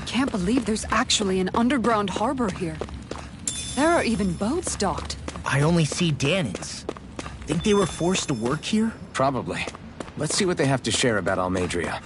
can't believe there's actually an underground harbor here. There are even boats docked. I only see Danans. Think they were forced to work here? Probably. Let's see what they have to share about Almadria.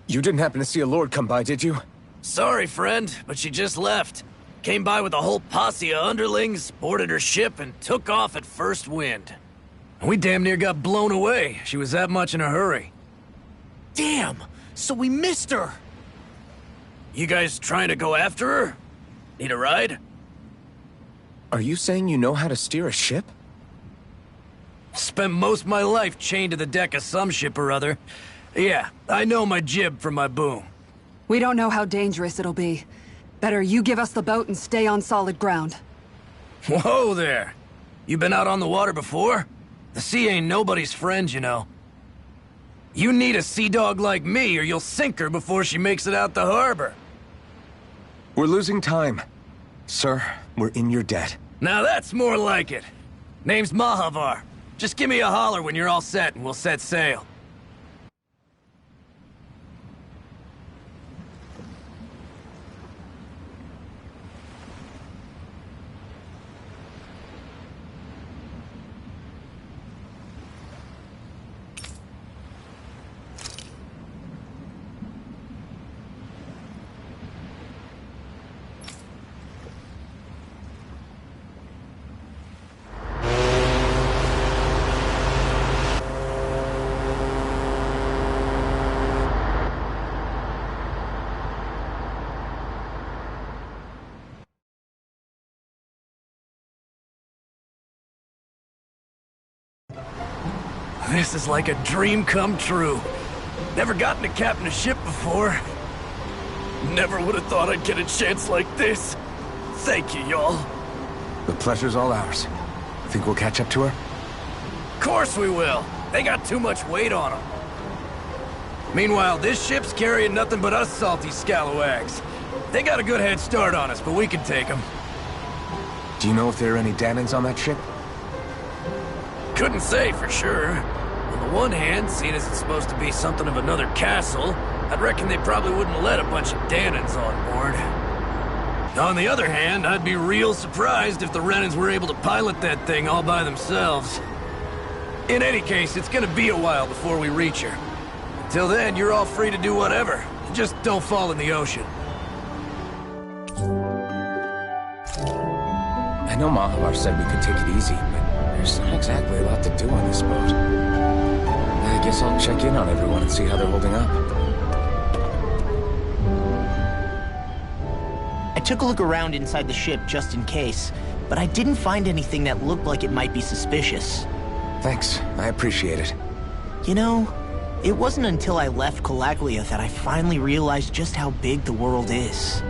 You didn't happen to see a lord come by, did you? Sorry, friend, but she just left. Came by with a whole posse of underlings, boarded her ship, and took off at first wind. We damn near got blown away. She was that much in a hurry. Damn! So we missed her! You guys trying to go after her? Need a ride? Are you saying you know how to steer a ship? Spent most of my life chained to the deck of some ship or other. Yeah, I know my jib from my boom. We don't know how dangerous it'll be. Better you give us the boat and stay on solid ground. Whoa there! You been out on the water before? The sea ain't nobody's friend, you know. You need a sea dog like me or you'll sink her before she makes it out the harbor. We're losing time. Sir, we're in your debt. Now that's more like it. Name's Mahavar. Just give me a holler when you're all set and we'll set sail. This is like a dream come true. Never gotten to captain a ship before. Never would have thought I'd get a chance like this. Thank you, y'all. The pleasure's all ours. Think we'll catch up to her? Course we will. They got too much weight on them. Meanwhile, this ship's carrying nothing but us salty scalawags. They got a good head start on us, but we can take them. Do you know if there are any Danans on that ship? Couldn't say for sure. On the one hand, seeing as it's supposed to be something of another castle, I'd reckon they probably wouldn't let a bunch of Danans on board. On the other hand, I'd be real surprised if the Renans were able to pilot that thing all by themselves. In any case, it's gonna be a while before we reach her. Until then, you're all free to do whatever. Just don't fall in the ocean. I know Mahavar said we could take it easy, but there's not exactly a lot to do on this boat. I guess I'll check in on everyone and see how they're holding up. I took a look around inside the ship just in case, but I didn't find anything that looked like it might be suspicious. Thanks, I appreciate it. You know, it wasn't until I left Calaglia that I finally realized just how big the world is.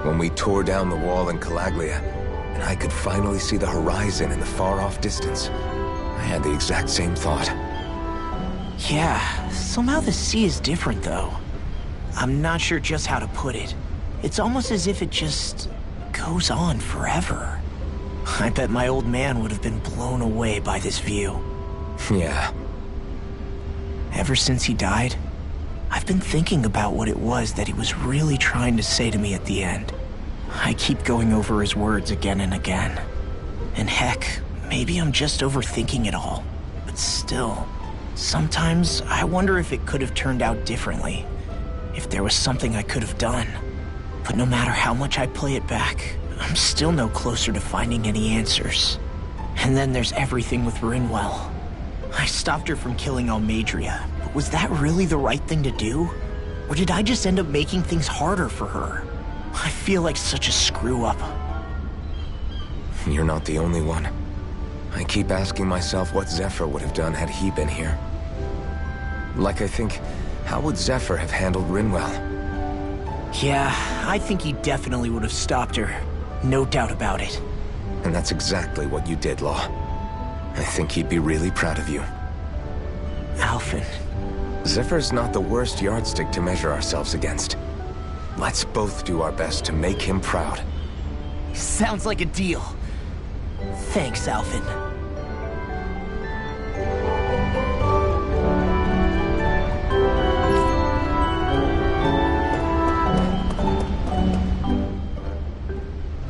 When we tore down the wall in Calaglia, and I could finally see the horizon in the far-off distance, I had the exact same thought. Yeah, somehow the sea is different though. I'm not sure just how to put it. It's almost as if it just goes on forever. I bet my old man would have been blown away by this view. Yeah. Ever since he died, I've been thinking about what it was that he was really trying to say to me at the end. I keep going over his words again and again. And heck, maybe I'm just overthinking it all. But still, sometimes I wonder if it could have turned out differently. If there was something I could have done. But no matter how much I play it back, I'm still no closer to finding any answers. And then there's everything with Rinwell. I stopped her from killing Almadria, but was that really the right thing to do? Or did I just end up making things harder for her? I feel like such a screw-up. You're not the only one. I keep asking myself what Zephyr would have done had he been here. Like I think, how would Zephyr have handled Rinwell? Yeah, I think he definitely would have stopped her. No doubt about it. And that's exactly what you did, Law. I think he'd be really proud of you. Alphen. Zephyr's not the worst yardstick to measure ourselves against. Let's both do our best to make him proud. Sounds like a deal. Thanks, Alphen.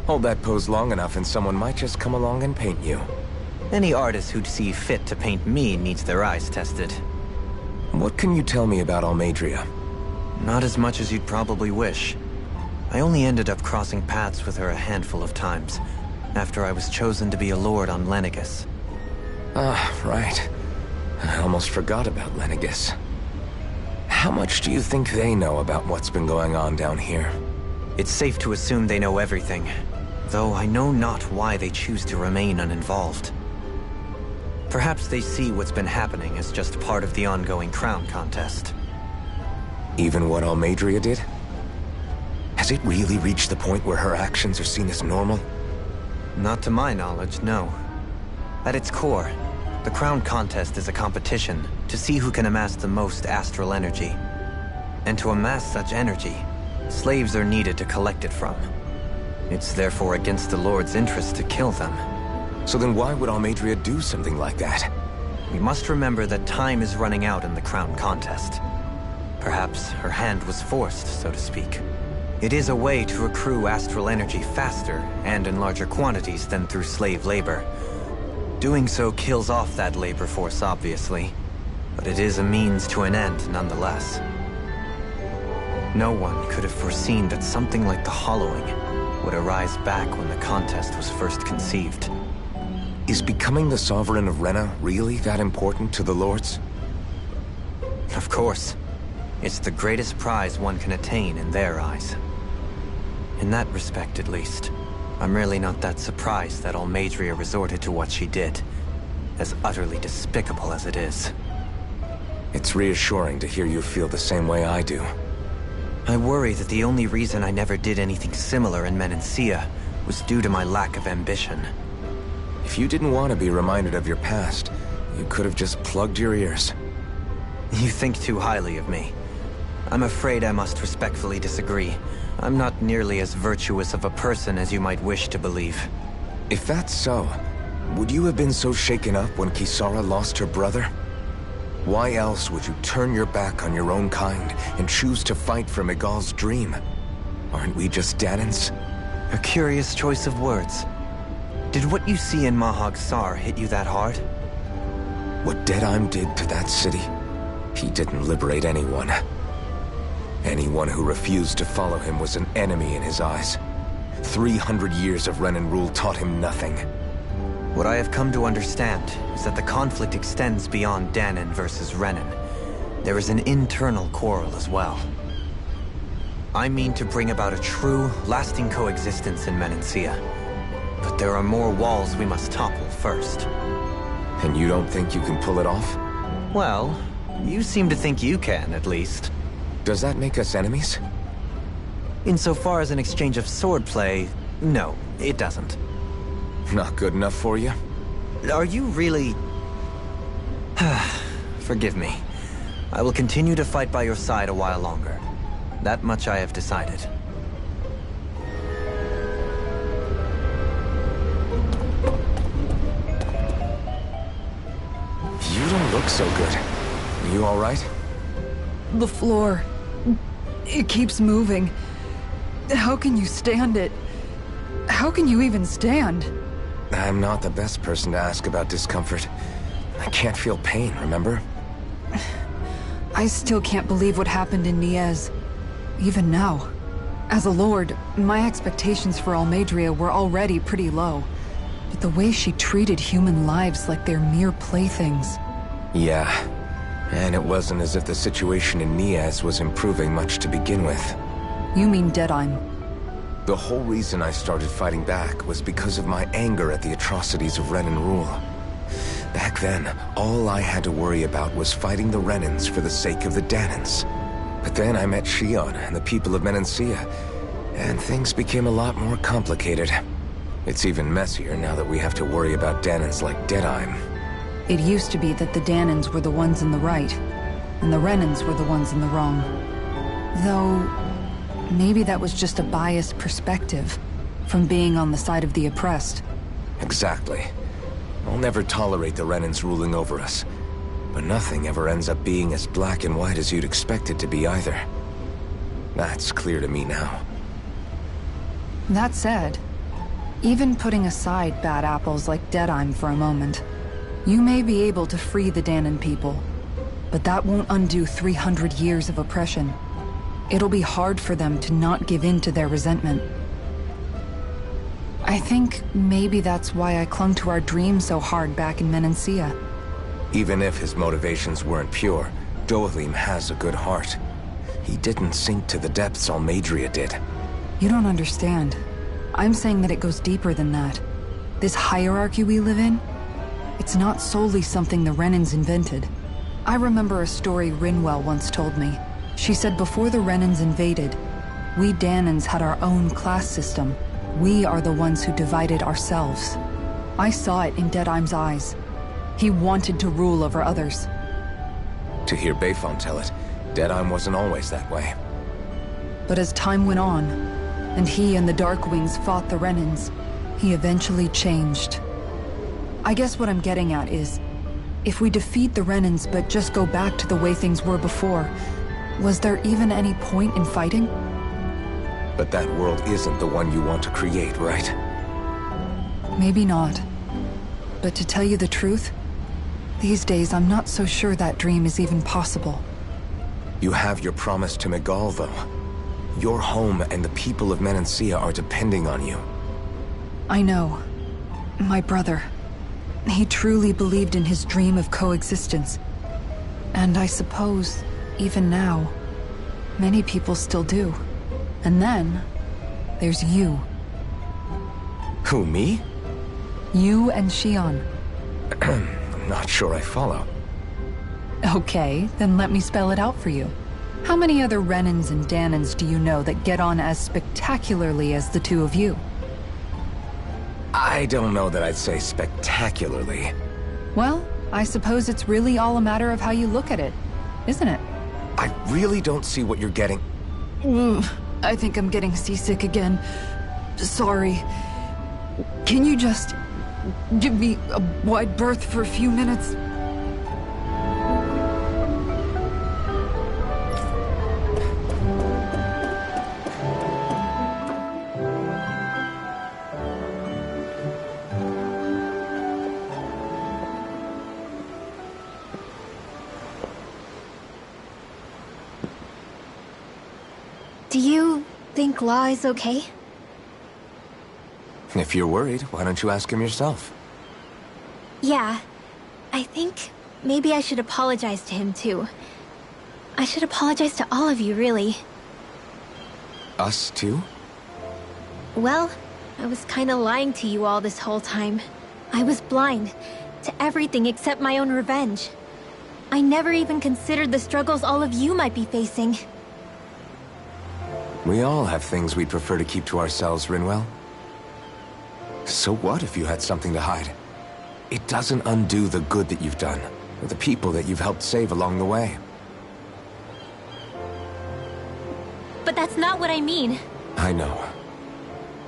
Hold that pose long enough and someone might just come along and paint you. Any artist who'd see fit to paint me needs their eyes tested. What can you tell me about Almeidrea? Not as much as you'd probably wish. I only ended up crossing paths with her a handful of times, after I was chosen to be a lord on Lenegis. Ah, right. I almost forgot about Lenegis. How much do you think they know about what's been going on down here? It's safe to assume they know everything, though I know not why they choose to remain uninvolved. Perhaps they see what's been happening as just part of the ongoing crown contest. Even what Almeidrea did? Has it really reached the point where her actions are seen as normal? Not to my knowledge, no. At its core, the crown contest is a competition to see who can amass the most astral energy. And to amass such energy, slaves are needed to collect it from. It's therefore against the Lord's interest to kill them. So then why would Almeidrea do something like that? We must remember that time is running out in the crown contest. Perhaps her hand was forced, so to speak. It is a way to accrue astral energy faster and in larger quantities than through slave labor. Doing so kills off that labor force, obviously, but it is a means to an end nonetheless. No one could have foreseen that something like the Hollowing would arise back when the contest was first conceived. Is becoming the Sovereign of Renna really that important to the Lords? Of course. It's the greatest prize one can attain in their eyes. In that respect, at least, I'm really not that surprised that Almeidrea resorted to what she did, as utterly despicable as it is. It's reassuring to hear you feel the same way I do. I worry that the only reason I never did anything similar in Menancia was due to my lack of ambition. If you didn't want to be reminded of your past, you could have just plugged your ears. You think too highly of me. I'm afraid I must respectfully disagree. I'm not nearly as virtuous of a person as you might wish to believe. If that's so, would you have been so shaken up when Kisara lost her brother? Why else would you turn your back on your own kind and choose to fight for Miguel's dream? Aren't we just Danans? A curious choice of words. Did what you see in Mahag Sar hit you that hard? What Deadheim did to that city, he didn't liberate anyone. Anyone who refused to follow him was an enemy in his eyes. 300 years of Renan rule taught him nothing. What I have come to understand is that the conflict extends beyond Danan versus Renan. There is an internal quarrel as well. I mean to bring about a true, lasting coexistence in Menancia. But there are more walls we must topple first. And you don't think you can pull it off? Well, you seem to think you can, at least. Does that make us enemies? Insofar as an exchange of swordplay, no, it doesn't. Not good enough for you? Are you really... Forgive me. I will continue to fight by your side a while longer. That much I have decided. You don't look so good. Are you all right? The floor. It keeps moving. How can you stand it? How can you even stand? I'm not the best person to ask about discomfort. I can't feel pain, remember? I still can't believe what happened in Niez. Even now. As a lord, my expectations for Almeidrea were already pretty low. But the way she treated human lives like they're mere playthings. Yeah. And it wasn't as if the situation in Niez was improving much to begin with. You mean Deadheim? The whole reason I started fighting back was because of my anger at the atrocities of Renan rule. Back then, all I had to worry about was fighting the Renans for the sake of the Danans. But then I met Shion and the people of Menancia, and things became a lot more complicated. It's even messier now that we have to worry about Danans like Deadheim. It used to be that the Danans were the ones in the right, and the Renans were the ones in the wrong. Though, maybe that was just a biased perspective from being on the side of the oppressed. Exactly. I'll never tolerate the Renans ruling over us. But nothing ever ends up being as black and white as you'd expect it to be either. That's clear to me now. That said, even putting aside bad apples like Deadheim for a moment, you may be able to free the Danan people, but that won't undo 300 years of oppression. It'll be hard for them to not give in to their resentment. I think maybe that's why I clung to our dream so hard back in Menancia. Even if his motivations weren't pure, Dohalim has a good heart. He didn't sink to the depths Almadria did. You don't understand. I'm saying that it goes deeper than that. This hierarchy we live in, it's not solely something the Renans invented. I remember a story Rinwell once told me. She said before the Renans invaded, we Danans had our own class system. We are the ones who divided ourselves. I saw it in Deadheim's eyes. He wanted to rule over others. To hear Bayfon tell it, Deadheim wasn't always that way. But as time went on, and he and the Darkwings fought the Renans, he eventually changed. I guess what I'm getting at is, if we defeat the Renans but just go back to the way things were before, was there even any point in fighting? But that world isn't the one you want to create, right? Maybe not. But to tell you the truth, these days I'm not so sure that dream is even possible. You have your promise to Megal, though. Your home and the people of Menancia are depending on you. I know. My brother. He truly believed in his dream of coexistence. And I suppose, even now, many people still do. And then, there's you. Who, me? You and Shion. I'm not sure I follow. Okay, then let me spell it out for you. How many other Renans and Danans do you know that get on as spectacularly as the two of you? I don't know that I'd say spectacularly. Well, I suppose it's really all a matter of how you look at it, isn't it? I really don't see what you're getting. I think I'm getting seasick again. Sorry. Can you just give me a wide berth for a few minutes? Do you think Law is okay? If you're worried, why don't you ask him yourself? Yeah. I think maybe I should apologize to him too. I should apologize to all of you, really. Us too? Well, I was kinda lying to you all this whole time. I was blind to everything except my own revenge. I never even considered the struggles all of you might be facing. We all have things we'd prefer to keep to ourselves, Rinwell. So what if you had something to hide? It doesn't undo the good that you've done, or the people that you've helped save along the way. But that's not what I mean. I know.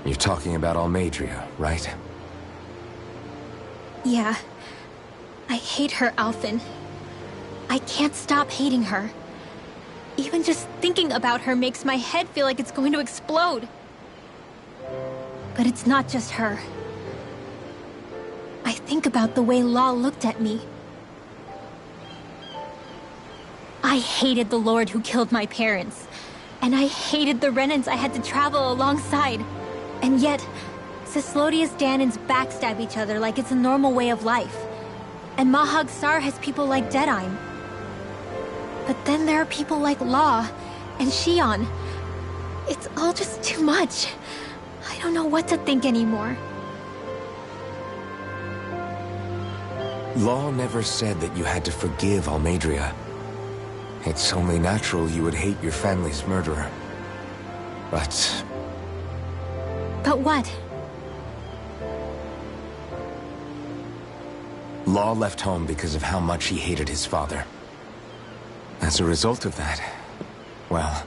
You're talking about Almadria, right? Yeah. I hate her, Alphen. I can't stop hating her. Even just thinking about her makes my head feel like it's going to explode. But it's not just her. I think about the way Law looked at me. I hated the Lord who killed my parents. And I hated the Renans I had to travel alongside. And yet, Cislodia's Danans backstab each other like it's a normal way of life. And Mahag Sar has people like Deadheim. But then there are people like Law and Shion. It's all just too much. I don't know what to think anymore. Law never said that you had to forgive Almeidrea. It's only natural you would hate your family's murderer. But But what? Law left home because of how much he hated his father. As a result of that, well,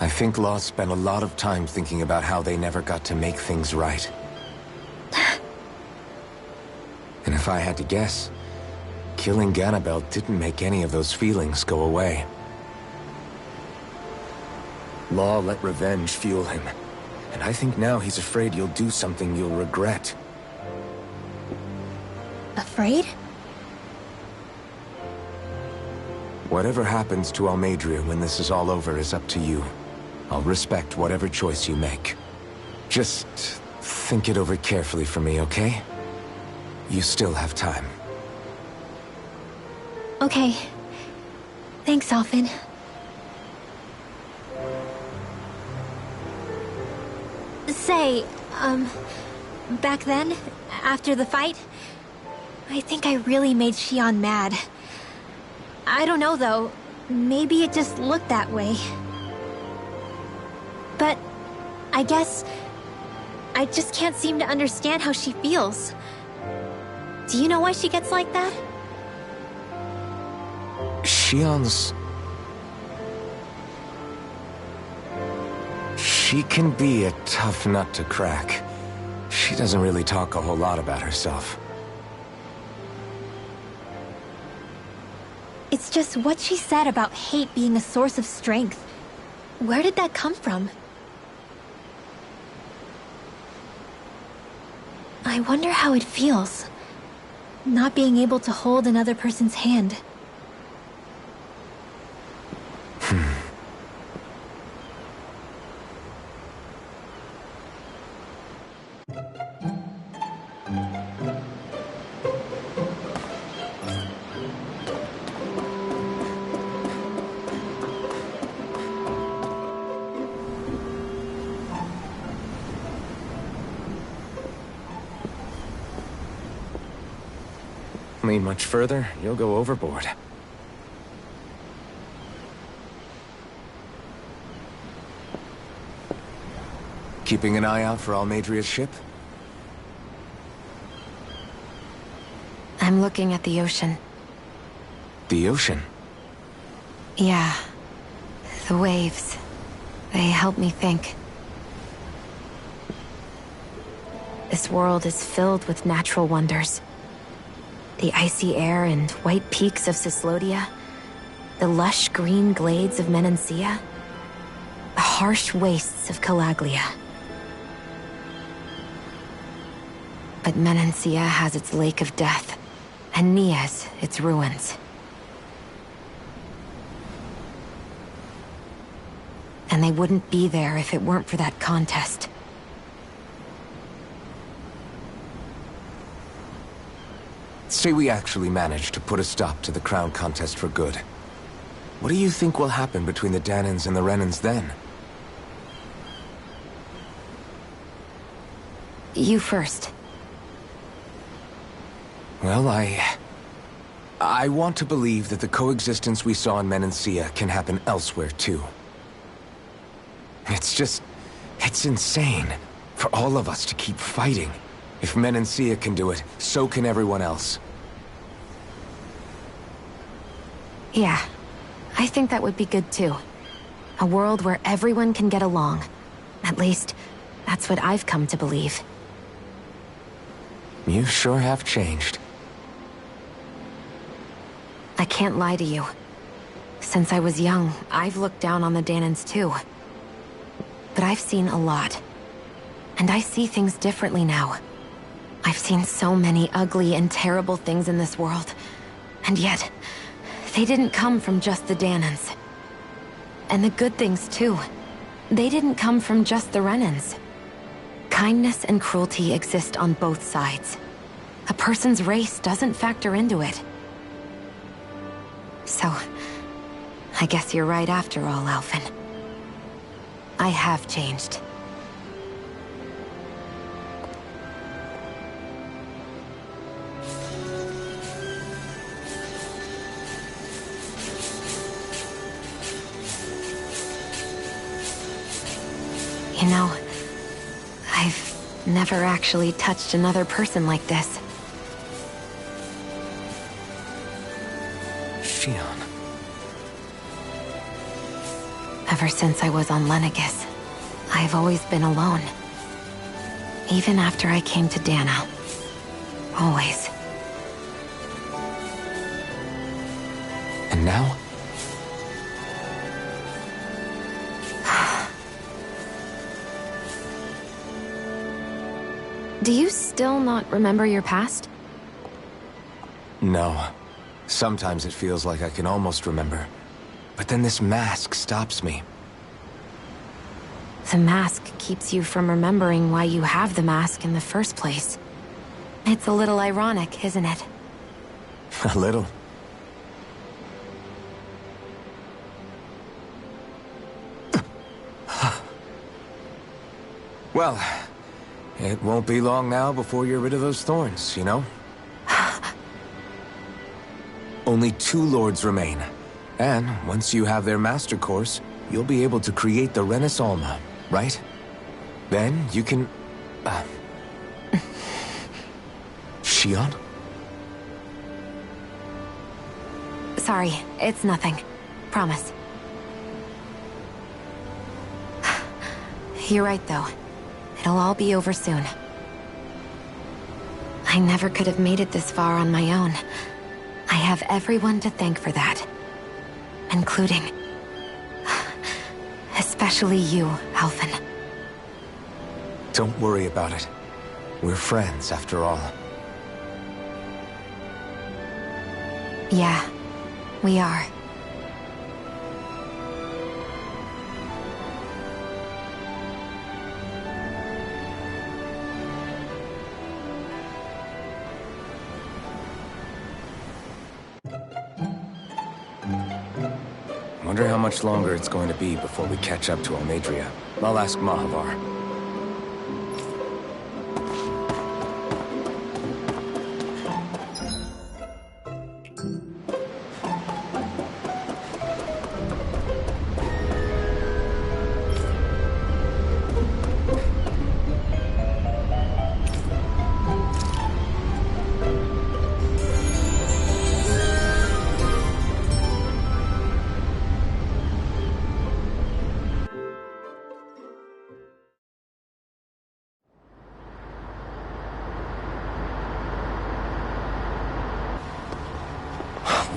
I think Law spent a lot of time thinking about how they never got to make things right. And if I had to guess, killing Ganabel didn't make any of those feelings go away. Law let revenge fuel him, and I think now he's afraid you'll do something you'll regret. Afraid? Whatever happens to Almeidrea when this is all over is up to you. I'll respect whatever choice you make. Just think it over carefully for me, okay? You still have time. Okay. Thanks, Alphen. Say, back then, after the fight, I think I really made Xion mad. I don't know, though. Maybe it just looked that way. But I guess I just can't seem to understand how she feels. Do you know why she gets like that? Xion's... She can be a tough nut to crack. She doesn't really talk a whole lot about herself. It's just what she said about hate being a source of strength. Where did that come from? I wonder how it feels, not being able to hold another person's hand. Lean much further, you'll go overboard. Keeping an eye out for Almeidrea's ship? I'm looking at the ocean. The ocean? Yeah. The waves. They help me think. This world is filled with natural wonders. The icy air and white peaks of Cyslodia, the lush green glades of Menancia, the harsh wastes of Calaglia. But Menancia has its Lake of Death, and Nias its ruins. And they wouldn't be there if it weren't for that contest. Say we actually manage to put a stop to the crown contest for good. What do you think will happen between the Dahnans and the Renans then? You first. Well, I want to believe that the coexistence we saw in Menancia can happen elsewhere, too. It's insane for all of us to keep fighting. If Menancia can do it, so can everyone else. Yeah, I think that would be good too. A world where everyone can get along. At least, that's what I've come to believe. You sure have changed. I can't lie to you. Since I was young, I've looked down on the Dahnans too. But I've seen a lot. And I see things differently now. I've seen so many ugly and terrible things in this world. And yet, they didn't come from just the Dahnans. And the good things too. They didn't come from just the Renans. Kindness and cruelty exist on both sides. A person's race doesn't factor into it. So, I guess you're right after all, Alphen. I have changed. You know, I've never actually touched another person like this. Shion. Ever since I was on Lenegis, I've always been alone. Even after I came to Dana. Always. And now? Do you still not remember your past? No. Sometimes it feels like I can almost remember. But then this mask stops me. The mask keeps you from remembering why you have the mask in the first place. It's a little ironic, isn't it? A little. Well, it won't be long now before you're rid of those thorns, you know? Only 2 lords remain. And once you have their master course, you'll be able to create the Renis Alma, right? Then you can... Shion? Sorry, it's nothing. Promise. You're right, though. It'll all be over soon. I never could have made it this far on my own. I have everyone to thank for that. Including... especially you, Alphen. Don't worry about it. We're friends, after all. Yeah, we are. Wonder how much longer it's going to be before we catch up to Almeidrea. I'll ask Mahavar.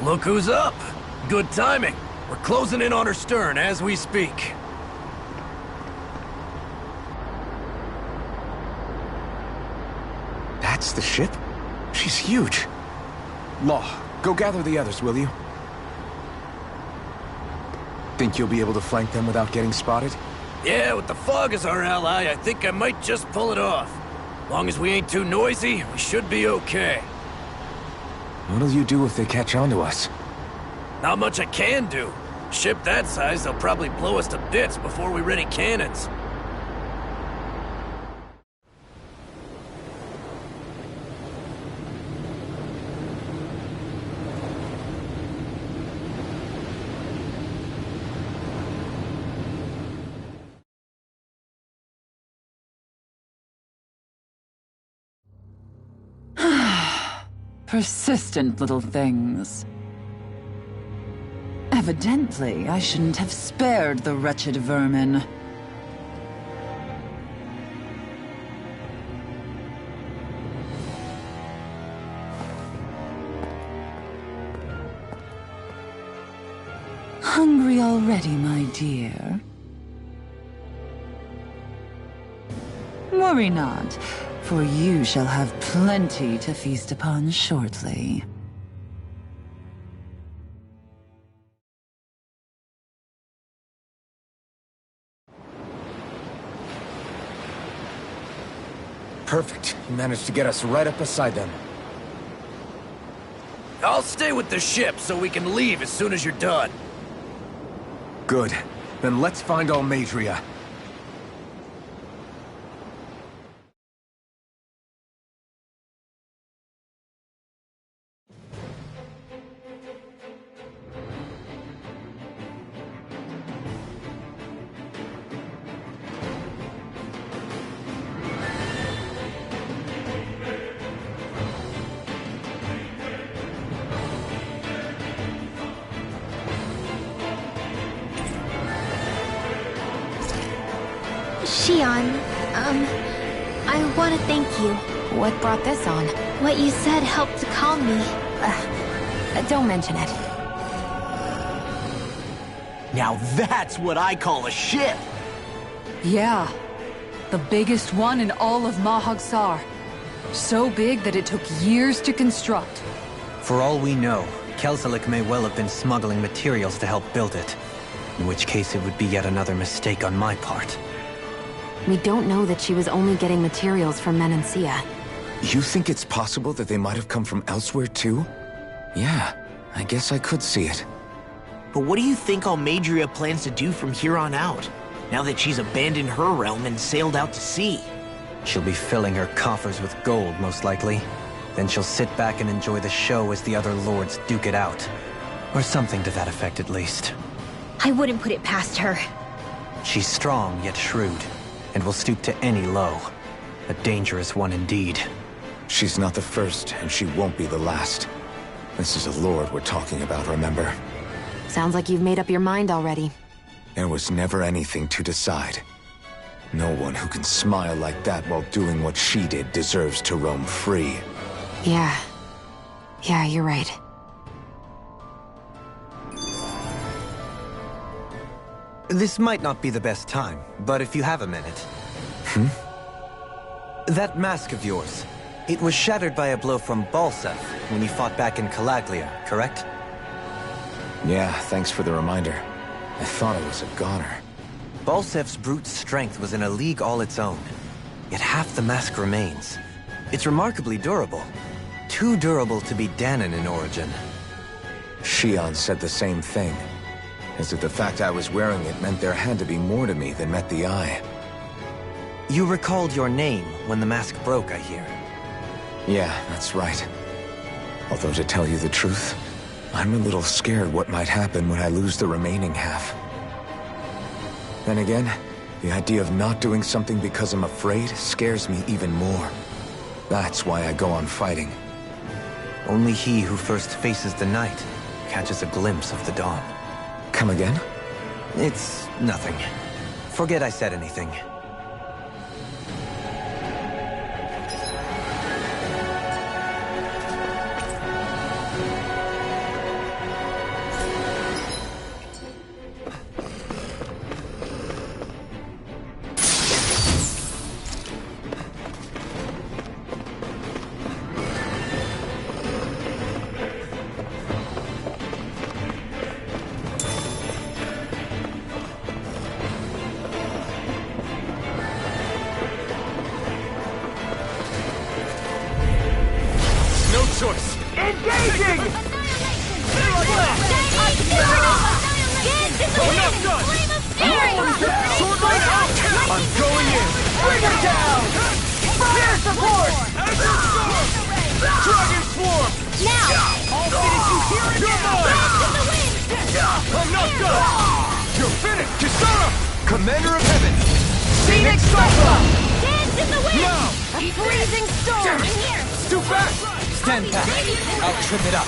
Look who's up! Good timing. We're closing in on her stern as we speak. That's the ship? She's huge. Law, go gather the others, will you? Think you'll be able to flank them without getting spotted? Yeah, with the fog as our ally, I think I might just pull it off. Long as we ain't too noisy, we should be okay. What'll you do if they catch on to us? Not much I can do. Ship that size, they'll probably blow us to bits before we ready cannons. Persistent little things. Evidently, I shouldn't have spared the wretched vermin. Hungry already, my dear? Worry not, for you shall have plenty to feast upon shortly. Perfect. You managed to get us right up beside them. I'll stay with the ship so we can leave as soon as you're done. Good. Then let's find Almeidrea. Shion, I want to thank you. What brought this on? What you said helped to calm me. Don't mention it. Now that's what I call a ship! Yeah. The biggest one in all of Mahagsar. So big that it took years to construct. For all we know, Kelzelik may well have been smuggling materials to help build it. In which case it would be yet another mistake on my part. We don't know that she was only getting materials from Menancia. You think it's possible that they might have come from elsewhere too? Yeah, I guess I could see it. But what do you think Almadria plans to do from here on out, now that she's abandoned her realm and sailed out to sea? She'll be filling her coffers with gold, most likely. Then she'll sit back and enjoy the show as the other lords duke it out. Or something to that effect, at least. I wouldn't put it past her. She's strong, yet shrewd, and will stoop to any low. A dangerous one indeed. She's not the first, and she won't be the last. This is a lord we're talking about, remember? Sounds like you've made up your mind already. There was never anything to decide. No one who can smile like that while doing what she did deserves to roam free. Yeah. Yeah, you're right. This might not be the best time, but if you have a minute... That mask of yours, it was shattered by a blow from Balsef when you fought back in Calaglia, correct? Yeah, thanks for the reminder. I thought it was a goner. Balsef's brute strength was in a league all its own. Yet half the mask remains. It's remarkably durable. Too durable to be Danon in origin. Shion said the same thing. As if the fact I was wearing it meant there had to be more to me than met the eye. You recalled your name when the mask broke, I hear. Yeah, that's right. Although to tell you the truth, I'm a little scared what might happen when I lose the remaining half. Then again, the idea of not doing something because I'm afraid scares me even more. That's why I go on fighting. Only he who first faces the night catches a glimpse of the dawn. Come again? It's nothing. Forget I said anything. Choice. Engaging! I'm going in. Bring her down! Fire support! Dragon Swarm! Now! I'll finish you here and now! I'm not done! You're finished, Kisara! Commander of Heaven! Phoenix Cyclone! Dance in the wind! Now! A freezing storm! It's too fast! Stand back. I'll trip it up.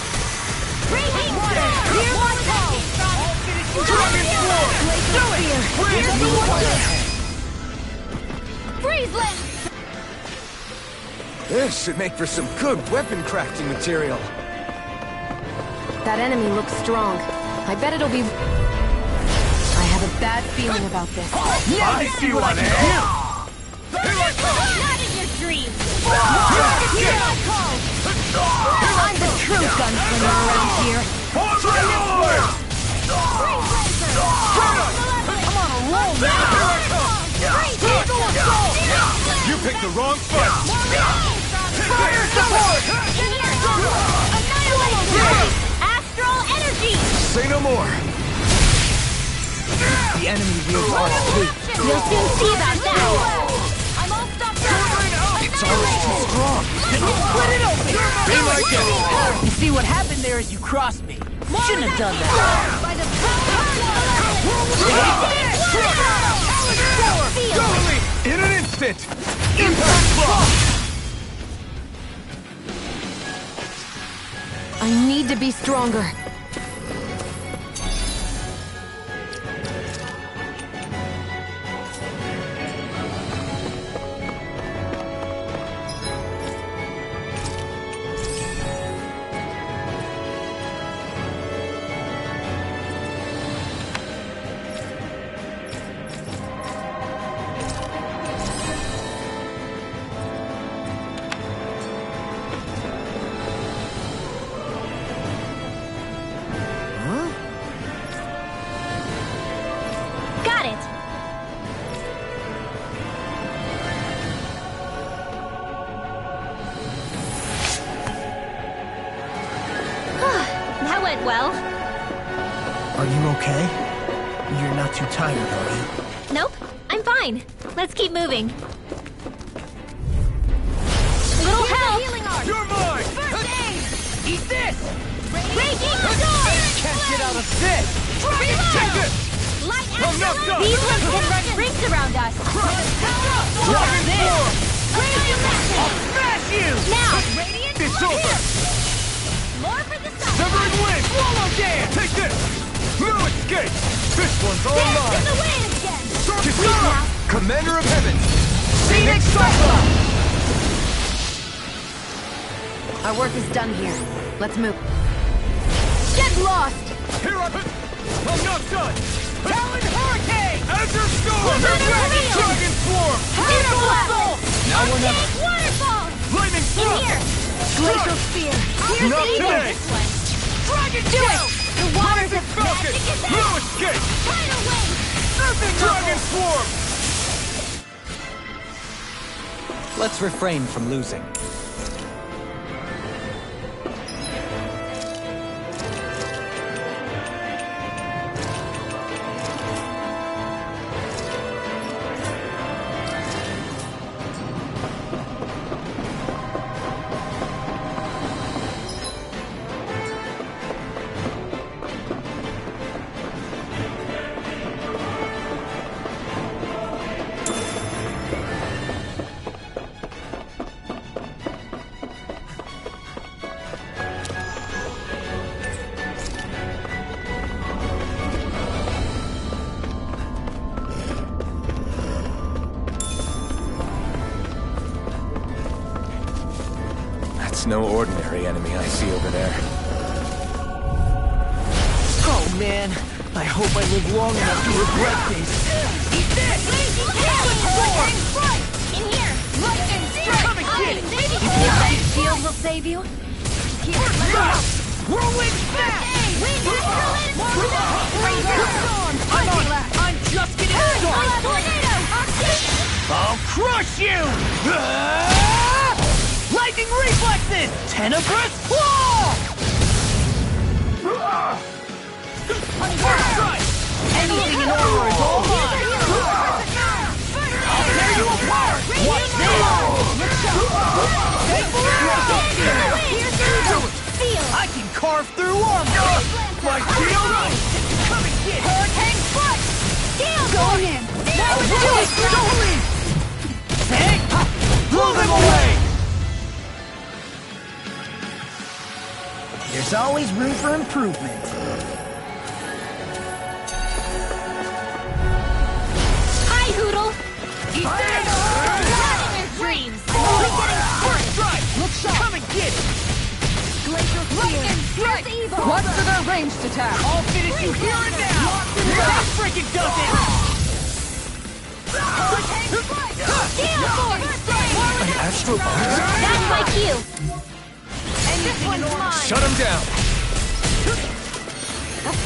Raging Water! storm! Hear my call! I'll finish you Dragon Swarm! Do it! Here's the one! Freezeland! This should make for some good weapon crafting material. That enemy looks strong. I bet it'll be... I have a bad feeling about this. I see what I can do! Here I come! Not in your dreams! I'm the true gunslinger around here! I'm on a roll now! You picked the wrong fight! Fire support! Astral energy! Say no more. The enemy wields all too. You'll soon see about that! I'm all stopped up! It's almost too strong. Split it open! Be my guest. You see what happened there is you crossed me. Shouldn't have done that. By the Totally! In an instant! Impact block! I need to be stronger. went well. Are you okay? You're not too tired, are you? Nope, I'm fine. Let's keep moving. Little help! You're mine! First aid! Eat this! Raging storm! Can't get out of this! Take this! Light I'm not done! These ones can run rings around us. Dragon form! I'll smash you! Now! It's over! More for the sun! Severing wind! Swallow dance! Take this! No escape! This one's all Dance in mine! the wind again! Kisara! Commander of Heaven! Phoenix Cyclone! Our work is done here. Let's move. Get lost! Here I'm not done! Talon Hurricane! Azure Storm! Dragon Swarm! Powder blast! Now we're never... Waterfall! Lightning In Thrust! here! Glacial Spear! Here's Not the evil today. this one! Dragon Do it! The waters of Falcon! magic is No there! escape! Tidal wave! Dragon Swarm! Let's refrain from losing. That's no ordinary enemy I see over there. Oh man, I hope I live long enough to regret this. Eat this! In here! Lightning strike! Come and get it! You think that Shield will save you? Whirlwind smash! I'm just getting started! I'll crush you! Lightning reflexes! Tenebrous claw! First strike! Anything in order is all mine! I'll tear you apart! Watch this! I can carve through armor! My shield! Come and get it! Hurricane foot! Steel Going in! I'll do it! Don't leave! Hey! Blow them away! There's always room for improvement. Hi, Hoodle! Eat this! Not in your dreams! First strike! Look sharp! Come and get it! Glacial Lightning strike! Evil! Watch for their ranged attack. I'll finish you here and now! That freaking does it! Steel force! Astral Bond? That's my cue! This one's mine! Shut him down!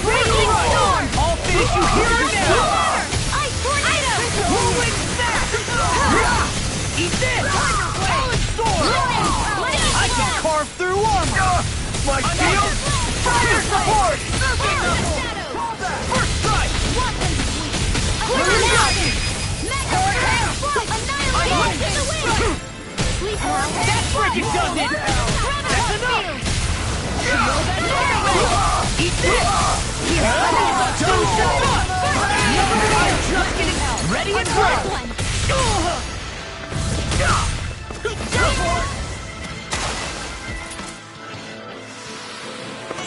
Raging storm! I'll finish you here and now! Ice tornado! Whirlwind snap! Eat this! Solid sword! I can carve through armor! My shield! Fire support! First strike! That freaking does it! That's enough! Eat this! I'm just getting ready and ready!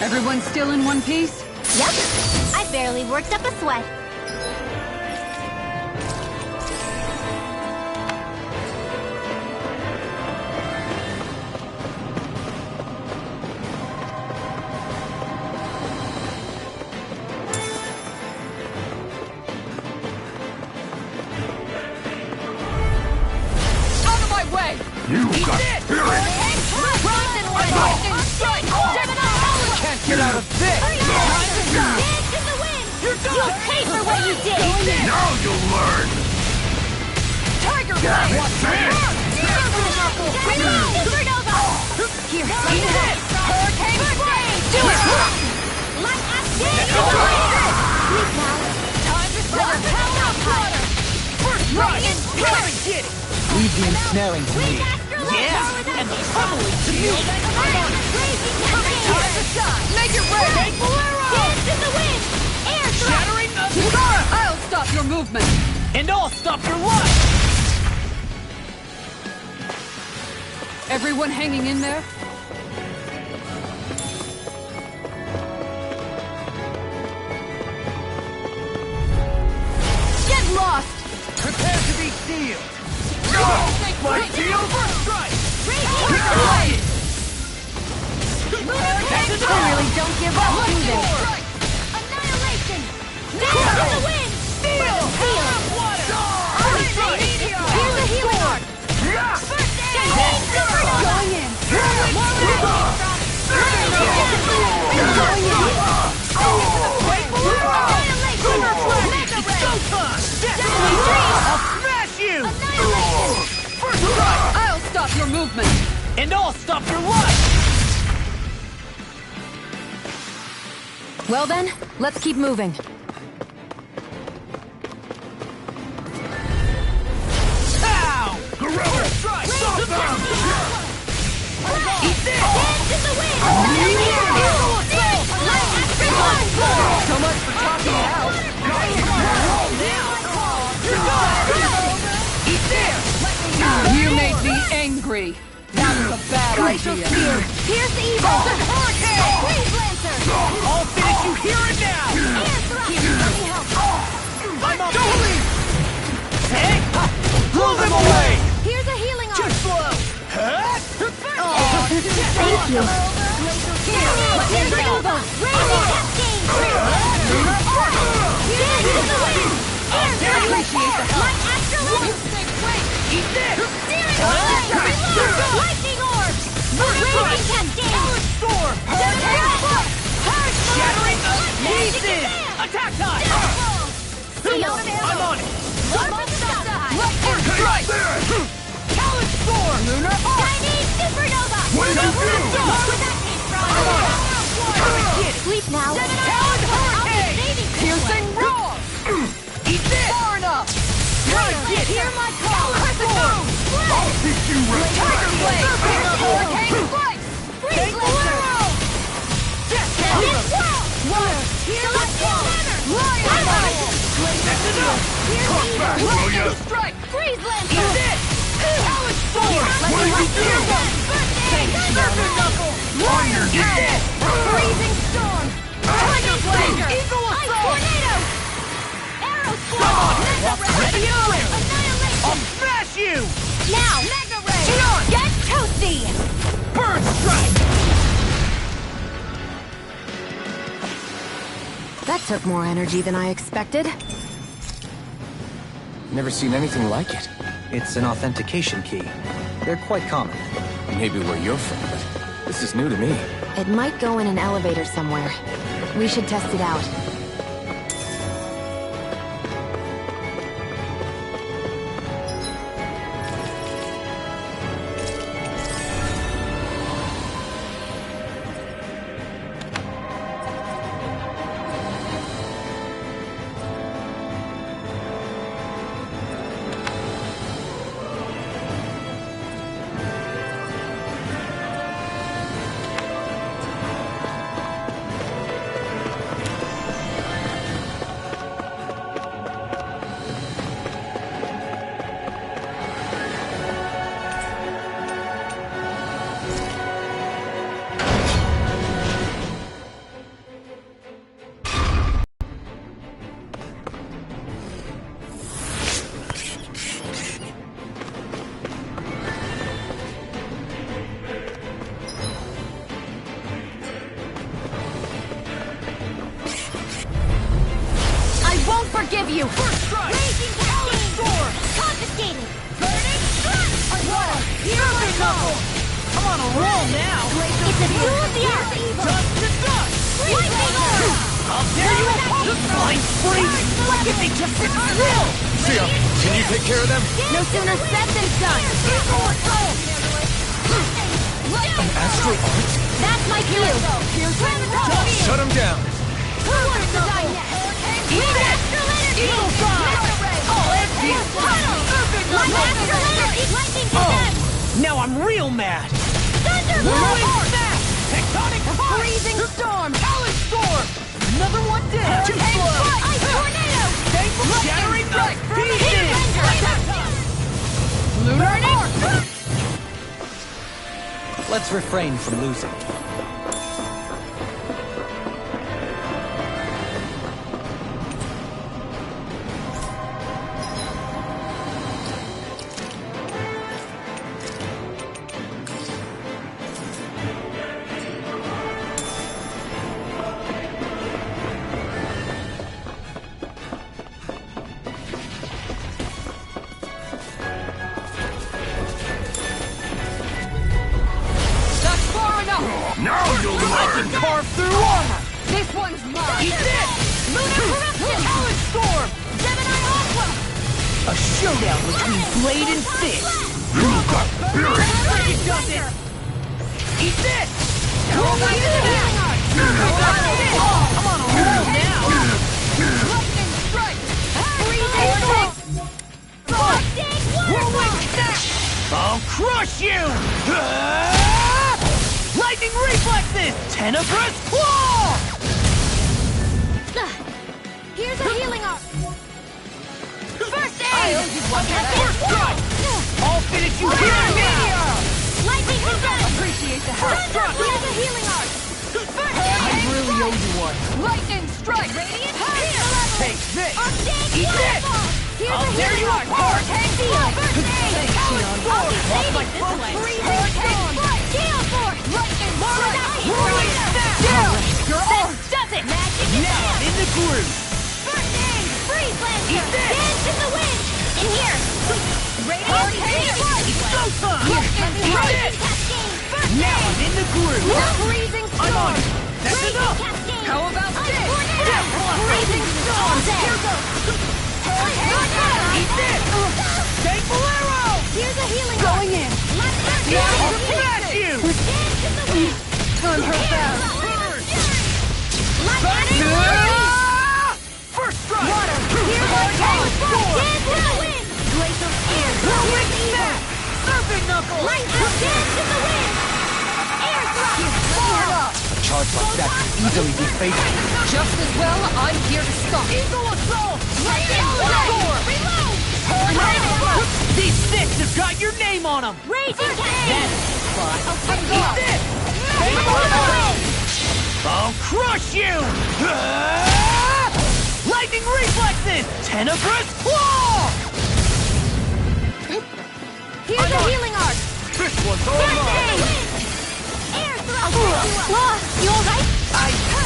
Everyone still in one piece? Yep, I barely worked up a sweat. Out of my way! You got spirit! Can't get out of this! Dance in the wind! You'll pay for what you did! Now you'll learn! Tiger Damn it, Supernova! Here, eat this! Hurricane Blade! Do it! ensnaring to me. Yeah, and the troubling to me. Make it rain! Dance in the wind! Air thrust! Shattering of the I'll stop your movement! and I'll stop your life! Everyone hanging in there? Get lost! Prepare to be sealed! My shield! First strike! I really don't give up, do they? Annihilation! Dance in the wind! Steel! Here's a healing arc! First aid! Going in! More I'll smash you! First strike! I'll stop your movement! And I'll stop your life! Well then, let's keep moving. Ow! Gorilla strike! Stop them! Eat this! Dance in the wind! So much for talking it out! Eat this! You made me angry! That was a bad idea! Here's evil! Freeze Lancer! I'll finish you here and now! Air thrust! Let me help! I'm up! Don't leave! Hey! Blow them away! Here's a healing arc! Too slow! Thank you! Here's Nova! Raging Cascade! Dance in the wind! Air thrust! My astral Eat this! Steering away! Lightning orbs! Raging Cascade! Storm! Shattering of pieces! Attack time! I'm on it! First strike! Talon Storm! Chinese Supernova! What did you do? Sleep now! Talon Hurricane! Piercing roar! Eat this! Far enough! Hear my call! I'll teach you Tiger Blade! Hurricane strike! Freeze Lancer! Water! Celestial Banner! Here's Strike! Freeze Eat Lancer! this! Talon Storm! What did you do? Surfer Knuckle! Warrior! Eat this! Freezing Storm! Tiger Blade! Eagle Ice Assault! Tornado! Arrow Come on! Mega Ray! Ready earlier! Annihilation! I'll smash you! Now! Mega Ray! Get toasty! Bird Strike! That took more energy than I expected. Never seen anything like it. It's an authentication key. They're quite common. Maybe where you're from, but this is new to me. It might go in an elevator somewhere. We should test it out. Forgive you! First strike! Raging Talon Storm! Confiscated! Burning Strike! Water! Here's my call! I'm on a roll now! It's a duel of the earth! Dust to dust! Lightning orb! I'll tear you apart! Blind freeze! Like if they just sit still! Sia, can you take care of them? No sooner said than done! An astral art? That's my cue! Shut him down! Who wants to die next? Eat it! Astral energy! Eagle Fire! All empty! My astral energy! Lightning condemned! Now I'm real mad! Thunderbolt! Tectonic freezing storm! Talon storm! Another one down! Too slow! Ice tornado! Shattering strike! Pieces! Let's refrain from losing. Carve through armor! This one's mine! Eat this! Lunar corruption! Talon storm! Gemini Aqua! A showdown between blade and fist! It does it! Eat this! I'm on a roll now! Lightning strike! Freezing whirlwind snap! I'll crush you! Lightning reflexes! Tenebrous claw! Here's a healing arc! First aid! I owe you one for that! First strike! I'll finish you here and now! Lightning condemned! Appreciate the help! Here's a healing arc! First I aid! really owe you one! Lightning strike! Radiant Take this! Arctic Eat this! Here's I'll a tear healing you arc! apart! First aid! Talon storm! Off my boat! Freezing storm! Gale force! Lightning strike! Whirling snap! Your arm! Does it! Magic Now I'm in the groove! First aid! Freeze lancer! Eat this! Dance in the wind! In here! Radiant It's go time! Lightning Eat this! cascade! First Now I'm in the groove! freezing storm! I'm on it! That's Raging enough! cascade! How about Ice this? tornado! Freezing storm! Here goes! Eat this! Thankful arrow! Here's a healing Going in! Let's I'll smash you! Dance in the wind! Turn her back! Lightning First strike! Water! Here's a Talon storm! Dance in the wind! Glacial air! Whirlwind snap! Serpent knuckle! Lightning dance in the wind! Air thrust! A charge like that could easily be fatal. Just as well, I'm here to stop. Eagle assault! Lightning Storm! Reload! These sticks have got your name on them! Raging cascade! Eat this! I'll crush you! Lightning reflexes! Tenebrous claw! Here's a healing arc! This one's all First mine! aid! Air thrust! You alright?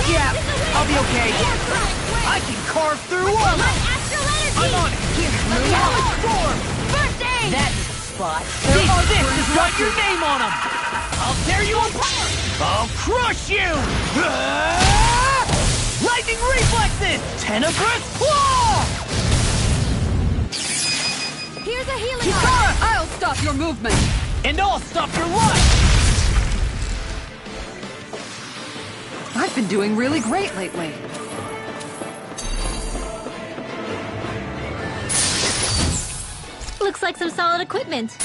Yeah, I'll be okay. Air thrust! I can carve through armor! Astral energy! I'm on it! Talon storm! First aid! That's the spot. These sticks has got your name on them! I'll tear you apart! I'll crush you! Lightning reflexes! Tenebrous claw! Here's a healing arc! Kisara, I'll stop your movement! And I'll stop your life! I've been doing really great lately. Looks like some solid equipment.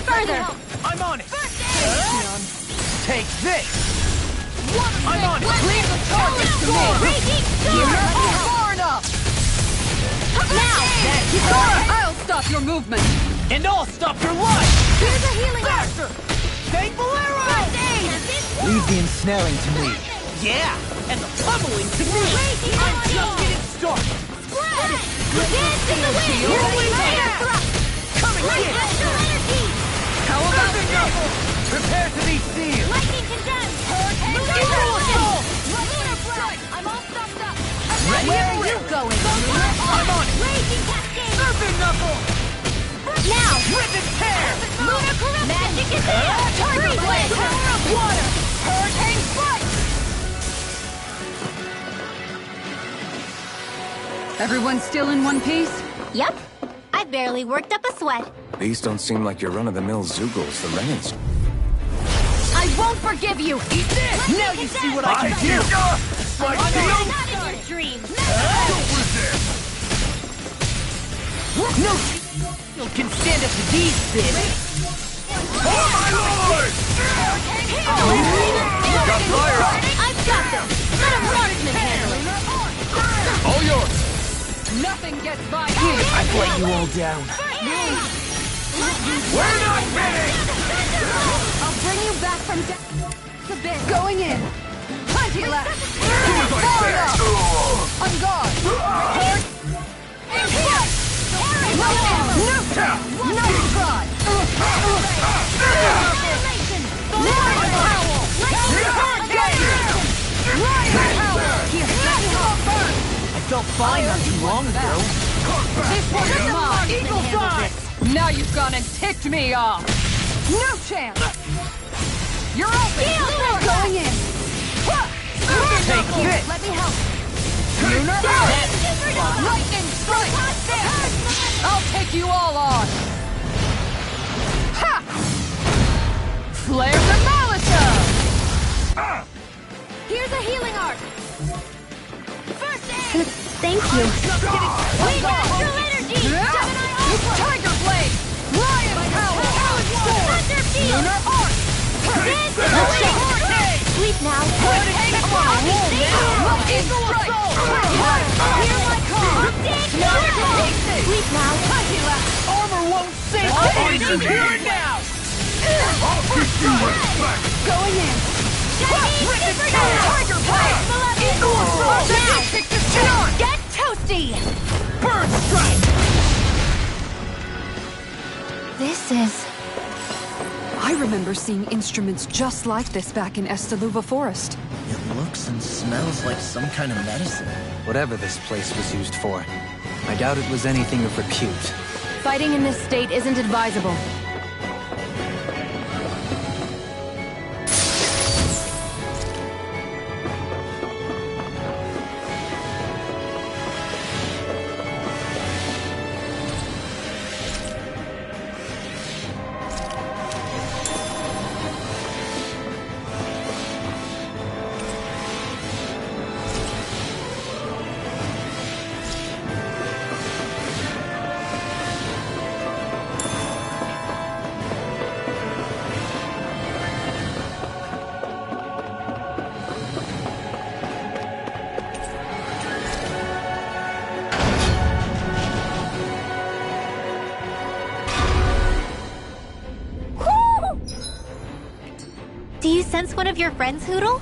Further! I'm on it! Take this! I'm on it! Leave the target to me! Raging storm! You're not far enough! Now! Kisara, I'll stop your movement! And I'll stop your life! Here's a healing arc! Faster! Thankful arrow! First aid! Leave the ensnaring to me. Yeah! And the pummeling to me! I'm just getting started! Spread! Dance in the wind! Whirling Air snap! thrust! Come and get it! Astral energy! How about this? Prepare to be sealed! Lightning condemned! Eagle assault! Lunar strike! I'm all stuffed up! Where are you going? I'm on it! Raging cascade! Serpent knuckle! Now! Rip it Tiger Blade! Power of water! Hurricane Strike! Everyone still in one piece? Yep. I barely worked up a sweat. These don't seem like your run-of-the-mill Zoogles, the Renans. I won't forgive you! Eat this! Now you see what I can do! My shield! Not in your dreams. Don't resist! No shield can stand up to these fists! Oh my lord! You got fire! I've got them. Let a marksman handle it. All yours! Nothing gets by you! I've let you all down. We're not winning! I'll bring you back from death. The bit. Going in. Plenty left. Far enough! On guard. Nice try. I felt fine not too long ago. This one's mine. Eagle Fly! Now you've gone and ticked me off. No chance. You're open. Going in. Take this! Let me help. Lunar Lightning strike. I'll take you all on. Ha! Flare the Molotov. Here's a healing arc. First aid. Thank you. Wait, Natural energy. Tiger Blade. Lion Power. Thunder field. Lunar Arc. This is the way. Sleep now. Hurricane I'll be safe. Lightning strike. Hear my call. Sleep now. Armor won't save me! Did you hear it now? I'll give you respect! Going in. Tiger Blade. Eagle Assault! Get toasty. Bird Strike! This is... I remember seeing instruments just like this back in Estaluva Forest. It looks and smells like some kind of medicine. Whatever this place was used for, I doubt it was anything of repute. Fighting in this state isn't advisable. Do you sense one of your friends, Hoodle?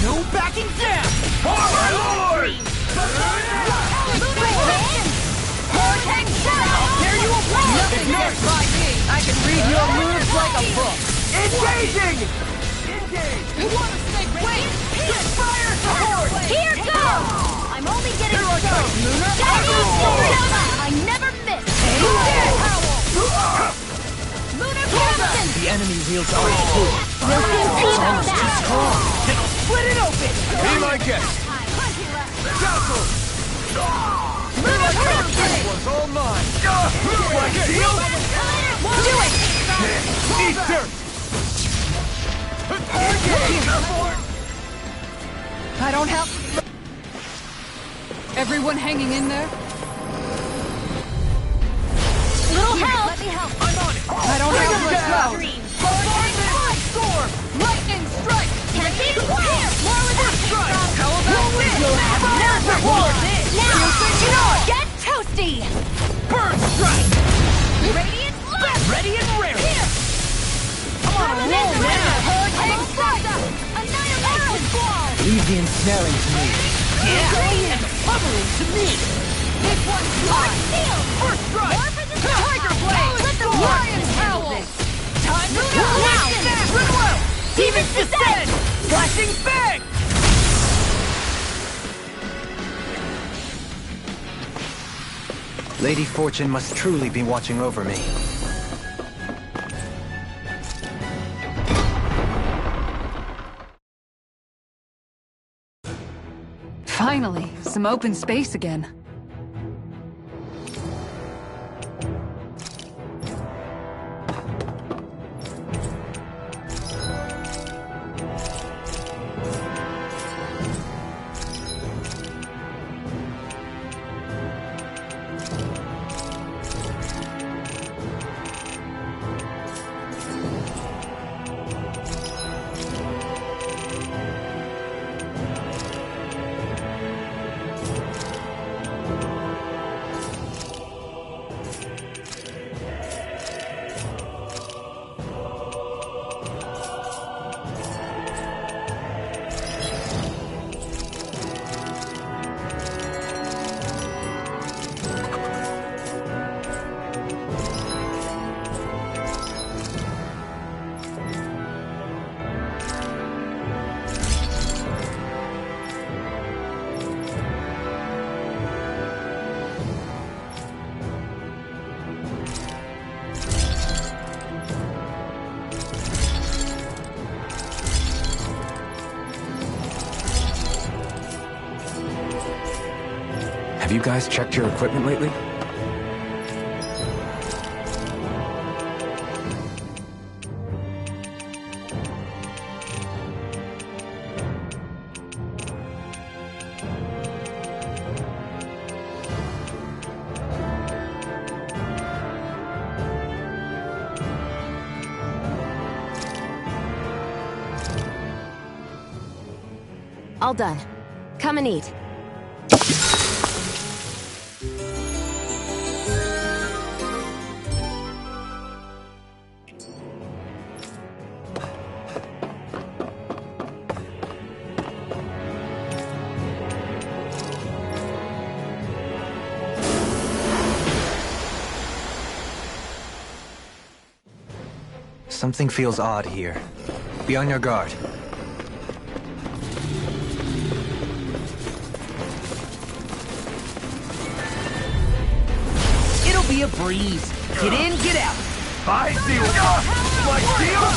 No backing down! Oh my lord! Hurricane Strike! Tear you apart! Nothing gets by me! I can read your moves like a book! Engaging! Engage! You want to stay ready? Fire support! Here goes! I'm only getting started. I never miss. Lunar Crimson! The enemy wields all full. We'll soon see about that. Split it open! Be my guest! Dazzle! Lunar Crimson! Was all mine! My shield! Do it! Eat dirt! I don't help. Everyone hanging in there? Little help! I'm on it! I don't help as well. Storm! Lightning strike! Can't see the here! More with that! How about this? Now! Get toasty! Bird strike! Radiant left! Ready and ready! Here! I'm on a roll now! Hurricane strike! Annihilation! Leave Easy ensnaring to me. Yeah, and pummeling to me. This one's mine. First strike. Tiger blade. Let the lion howl. Time to go now. Run well. Demon's descent. Flashing bang. Lady Fortune must truly be watching over me. Finally, some open space again. Have you guys checked your equipment lately? All done. Come and eat. Something feels odd here. Be on your guard. It'll be a breeze. Get in, get out. I see my shield!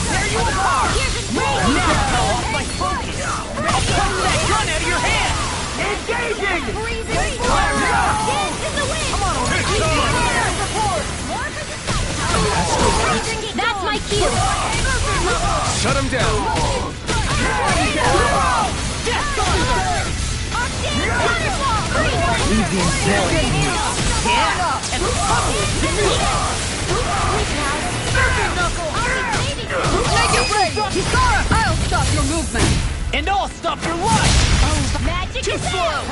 There you are! Now throw off my focus! I'll pull that gun out of your hand! Engaging! Come on, That's my cue! Shut him down! Easy and ensnaring. Yeah! And Take it, Ray! Kisara, I'll stop your movement! And I'll stop your life! Magic Too is slow!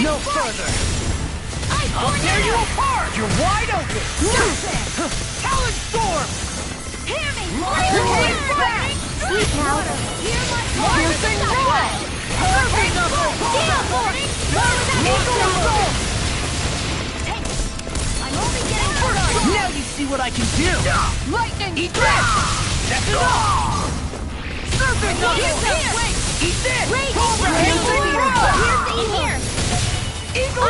No further! I'll tear you apart! You're wide open! Talon Storm! Hear me! Sleep now! Piercing roar! Perfect knuckle! Steel force! I'm only getting started! Now you see what I can do! Lightning! Eat this! That's enough! Serpent knuckle! Wait! Eat this! Piercing roar! Here! Eagle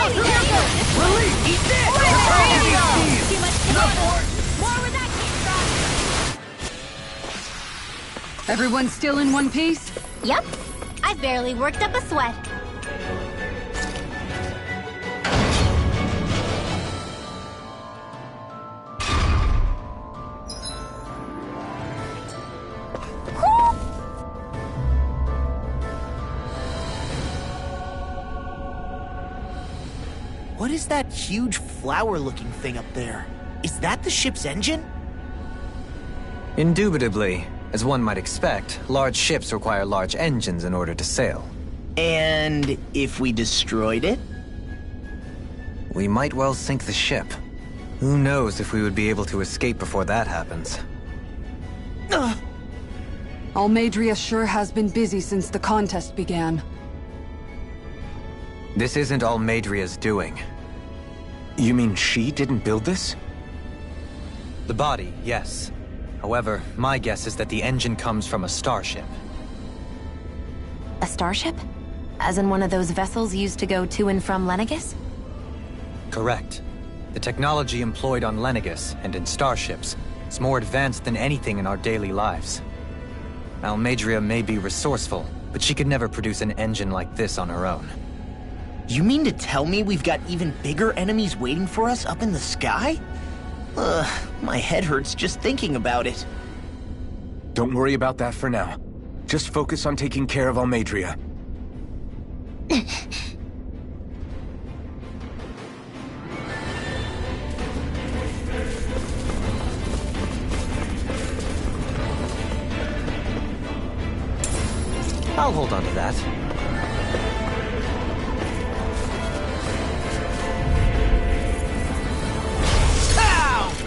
Release! Eat this! Too much power! More where that came from! Everyone still in one piece? Yep. I barely worked up a sweat. What is that huge flower-looking thing up there? Is that the ship's engine? Indubitably. As one might expect, large ships require large engines in order to sail. And if we destroyed it? We might well sink the ship. Who knows if we would be able to escape before that happens. Almadria sure has been busy since the contest began. This isn't Almadria's doing. You mean she didn't build this? The body, yes. However, my guess is that the engine comes from a starship. A starship? As in one of those vessels used to go to and from Lenegus? Correct. The technology employed on Lenegus and in starships is more advanced than anything in our daily lives. Almadria may be resourceful, but she could never produce an engine like this on her own. You mean to tell me we've got even bigger enemies waiting for us up in the sky? My head hurts just thinking about it. Don't worry about that for now. Just focus on taking care of Almadria. I'll hold on to that.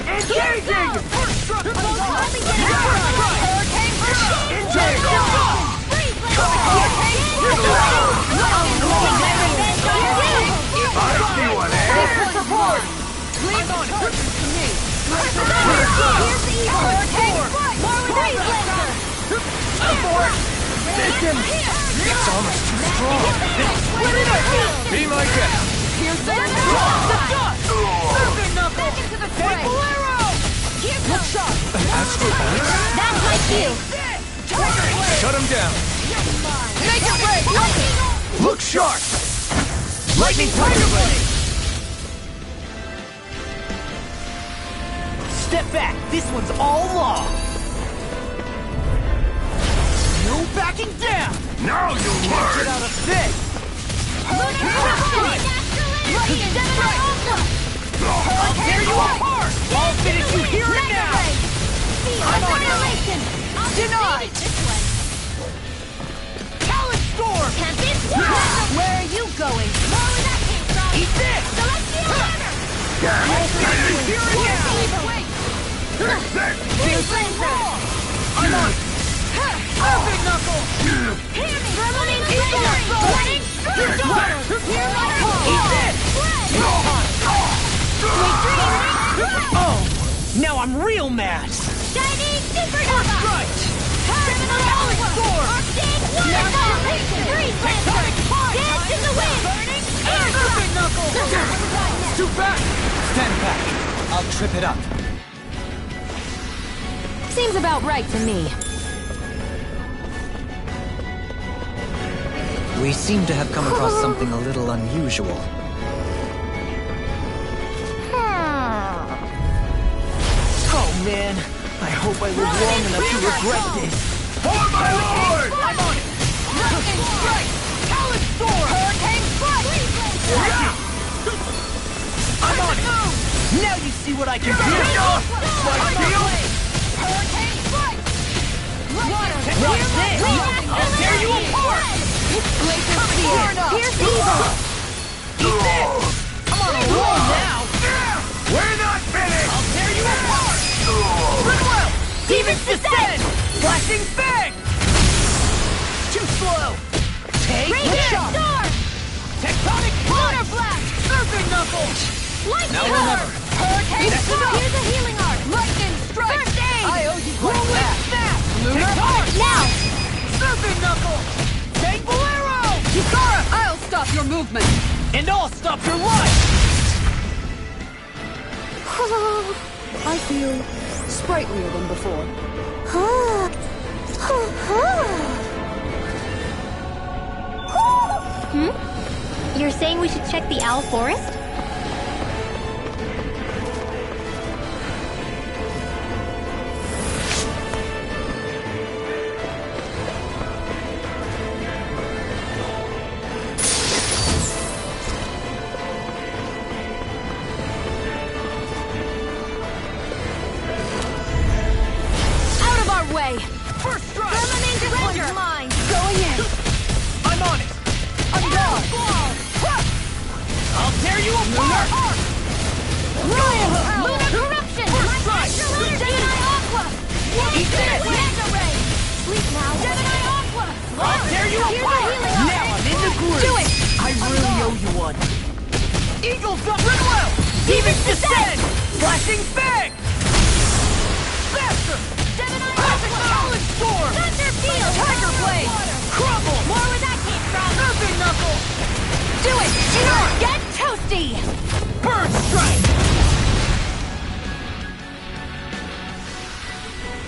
Engaging! First struck! Hurricane push! Engage! I see one, eh? Support! Leave on it! To me! Here's the evil! Hurricane! More with these lasers! Abort! Victim! It's almost too strong. Split it up! Be my guest. Here's the dust! Serpent knuckle! Into the fray! Look sharp! An astral voice? That's my cue. Shut him down. Make it break! Look sharp. Lightning tiger blade! Step back, this one's all law. No backing down. Now you'll Can't get out of this. I'll tear you apart! I'll finish you here and now. I'm on it! Denied! Talon storm! Where are you going? Eat this. I'll finish you here and now! Fierce laser! I'm on it! Serpent knuckle! Eat this. Oh, now I'm real mad. Shining Supernova! Strike! Terminal Sword! Freeze Lancer! Dance in the wind! Serpent knuckle! Too fast. Stand back. I'll trip it up. Seems about right to me. We seem to have come across something a little unusual. Oh man, I hope I live long enough to regret this. For my lord! I'm on it! Lightning strike! Talon storm! Hurricane strike! I'm on it! Now you see what I can do. My shield! Hurricane strike! What's this? I'll tear you apart. Laser spear! Here's evil! Eat this. I'm on a roll now! We're not finished. I'll tear you apart! Goodwill! Demons descend. Flashing fang! Too slow. Take Radiant shot. Storm! Tectonic Lunar punch! Blast! Serpent knuckle! Lightning Now or Power! never. Hurricane strike! Here's a healing art! Lightning strike! First aid! I owe you like that! Lunar punch! Now! Serpent knuckle! Take Bolero! Yukara! I'll stop your movement! And I'll stop your life. I feel sprightlier than before. You're saying we should check the Owl Forest? Out of our way! First strike! This one's mine! Going in! I'm on it! I'm down! I'll tear you apart! Lunar Corruption! First strike! Astral Energy! Aqua! Eat this! Mega Ray! Sleep now! I'll tear you apart! Now I'm in the groove! Do it! I really owe you one. Eagle's up! Rippo! Demons descend! Flashing bang! Faster! Talon storm! Thunder field! Tiger blade! Crumble! More where that came from! Earthen knuckle! Do it! Get toasty! Bird strike!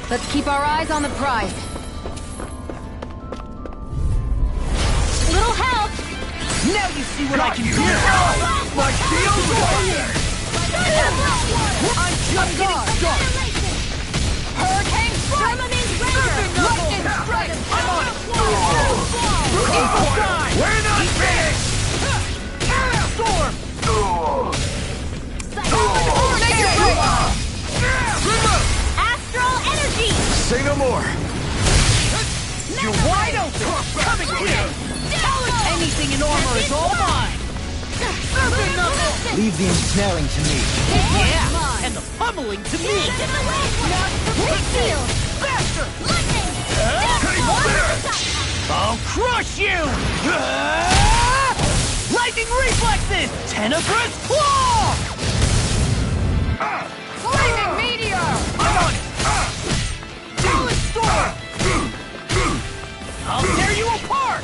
Let's keep our eyes on the prize. Little help! Now you see what I can do! My shield warrior! I'm just getting started! Hurricane strike! Lightning strike! I'm on it! Eagle time! We're not finished! Storm! Astral energy! Say no more! You're wide open! Coming here! Anything in armor is all mine! Earthen knuckle! Leave the ensnaring to me. Yeah! And the pummeling to me! Faster! I'll crush you! Lightning reflexes! Tenebrous claw! Flaming meteor! I'm on it! Talon storm! I'll tear you apart!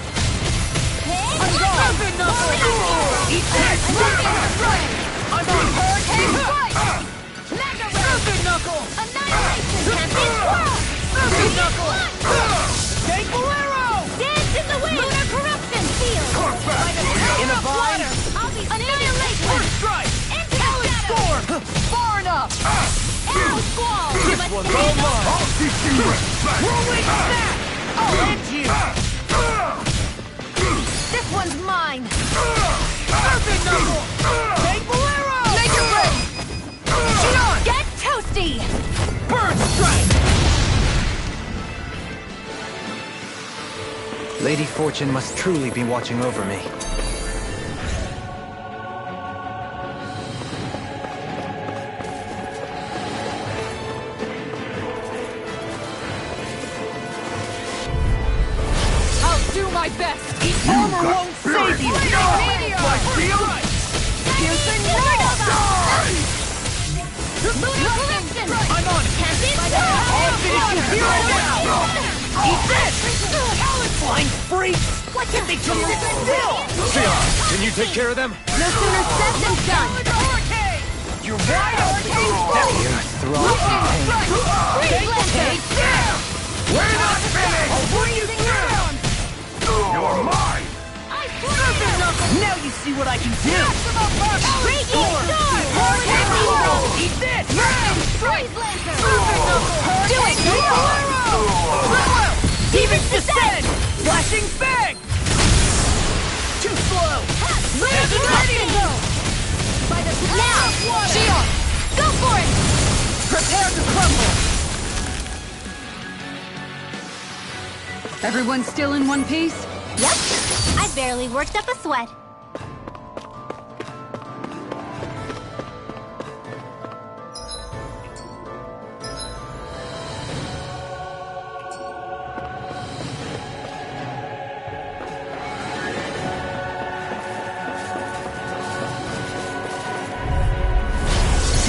I'm gone! Earthen knuckle! Eat this! I'm on hurricane strike! Earthen knuckle! Earthen knuckle! Tank Bolero! Dance in the wind! Lunar corruption field! In a vine! Annihilation! First strike! Talon storm! Far enough! Arrow squall! This one's all mine! I'll teach you respect! Rolling snap! I'll end you! This one's mine! Earthen knuckle! Tank Bolero! Make it ready! Shion! Get toasty! Bird strike! Lady Fortune must truly be watching over me. I'll do my best! Armor won't save you! My shield! Piercing roar! Lunar corruption! I'm on it! I'll finish you here and now! Eat this! Flying freaks! What if they just sit still? Sion, can you take care of them? No sooner said than done! Hurricane! You're wide open! Take down! We're not finished! I'll bring you down! You're mine! Now you see what I can do! Great storm! Hurricane roll! Eat this! Freeze lancer! Do it! Demons descend! Flashing bang! Too slow! There's an lightning! By the now! Shion! Go for it! Prepare to crumble! Everyone still in one piece? Yep. I barely worked up a sweat.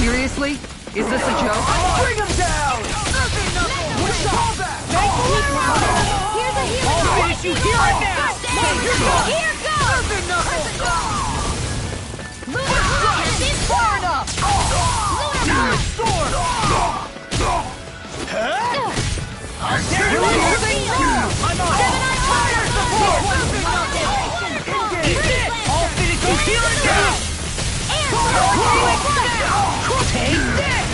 Seriously? Is this a joke? Bring him down! Push all back! Here's a healing I'll power. finish you here and now! Here goes! Lunar corruption! Far enough! Lunar Storm! I'll tear you apart! I'm on! Gemini fire support! Eat this! I'll finish you here and now! Take this!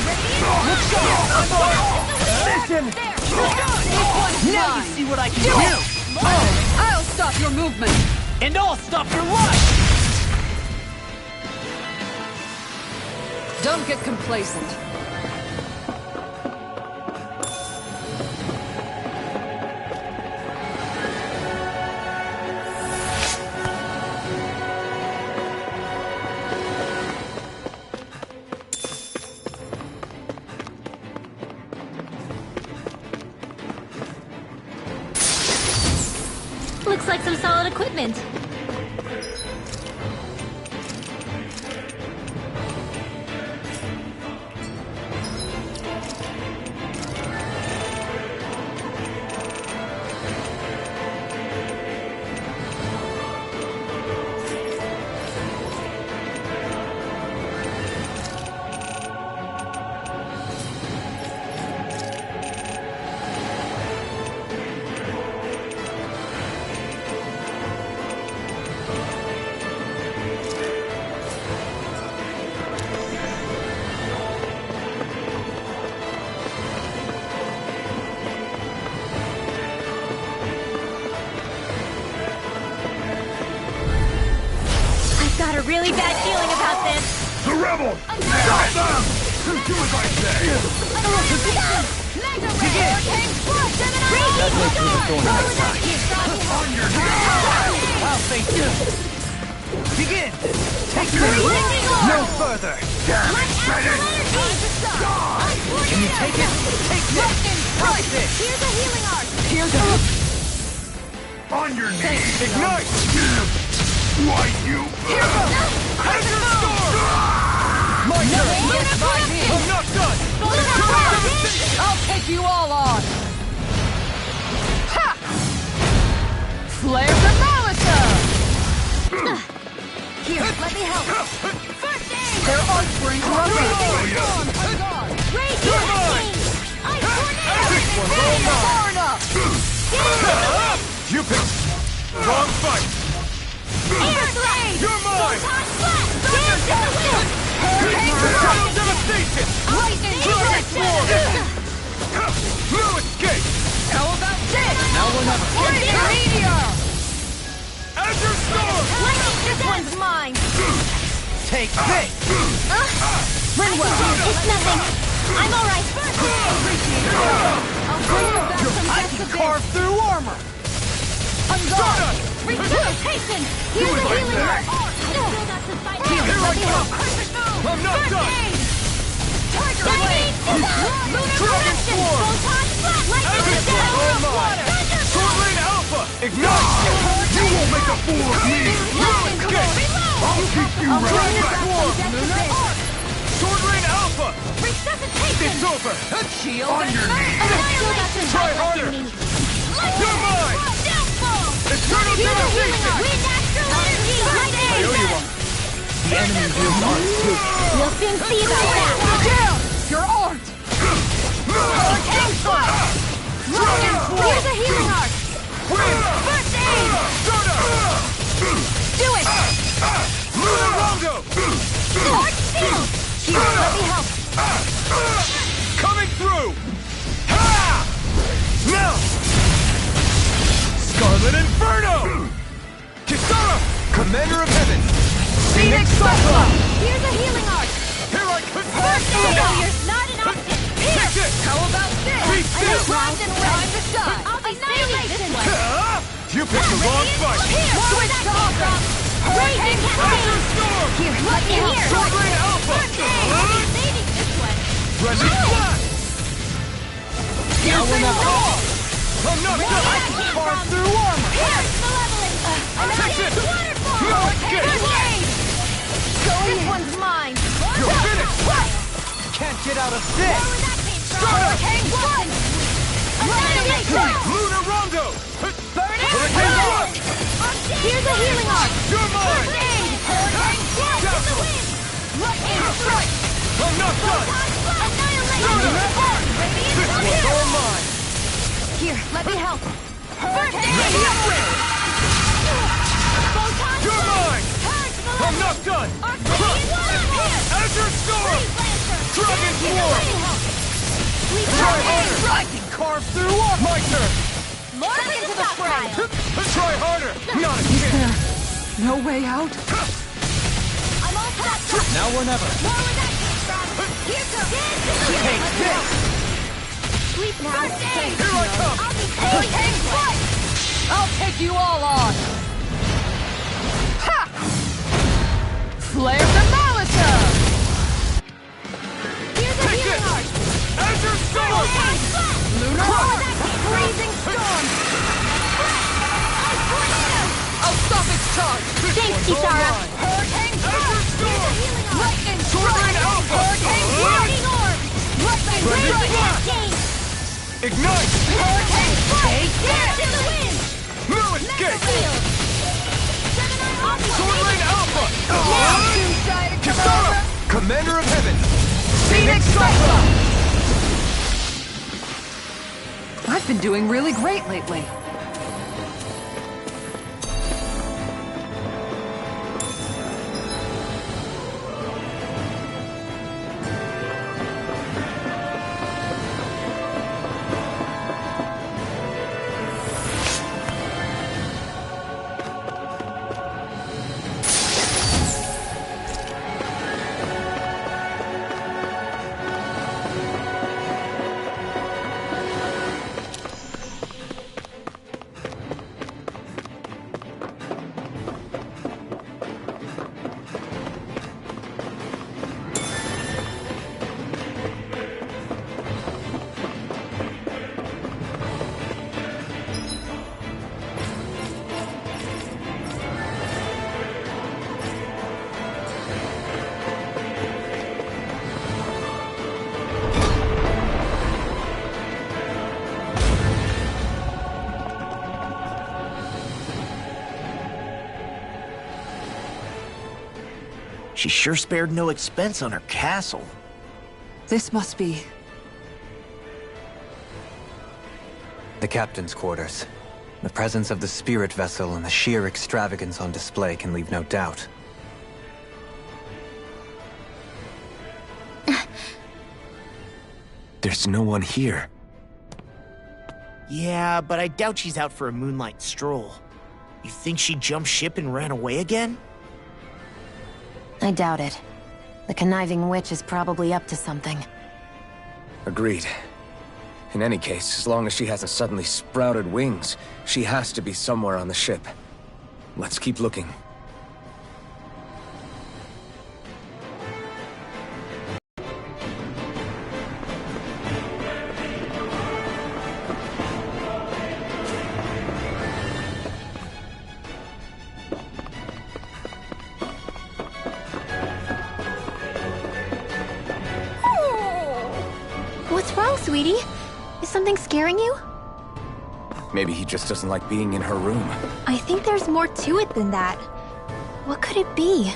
Look sharp! I'm on! Listen! Now you see what I can do! I'll stop your movement! And I'll stop your life! Don't get complacent. Looks like some solid equipment. Got a really bad feeling about this. The rebel! Stop them! Do as I say! Begin! That makes me the thorn in my side. On your knees! I'll face you. Begin! Take me! No further! Damn it, Bennett! Can you take it? Take this! Try this! Here's a healing art. Here's a... On your knees! Ignite! Why, you... Hazard storm! My turn! I'm not done! I'll take you all on. Ha! Flare the Malisa! Here, let me help. First aid! Their arc springs run storm! You're mine! This one's all mine! You picked wrong fight! You're mine! Total devastation! No escape! How about this? Now or never! Meteor! Azure Storm! This one's mine. Take this! Rinwell, it's nothing. I'm alright. I'll bring you back some I can carve through armor! Unguard! Resuscitation! Here's a healing art! Here I come! I'm not done! Tiger Blade! Dragon Swarm! Azure Storm all mine! Sword Lane Alpha! Ignite! You won't make a fool of me! No escape! I'll keep you right back! Sword Lane Alpha! Resuscitation! It's over! Shield On your knees! Try harder! You're mine! Eternal devastation! I owe you one. The enemy wields arms too. We'll soon see about that! Down! Your art! Dragon Here's a healing art! Wind! First aid! Stardust! Do it! Lunar Rondo! Arch shield! Here, let me help! Coming through! Ha! Now! Scarlet Inferno! Kisara! Commander of Heaven! Phoenix Cyclone! Here's a healing art! Here I come! Failure's not an option! Take this! How about this? Be still! Primed and ready to shine. I'll be saving this one! You picked the wrong fight! Switch to offense! Raging Cascade! Azure Storm! Here, let me here! Sword Lane Alpha! I'll be saving this one! Ready? Blast! Now we're not all! I'm not done! I can carve through armor! Here's Malevolence! Take it! No escape! This one's mine! You're finished! Can't get out of this! Hurricane One! Annihilation! Lunar Rondo! Burn it! Hurricane One! Here's a healing art! You're mine! Hurricane Flash in the wind! Lightning strike! I'm not done! Annihilation! This one's all mine! Here, let me help! Hurricane! You're mine! I'm not done! Azure Storm! Dragon Swarm! Try harder! I can carve through armor! My turn! Back into the fray! Try harder! Not a Is chance! there no way out? I'm all set! Now or never! More where that came from! Here goes! Take this! Sweep now! Here I come! I'll be Hurricane Strike! I'll take you all on. Ha! Flare the Malisa! Here's a Take healing this! art! Azure Storm! Lunar Freezing storm! Ice tornado! charge! Thanks, Kisara! Hurricane Thrust! Lightning Sword Strike! Rain Alpha! Hurricane Lightning Orb! Lightning Strike! Ignite! Hurricane Strike! Dash in the wind! No escape! Field! Sword Rain Alpha! Two-sided Kisara! Commander! Commander of Heaven! Phoenix Cyclone! I've been doing really great lately. She sure spared no expense on her castle. This must be... The captain's quarters. The presence of the spirit vessel and the sheer extravagance on display can leave no doubt. There's no one here. Yeah, but I doubt she's out for a moonlight stroll. You think she jumped ship and ran away again? I doubt it. The conniving witch is probably up to something. Agreed. In any case, as long as she hasn't suddenly sprouted wings, she has to be somewhere on the ship. Let's keep looking. What's wrong, sweetie? Is something scaring you? Maybe he just doesn't like being in her room. I think there's more to it than that. What could it be?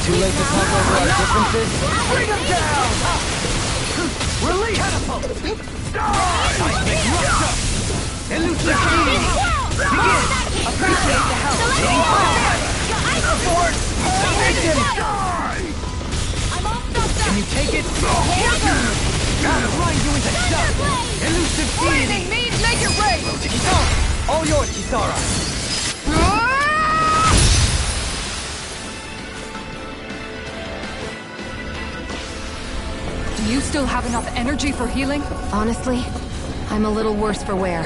Too late to talk over our differences? Bring him down! Release! Catapult! Seismic rupture! Elusive Begin! Appreciate the help! Force! Can you take it? I'll grind you into dust! Elusive Bleeding means make it rain! All yours, Kisara! Do you still have enough energy for healing? Honestly, I'm a little worse for wear.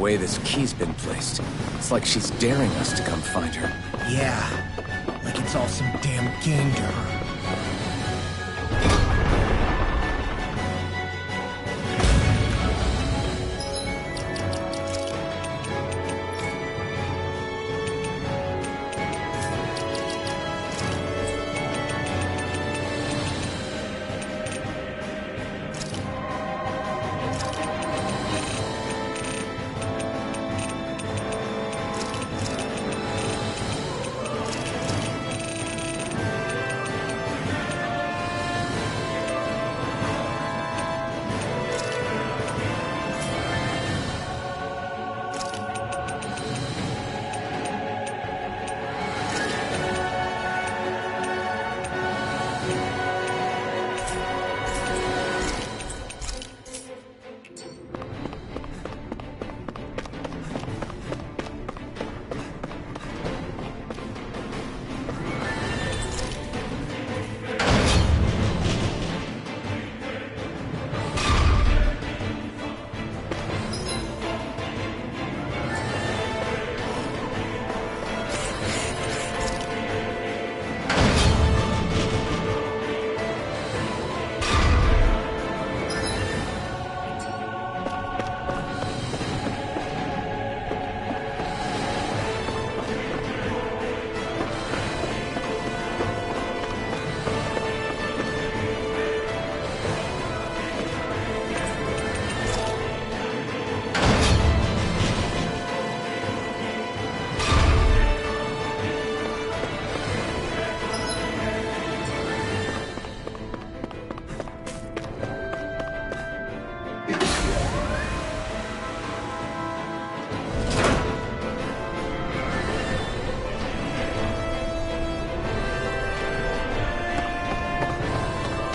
way this key's been placed. It's like she's daring us to come find her. Yeah, like it's all some damn game to her.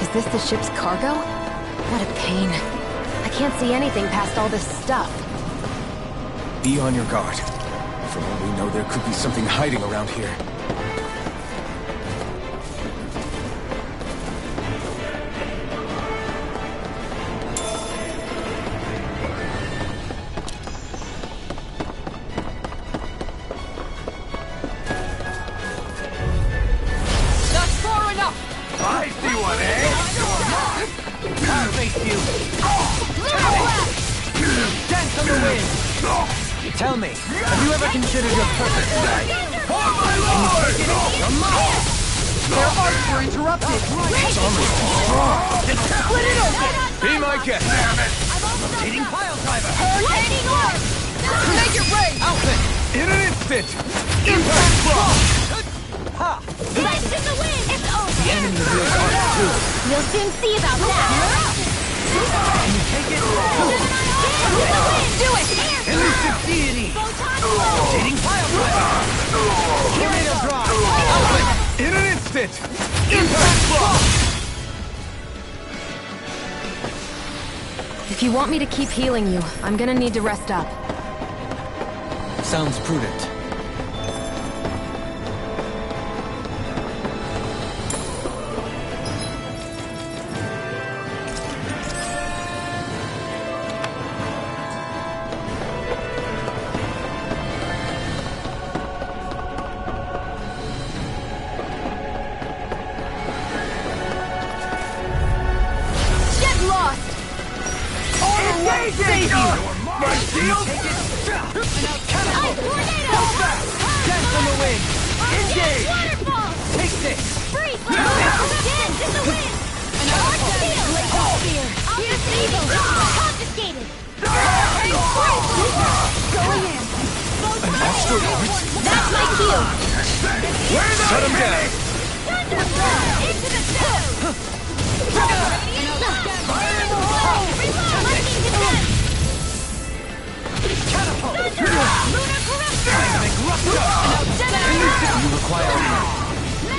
Is this the ship's cargo? What a pain. I can't see anything past all this stuff. Be on your guard. For all we know, there could be something hiding around here. Tell me, have you ever considered your purpose today? For my lord! Their arcs were interrupted! It's almost too strong. Split it open! Be my guest! Damn it! Rotating pile driver! Lightning arc! Make it rain! Outfit! In an instant! Impact blow! Ha! Lights in the wind! It's over! The enemy will arc too. You'll soon see about that! Can you take it? Do it! Elusive deity! Rotating pile driver! Tornado drive! Outfit! In an instant! Impact blow! If you want me to keep healing you, I'm gonna need to rest up. Sounds prudent. Save you! My shield! Dance on the wind! Engage! Waterfall! Take this! Freeze! Dance in the wind! Arc field! Laser spear! Here's evil! Confiscated! Going in! That's my cue! Shut him down! Thunderbolt! Into the zone! Lightning defense! Catapult! Lunar corruption! You require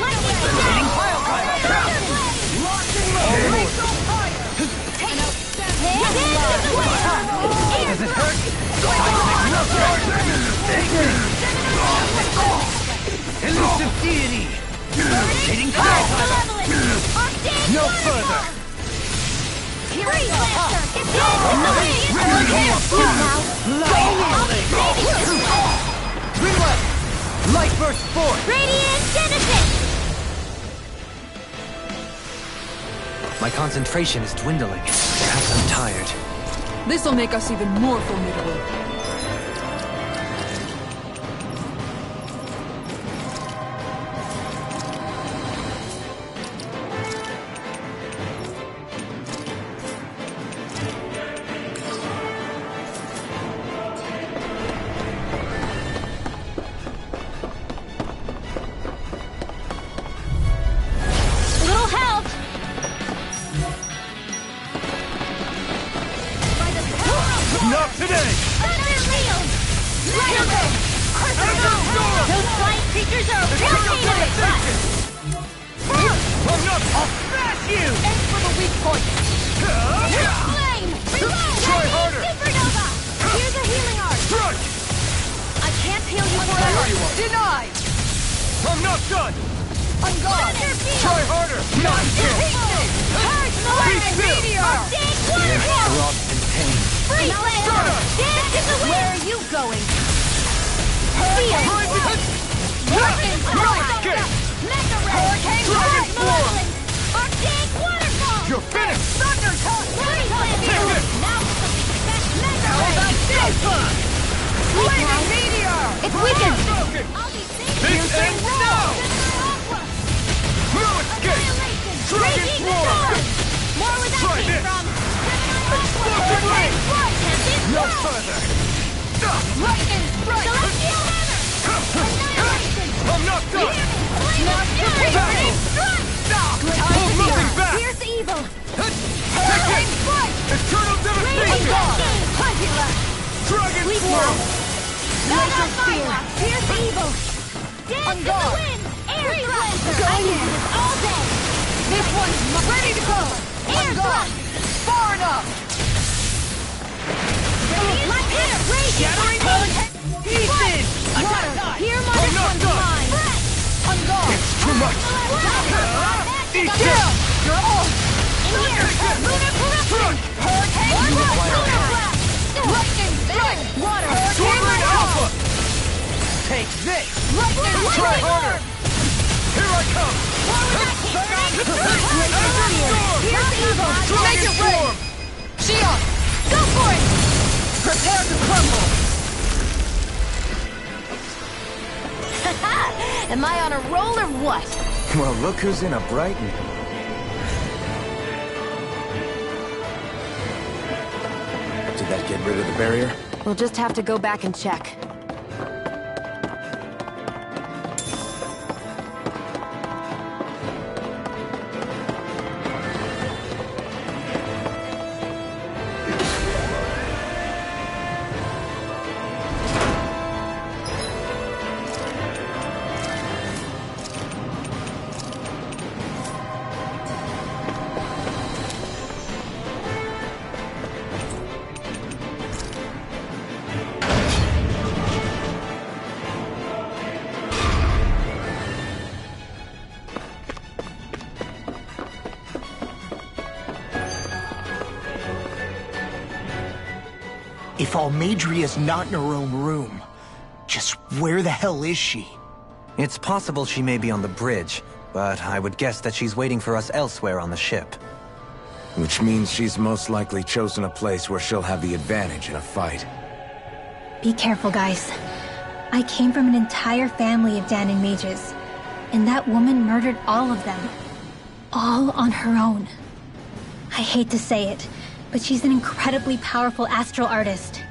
Lightning defense! pile driver! Does it hurt? Elusive deity! Rotating pile driver! No further! Freeze Lancer! It's over! Wind left! Light burst forth! Radiant Genesis! My concentration is dwindling. Perhaps I'm tired. This'll make us even more formidable. Little help! Not today! Those flying creatures are rotating! I'm not... I'll smash you! Aim for the weak point! Flame! Try harder! Supernova! Here's a healing art! Strike! I can't heal you forever! Denied! I'm not done! On guard! Try harder! Not here! Lightning meteor! Big waterfall! Throbs in pain. Free flame! Dance in the wind! Where are you going? Feel! Lightning strike! Mega ray! Hurricane Dragon strike! form! Arctic waterfall! You're finished! Thunder touch! Free flame! Take this! Now something like that! Mega How ray! about this? Flaming meteor! It's weakened! Broken! I'll be safe! This ends now! No escape! Dragon Raging Roar! storm! More where that Try came this! from! Explosive ray! Tempest No Blast! further! Lightning strike! Celestial hammer! Annihilation! I'm not done! Flame of fury! Battle! Strike! Hold nothing back! Here's evil! Take it! Eternal Raging devastation! Hurricane! Plenty left! Dragon Sleep Swirl! now! Not on fire! Here's evil! Dance in the guard. wind! Air thrust! I can do this all day! This one's ready to go! Air thrust! Far enough! My hair! Raging! Pieces! Water! Here, I'm mother! not done! On guard! It's too much! Eat Kill! this! You're all In here! Lunar corruption! hurricane! Lunar Lightning blast! strike! Water! Swirling Alpha! Take this! Lightning Try strike! harder! Here I come! Here's evil! Make it rain! Shion! Go for it! Prepare to crumble! Am I on a roll or what? Well, look who's in a Brighton. Did that get rid of the barrier? We'll just have to go back and check. If Almadria's not in her own room, just where the hell is she? It's possible she may be on the bridge, but I would guess that she's waiting for us elsewhere on the ship. Which means she's most likely chosen a place where she'll have the advantage in a fight. Be careful, guys. I came from an entire family of Danon mages, and that woman murdered all of them. All on her own. I hate to say it, but she's an incredibly powerful astral artist.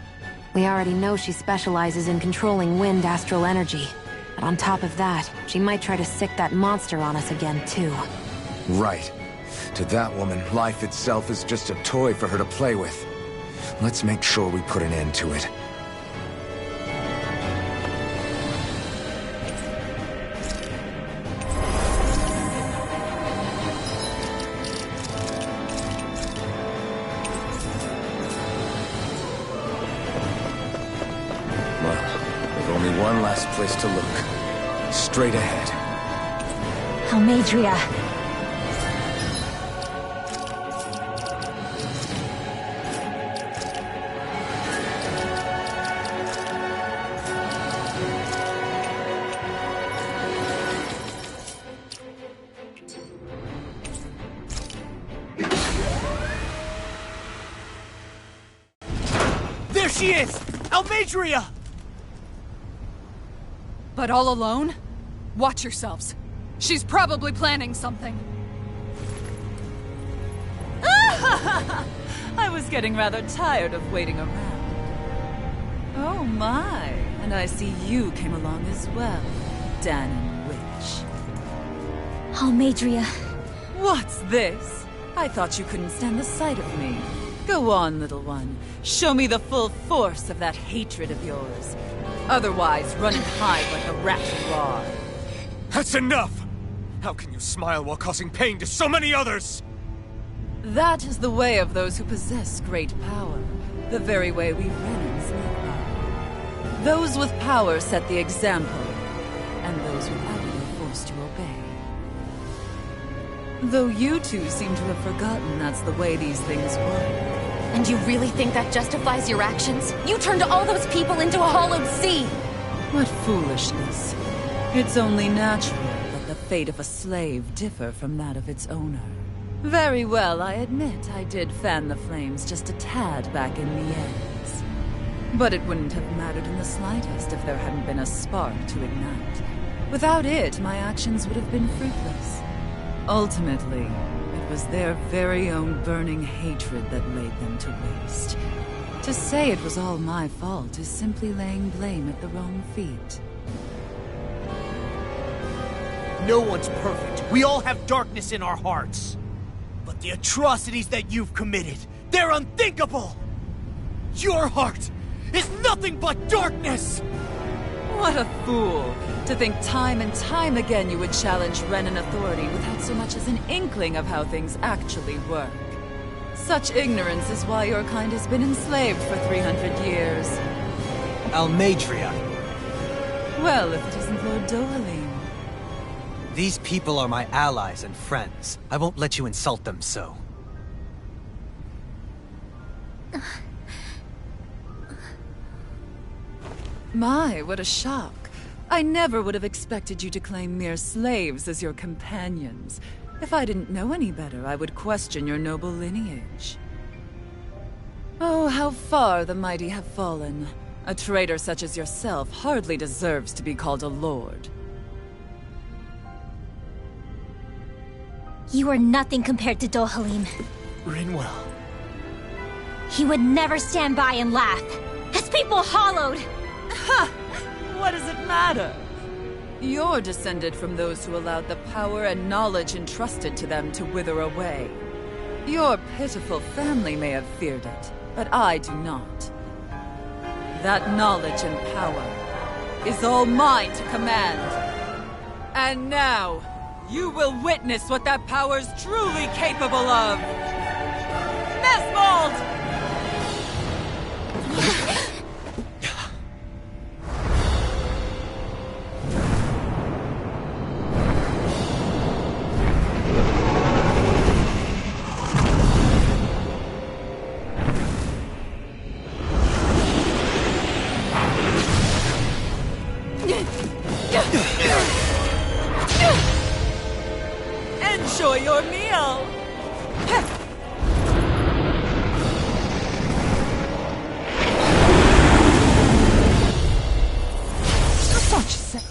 We already know she specializes in controlling wind astral energy. But on top of that, she might try to sick that monster on us again, too. Right. To that woman, life itself is just a toy for her to play with. Let's make sure we put an end to it. One last place to look. Straight ahead. Almadria. There she is! Almadria! But all alone? Watch yourselves. She's probably planning something. I was getting rather tired of waiting around. Oh my, and I see you came along as well, Danon Witch. Almadria. What's this? I thought you couldn't stand the sight of me. Go on, little one. Show me the full force of that hatred of yours. Otherwise, run and hide like the rat you are. That's enough! How can you smile while causing pain to so many others? That is the way of those who possess great power. The very way we Renans live by. Those with power set the example, and those without it are forced to obey. Though you two seem to have forgotten that's the way these things work. And you really think that justifies your actions? You turned all those people into a hollowed sea! What foolishness. It's only natural that the fate of a slave differ from that of its owner. Very well, I admit I did fan the flames just a tad back in Niez. But it wouldn't have mattered in the slightest if there hadn't been a spark to ignite. Without it, my actions would have been fruitless. Ultimately, it was their very own burning hatred that laid them to waste. To say it was all my fault is simply laying blame at the wrong feet. No one's perfect. We all have darkness in our hearts. But the atrocities that you've committed, they're unthinkable! Your heart is nothing but darkness! What a fool! To think time and time again you would challenge Renan authority without so much as an inkling of how things actually work. Such ignorance is why your kind has been enslaved for 300 years. Almadria. Well, if it isn't Lord Dohalim. These people are my allies and friends. I won't let you insult them so. My, what a shock. I never would have expected you to claim mere slaves as your companions. If I didn't know any better, I would question your noble lineage. Oh, how far the mighty have fallen. A traitor such as yourself hardly deserves to be called a lord. You are nothing compared to Dohalim. Rinwell. He would never stand by and laugh. His people hollowed! Ha! What does it matter? You're descended from those who allowed the power and knowledge entrusted to them to wither away. Your pitiful family may have feared it, but I do not. That knowledge and power is all mine to command. And now, you will witness what that power's truly capable of! Nesmold! Enjoy your meal! Such se-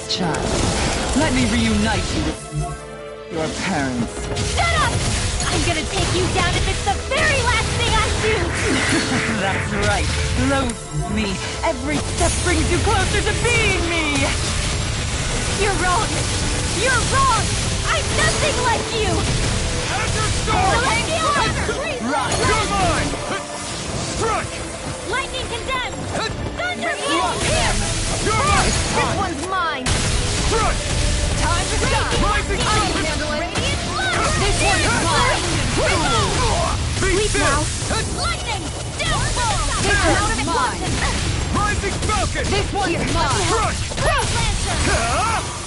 Child, let me reunite you with your parents. Shut up! I'm gonna take you down if it's the very last thing I do! That's right. Loathe me. Every step brings you closer to being me! You're wrong! You're wrong! I'm nothing like you! As your sword! Right! You're mine! Strike! Lightning condemned! Thunder You're mine! This one's mine! Strike! Time to shine! Rising I can handle it! this now! Lightning! Downfall! This one's mine! Rising Falcon! This one's mine! Crush! Great Lancer!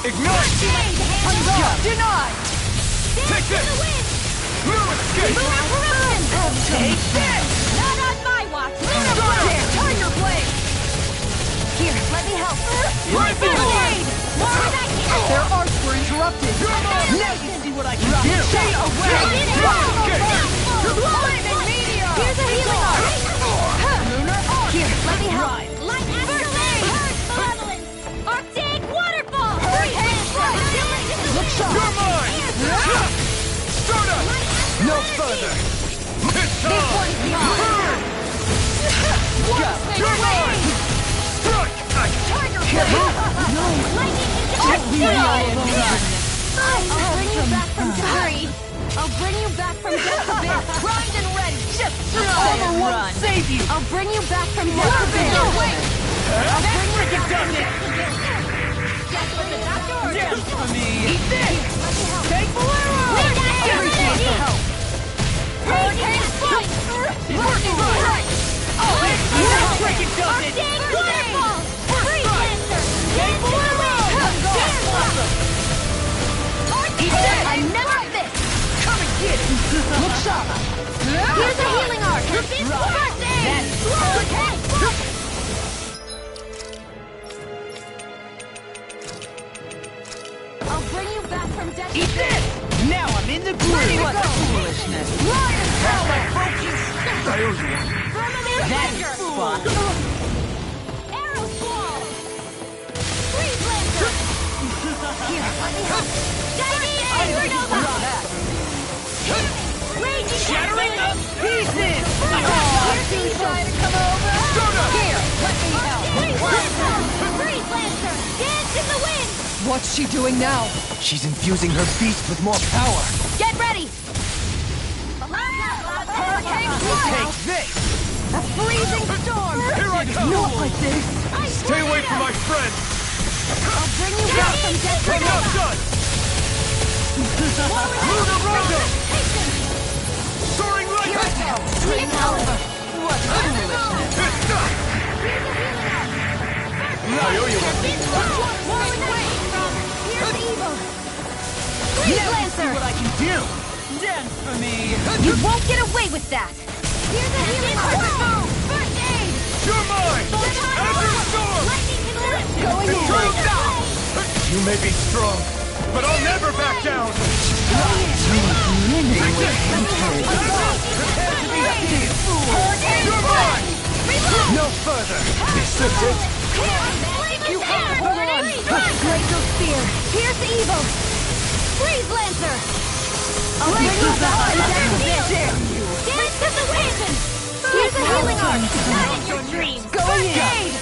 Ignite! Denied! Take this! No escape! Take this! Not on my watch! Tiger Blade! Here, let me help! Rising Blade! Their arcs were interrupted! Now you see what I can do! Stay away! Here's a healing arc! Lunar arc! Here, let me help! Light Astrolabe! Malevolence! Arctic Waterfall! Look sharp! You're mine! Start up! No further! This one's mine! You're mine! Strike! Tiger Blade! No! Lightning I'll bring you back from Hurry! I'll bring you back from death abyss! Primed and ready! Just Armor won't save you! I'll bring you back from death abyss! No, wait! I'll bring you back from death abyss! Dance for me! Eat this! Take Bolero! Everything for help! Hurricane Strike! Lightning Strike! Oh, it's freaking does it! Arctic Waterfall! Freeze Lancer! Take Bolero! I never miss! Come and get it! Look sharp! Here's a healing arc! First aid! I'll bring you back from death. Eat this! Now I'm in the groove! What foolishness! Lion Power! I owe you one. That's spot! Arrow Ball! Freeze Lancer! Here, let me help! Chinese Supernova! Raging Shattering up pieces! Here's trying to come over! Here, let me help! Freeze Lancer! Dance in the wind! What's she doing now? She's infusing her beast with more power. Get ready! Hurricane Take Strike! this! A freezing storm! Here I come! Not like this! Stay away from my friend! I'll bring you back from death Take abyss! out done! Lunar Rondo! Soaring Lightning! Dream Oliver! What foolishness! I owe you one. Here's evil! Now Freeze you see Lancer! what I can do! Dance for me! You won't get away with that! Here's a healing arc! First aid! You're mine! Azure Storm! Going in! You may be strong, but I'll never back down! You're mine! No further! This is it! You have Glacial Spear! Here's the evil! Freeze Lancer! I'll bring you back from death abyss! Dance to the wind! Here's a healing arc! Not in your dreams! Going in!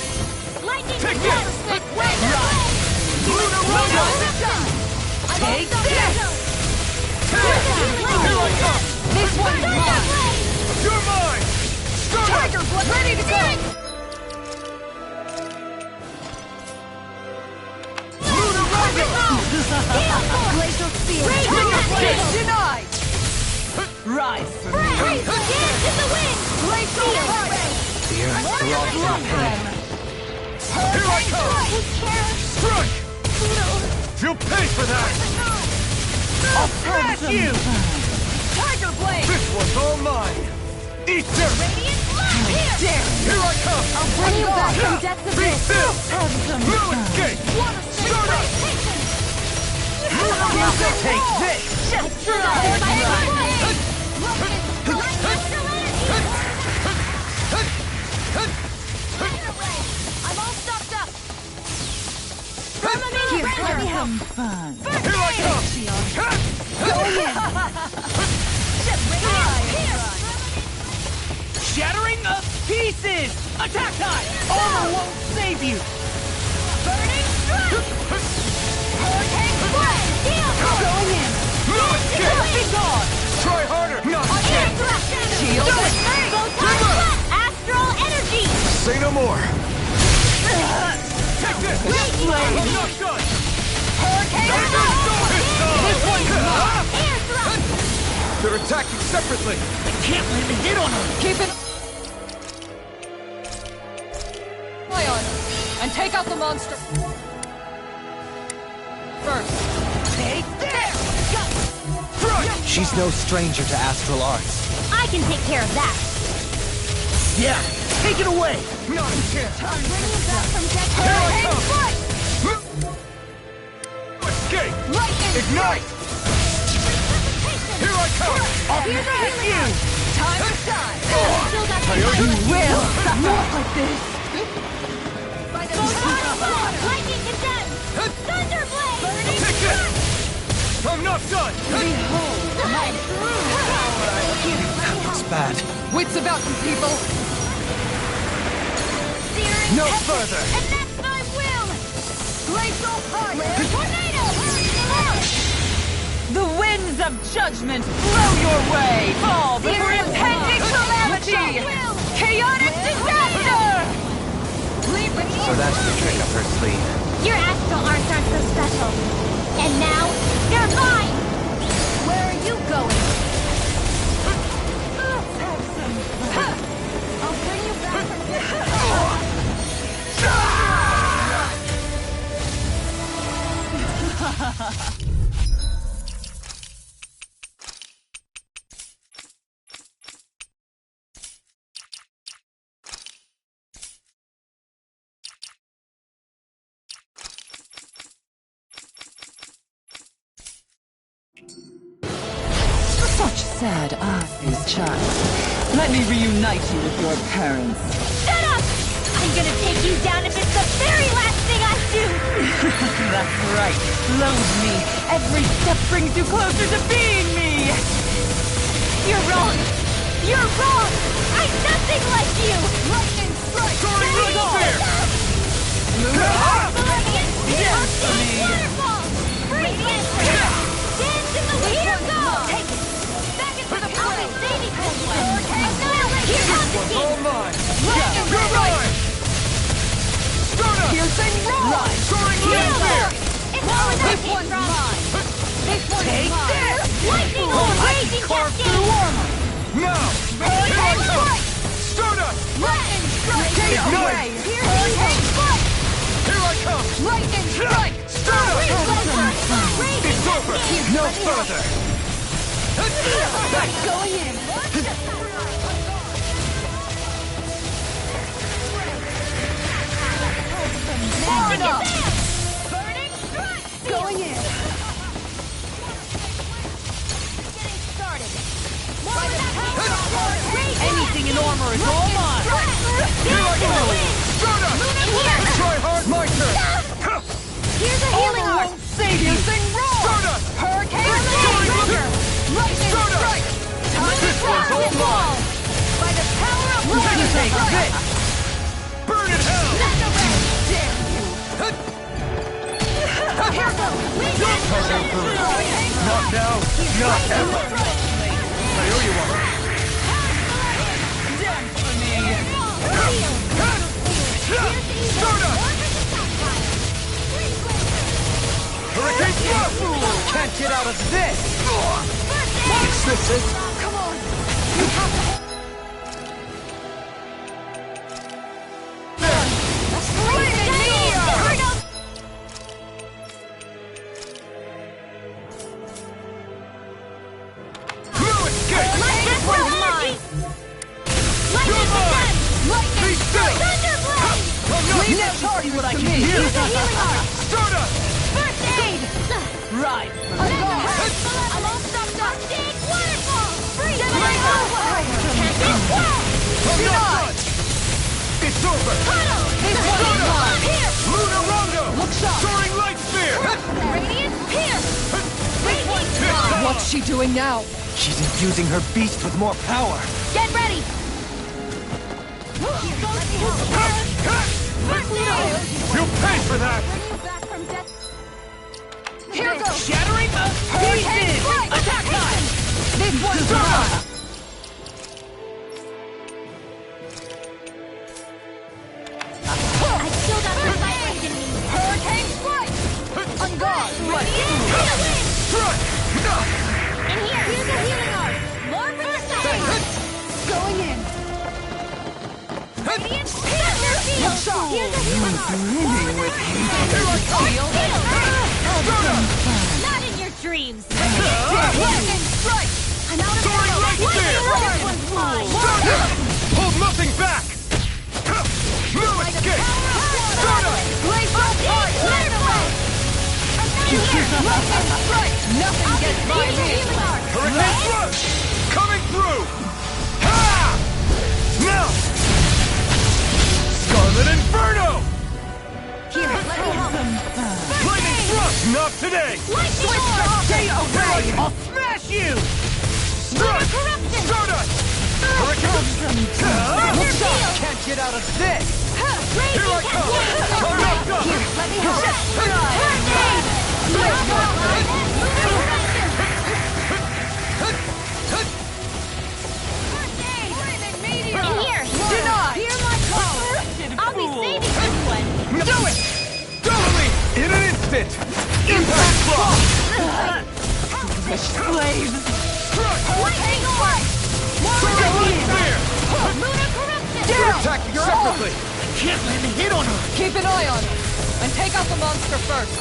Lightning Take Water this! Spit! Lunar Rondo! Take this! Here I come! This one's mine! You're mine! Start up! Tiger Blood ready to go! Lunar Rondo! Glacial Spear! Denied! Rise for me! Freeze! Dance in the wind! Glacial Ray! The earth throbs with pain. Here I come! Strike! You'll pay for that! I'll smash you! Tiger Blade! This one's all mine! Eat dirt! Radiant Blood! Here! Here I come! I'll bring you back from death's Be abyss! still! No escape! Start up! Take this! Just I'm all stopped up! Here, let me have fun. Here I come! Shattering of pieces! Attack time! Armor won't save you! Burning Strike! Hurricane Blade! Going in! No escape! Be gone! Try harder! Not yet! Shield and Astral Energy! Say no more. Take this! Blade! I'm not done! Hurricane Blade! This one's mine! Air Thrust! They're attacking separately! I can't let me hit on them! Keep it eye on her, and take out the monster first. Stay there! She's no stranger to astral arts. I can take care of that. Yeah, take it away! Not a chance! Bringing it back from death. Here I Hurricane come! Escape! Lightning! Ignite! Here I come! Here's a healing arm. Time to shine! Still got some Coyote. fight. Will not like this! Lightning condemned! Thunderblade! Burning Take this! strike! I'm not done! It's bad. Wits about you, people! Searing No tempest. further. And that's my will! Glacial fire! Tornado! The winds of judgment blow your way! Fall before Searing impending fire. calamity! Will. Chaotic disaster! So that's the trick up her sleeve. Your astral arts aren't so special. And now, they're mine! Where are you going? I'll bring you back from Such sad eyes, child. Let me reunite you with your parents. Shut up! I'm gonna take you down if it's the very last thing I do! That's right. Loathe me. Every step brings you closer to being me. You're wrong! You're wrong! I'm nothing like you! Lightning strike! Soaring light spear! Radiant Destiny! waterfall! Radiant dance in the wind! Here goes! Take it! Back into the fray! Saving annihilate! Here comes the king! All mine! Lightning You're mine! Stardust! Piercing roar! Soaring light spear! It's all that This came one's from! mine! This one's Take mine! this! Lightning or raging Carve cascade! through armor! Now! Here I come! Stardust! Lightning strike! Take Ignite! away! Hurricane strike! Here I come! Lightning strike! Stardust! Raging It's over! cascade! No further! Going in! Magic advance! Burning strike! Going in! Getting started! More of that power! Anything in armor is all mine! Here I go! Stardust! Here! Try hard, my turn! Here's a healing Armor arm! won't save you! Piercing roar! Stardust! Hurricane Soaring trigger! Lightning Stardust! strike! Time to This one's all mine! By the power of lightning! Take this! Burn in hell! Damn you! Here goes! Not now, not ever! I owe you one! Dance for me! Stardust! Hurricane thrust! Can't get out of this! Misses! Come on! You have to... No escape! This one's mine! Lightning again! Be still! Thunderblade! I'm not Leave that charge what I can hear! Here's a healing arm! Stardust! First aid! Right! I'm all stuffed up! Big waterfall! Freeze! Can't I'm not done! It's over! Puddle! This one is mine! Here! Luna Rondo! Look sharp! Soaring light spear! Radiant Pierce! Radiant What's she doing now? She's infusing her beast with more power. Get ready! You'll pay for that! Here goes! Shattering the Hurricane strike! Attack time! This one's mine! I still got some fight in me! Hurricane strike! On guard! Radiant Healing! Strike! And here's a healing arm! Going in. Radiant shield. Here's a healing arc. Not in your dreams! Lightning strike. I'm out of Soaring right there. Hold nothing back. No escape. Blaze up hard. Lightning strike. Nothing gets by me. Hurricane Thrust! Coming through! Ha! Now! Scarlet Inferno! Here, let me help. Lightning Thrust! Not today! Switch off. Stay away. I'll smash you! Thrust! Stardust! Hurricane! Can't get out of this. Here I come! I'm not done! Here, let me help. In here! Denied. Hear my call! I'll be saving this one! Do it! Totally! In an instant! Impact block! Slaves. Lightning orb! Soaring Spear! Lunar corruption! We're attacking separately! Can't land a hit on her! Keep an eye on her. And take out the monster first.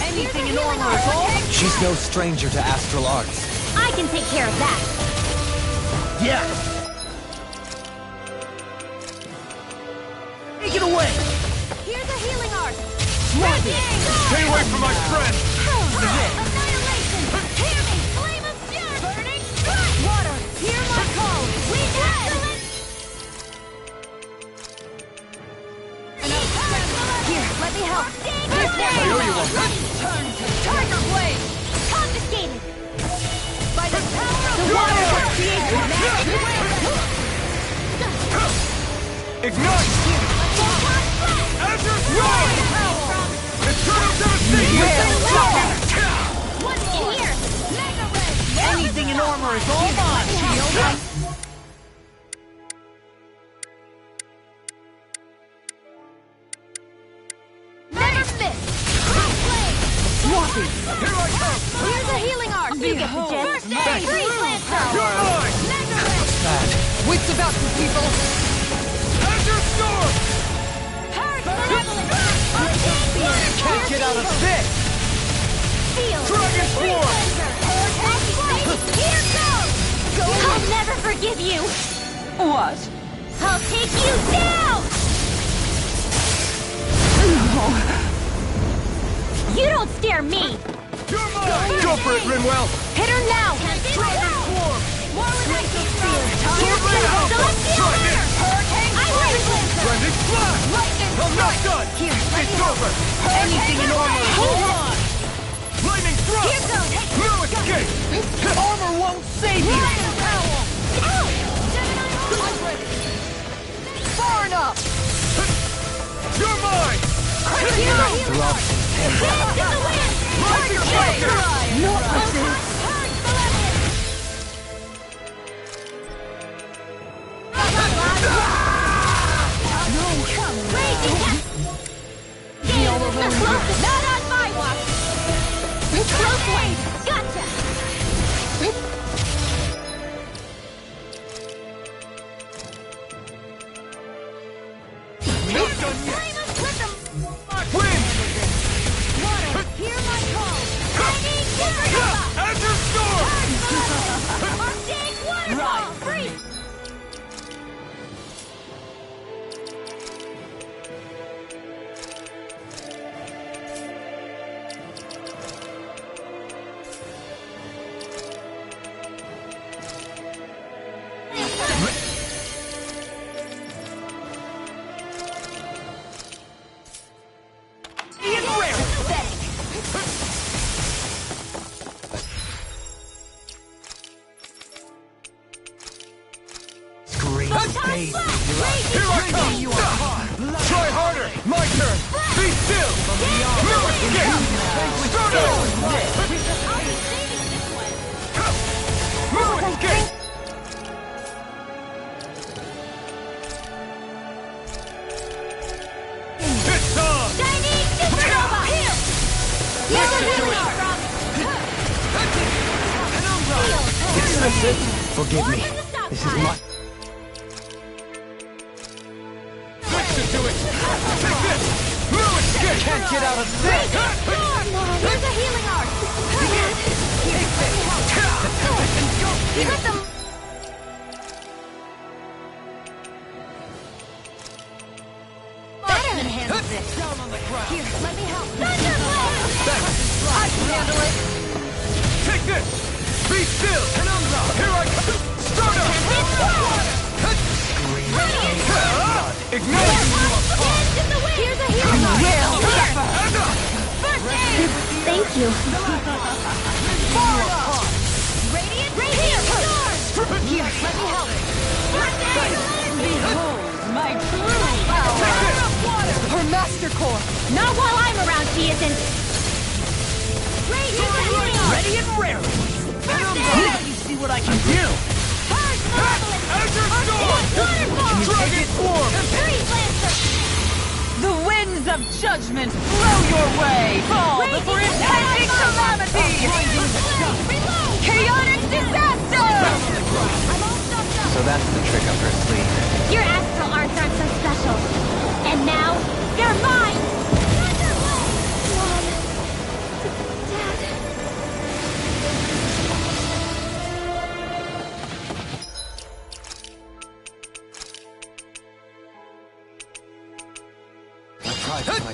Anything in armor is all. She's no stranger to astral arts. I can take care of that! Yeah! Take it away! Here's a healing arc! Stay away from my friend! Annihilation! Hear me! Flame of fury! Burning strike! Water! Hear my call! We excellent! Here, let me help. I owe you one. Tiger blade. Confiscated! By the power of the water. Ignite! Azure Sword! Eternal Devastation! What's in here? Anything in armor is all mine. Shield. Never miss! Here I come! Here's a healing arc! You get the gist! First aid! Freeze Lancer! You're mine! Wits about you, people. Azure Storm! Purge Malevolence! Can't get out of this. Seal! Dragon Freeze Swarm! Lancer! Here goes! I'll never forgive you! What? I'll take you down! You don't scare me! You're mine! Go for it, Rinwell! Hit her now! Dragon Swarm! More with my Sword Rain Alpha! Try this! I Freeze Lancer! Blended Flash! I'm not done! It's over! Anything in armor is all mine. Lightning Thrust! No escape! Armor won't save you. Far enough. You're mine! Tiger Blade! Not like this. Not on my watch! Close one! Gotcha! Not done yet! Win! Water, hear my call! Lightning Supernova! Azure Storm! Arctic Waterfall! Freeze! Great day. Here I come! Try harder! My turn! Be still! No escape! No escape! It's on! Shining Supernova! Listen to it! Heal! Is this it? Forgive me. This is my... This should do it! Take this! Lewis, can't get out of this! Here's a healing arc! You got them! Better handle this! Down on the ground! Here, let me help! Thunderblade! I can handle it! Take this! Be still! Penumbra! Here I come! Start up! Ignite! Here's a healing arc! First aid! Thank you. Radiant! Here! Here, let me help! First aid! Behold my true power! Her master core! Not while I'm around, she isn't! Radiant! Ready and raring. First Now aid! you see what I can do. Azure Storm! Dragon Form! The winds of judgment blow your way! Fall before impending calamity! Chaotic disaster! So that's the trick up her sleeve. Your astral arts aren't so special. And now, they're mine! Mom.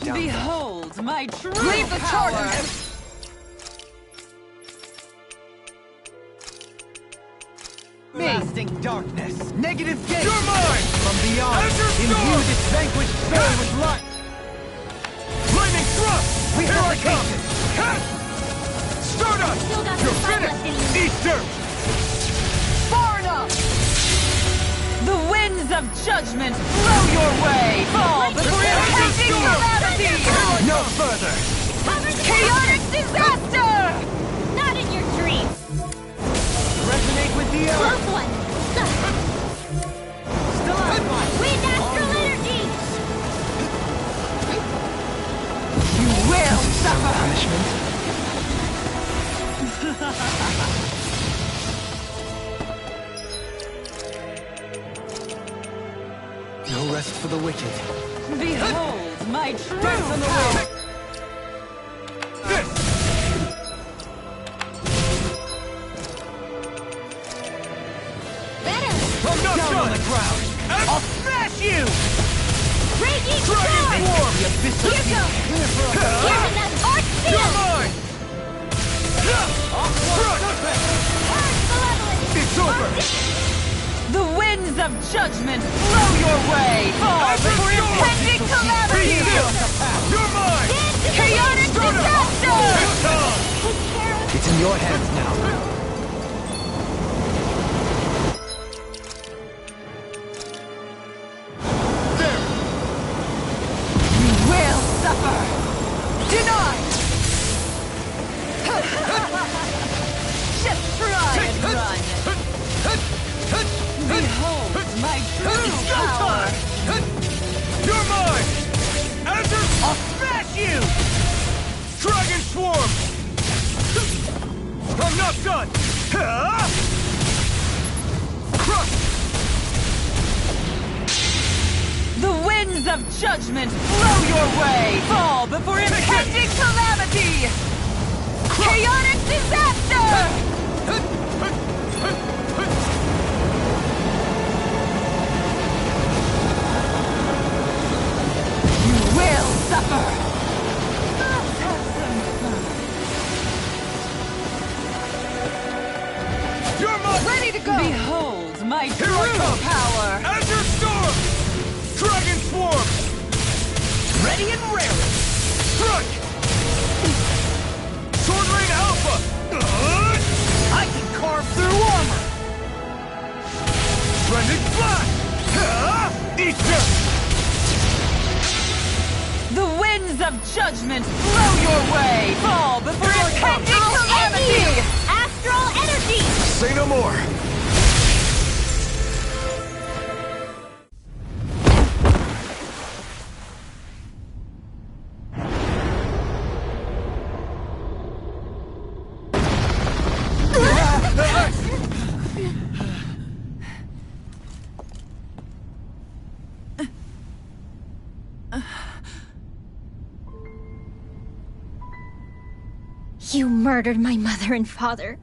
Dad. Behold my true Leave the power! charges! Lasting darkness! Negative gate. You're mine! From beyond, Azure Storm! imbue this vanquished soul with light. Lightning Thrust! We Here have I the come! patient. Stardust! Still got You're some fight finished! left in you. Eat dirt! Far enough! The winds of judgment blow your way! Fall before impending calamity! No further. Chaotic disaster! Not in your dreams! Resonate with the earth. Close one! Still out of mind. Wind astral energy! You will suffer! Punishment? No rest for the wicked. Behold my true Dance on the power! wind. This! Better! I'm not Down on done! the ground. I'll smash you! Raging Dragon storm! Form! Here goes! Here's another arch You're field! mine! Malevolent! It's over! The winds of judgment blow your way! Fall before impending Be calamity! still! You're mine! Chaotic disaster! It's in your hands now. There! You will suffer! Denied! Just try and run! Behold my true It's power! showtime! You're mine! Azure! I'll smash you! Dragon Swarm! I'm not done! Crush! The winds of judgment blow your way! Fall before impending calamity! Chaotic disaster! You will suffer! Let's have some fun. You're mine! Ready to go! Behold my Here I true come! power! Azure Storm! Dragon Swarm! Ready and raring. Strike! Sword Rain Alpha! I can carve through armor. Rending Flash! Eat dirt! The winds of judgment blow your way! Fall before impending calamity! Astral energy! Say no more. You murdered my mother and father.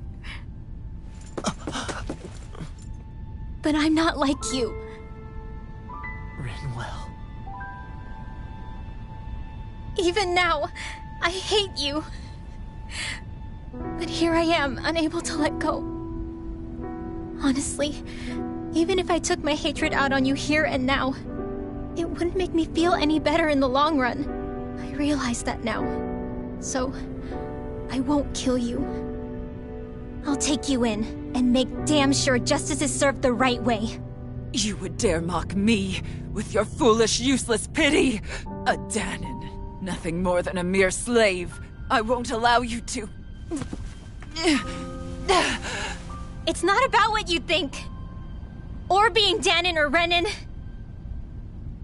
But I'm not like you. Rinwell. Even now, I hate you. But here I am, unable to let go. Honestly, even if I took my hatred out on you here and now, it wouldn't make me feel any better in the long run. I realize that now. So, I won't kill you. I'll take you in and make damn sure justice is served the right way. You would dare mock me with your foolish, useless pity? A Danon, nothing more than a mere slave. I won't allow you to... It's not about what you think. Or being Danon or Renan.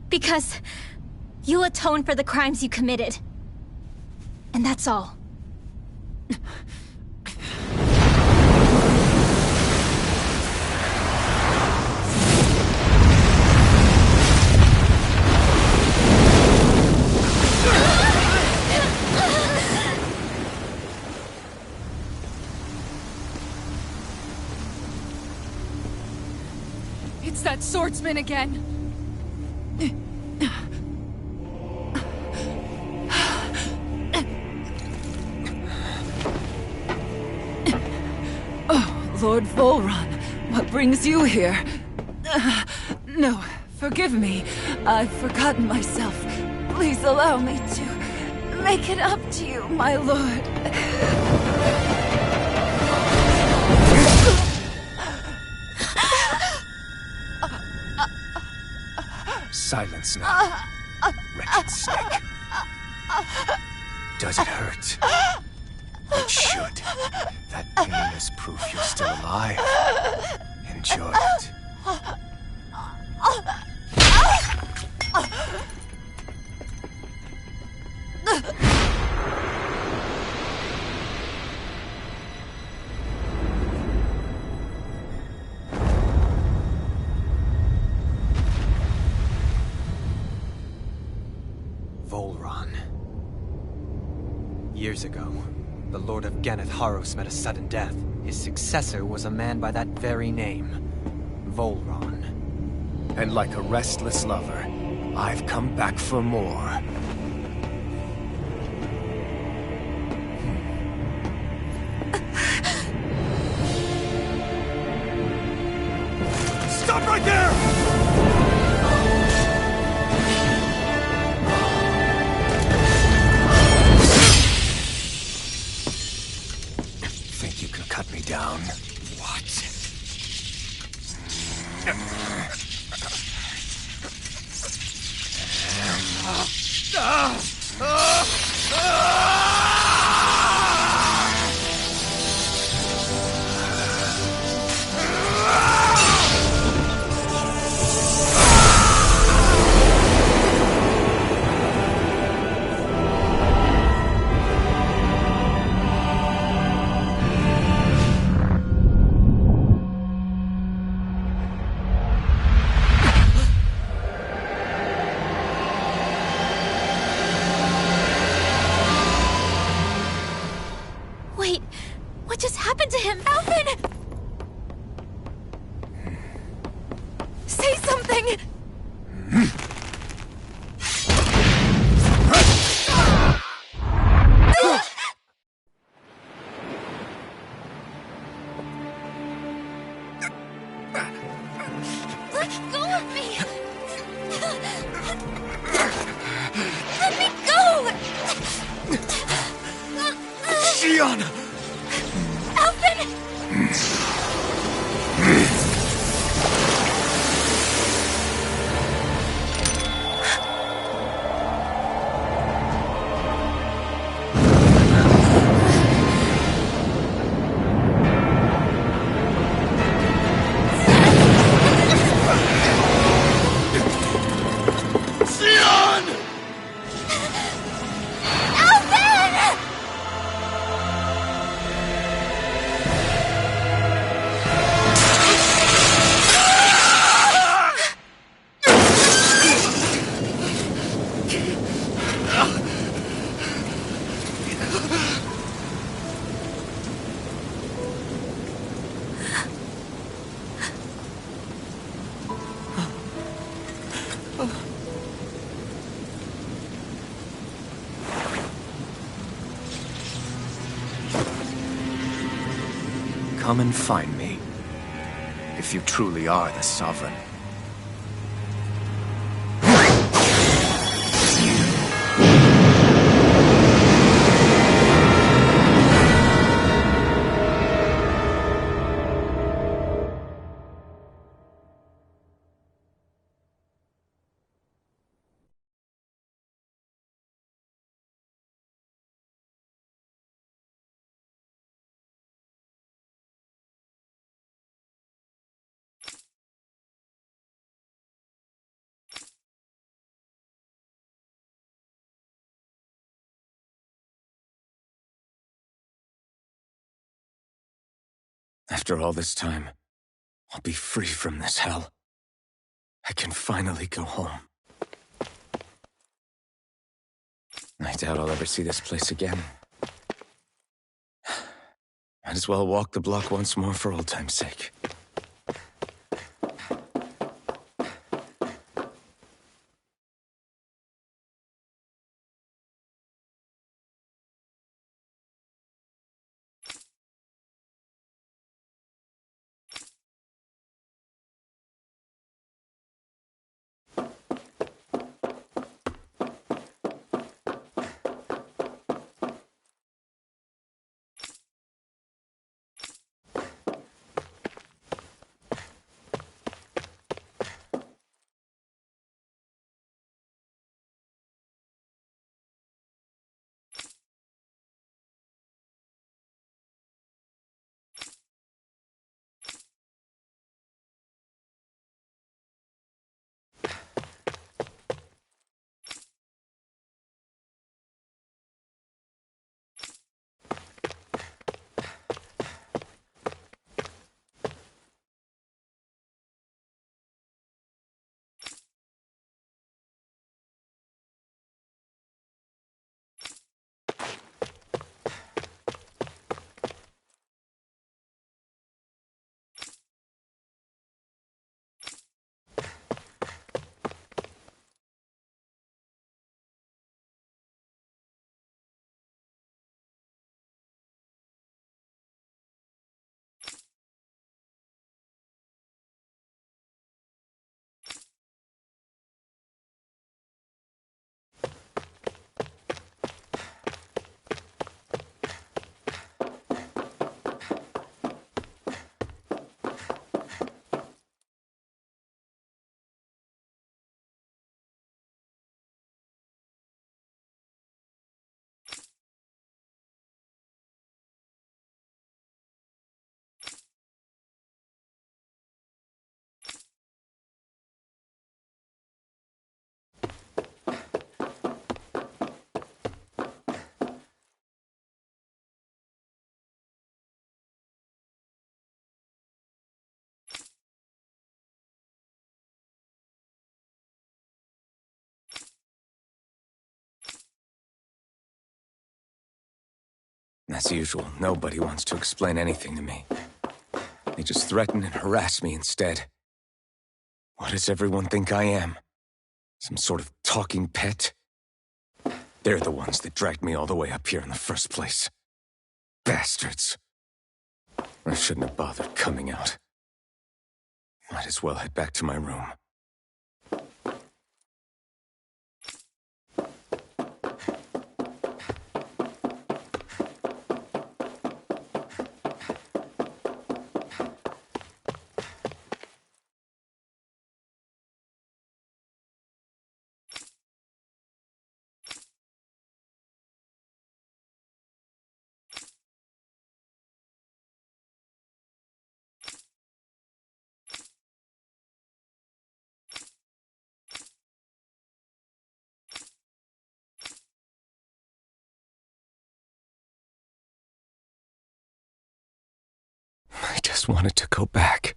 Because you'll atone for the crimes you committed. And that's all. It's that swordsman again. Oh, Lord Volron, what brings you here? No, forgive me. I've forgotten myself. Please allow me to make it up to you, my lord. Silence now, wretched snake. Does it hurt? It should. That pain is proof you're still alive. Enjoy it. Volron. Years ago, the Lord of Ganneth Haros met a sudden death. His successor was a man by that very name, Volron. And like a restless lover, I've come back for more. Stop right there! Think you can cut me down? What? Wait, what just happened to him? Alvin! Say something! Let go of me! Let me go! Xion! Alvin! Xion! Alvin! come and find me. If you truly are the Sovereign. After all this time, I'll be free from this hell. I can finally go home. I doubt I'll ever see this place again. Might as well walk the block once more for old time's sake. As usual, nobody wants to explain anything to me. They just threaten and harass me instead. What does everyone think I am? Some sort of talking pet? They're the ones that dragged me all the way up here in the first place. Bastards. I shouldn't have bothered coming out. Might as well head back to my room. I just wanted to go back.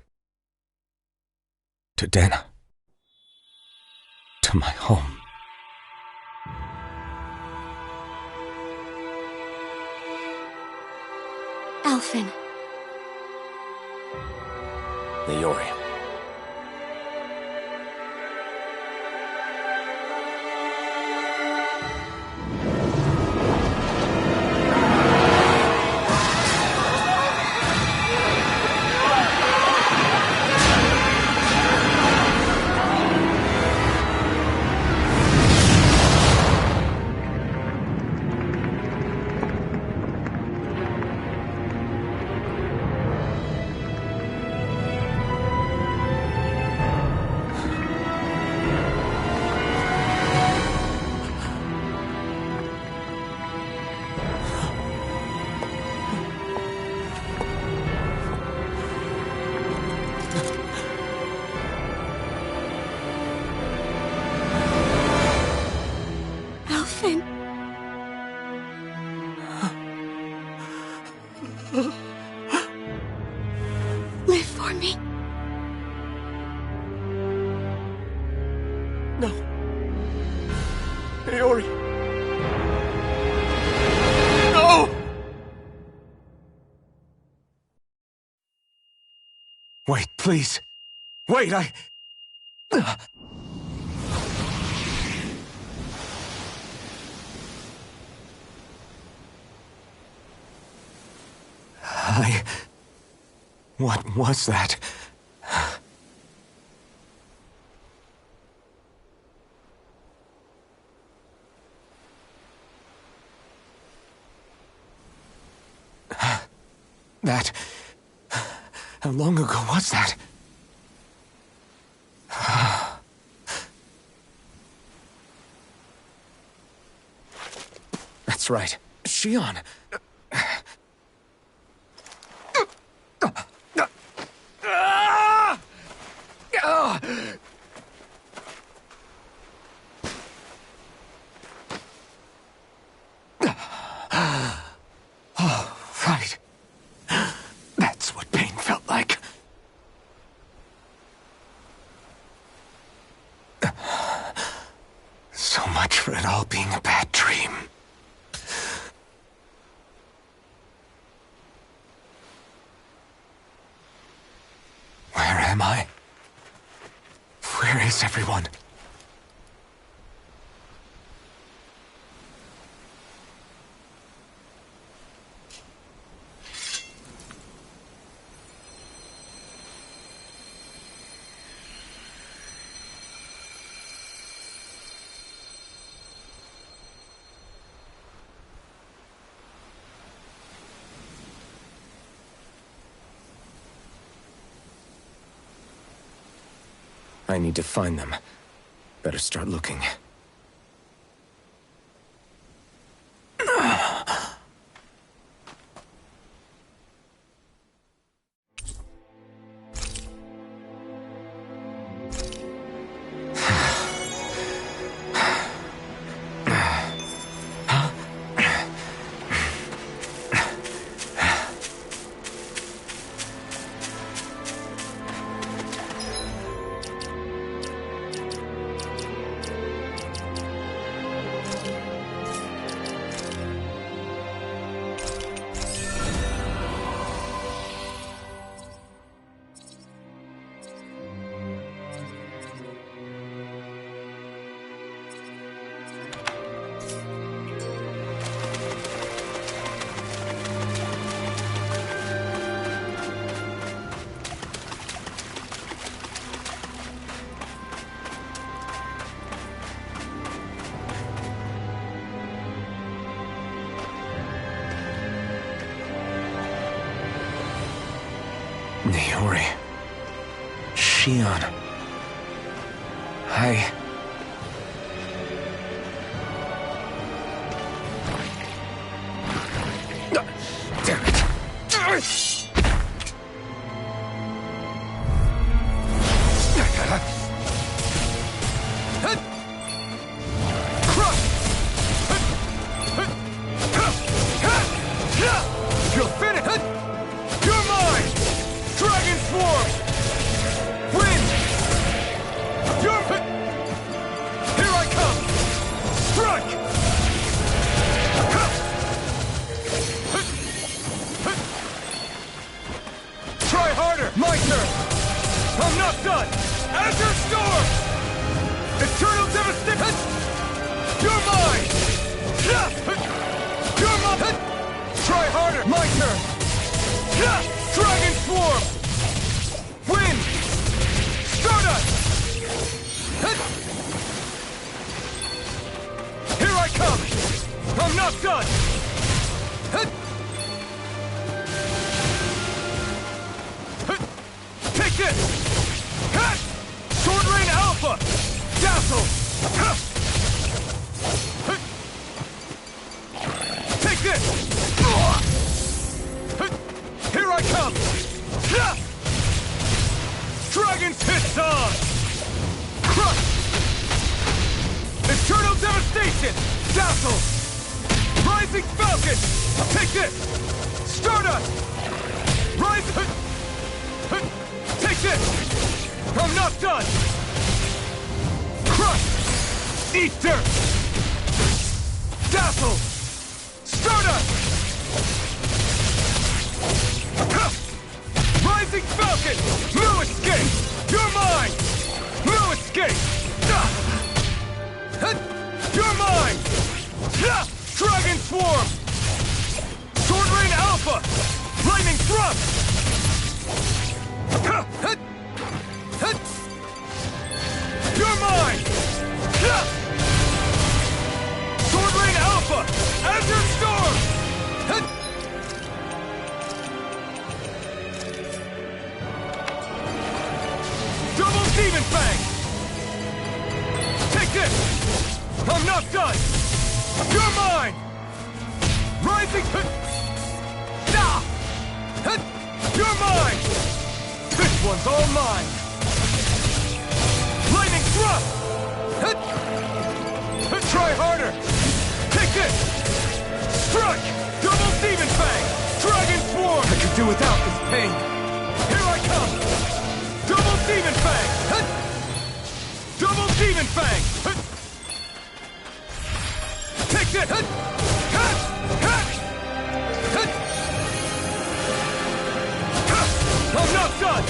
To Dana. To my home. Alphen. Leori. Live for me. No. Iori. No! Wait, please. Wait, What was that? That... How long ago was that? That's right. Shion. Oh, right. That's what pain felt like. So much for it all being a bad dream. Where am I? Where is everyone? I need to find them. Better start looking. Iori. Shion. Damn it. You're finished! You're mine! Dragon Swarm! Wind! You're... Here I come! Strike! Try harder! My turn! I'm not done! Azure Storm! Eternal Devastation! You're mine! You're mine! Try harder! My turn! Dragon Swarm! Wind! Stardust! Here I come! I'm not done! Take this! Sword Rain Alpha! Dazzle! Take this! Here I come! Dragon's Hit on! Crush! Eternal Devastation! Dazzle! Rising Falcon! Take this! Stardust! Crush! Rise! Take this! I'm not done! Crush! Eat dirt! Dazzle! Stardust! Rising Falcon! No escape! You're mine! No escape! You're mine! Dragon Swarm! Sword Rain Alpha! Lightning Thrust! You're mine! Sword Rain Alpha! Azure Storm! Double Demon Fang! Take this! I'm not done! You're mine! Rising... You're mine! This one's all mine! Lightning Thrust! Try harder! Take this! Strike! Double Demon Fang! Dragon Swarm! I could do without this pain! Here I come! Double Demon Fang! Double Demon Fang! Take this! I'm not done!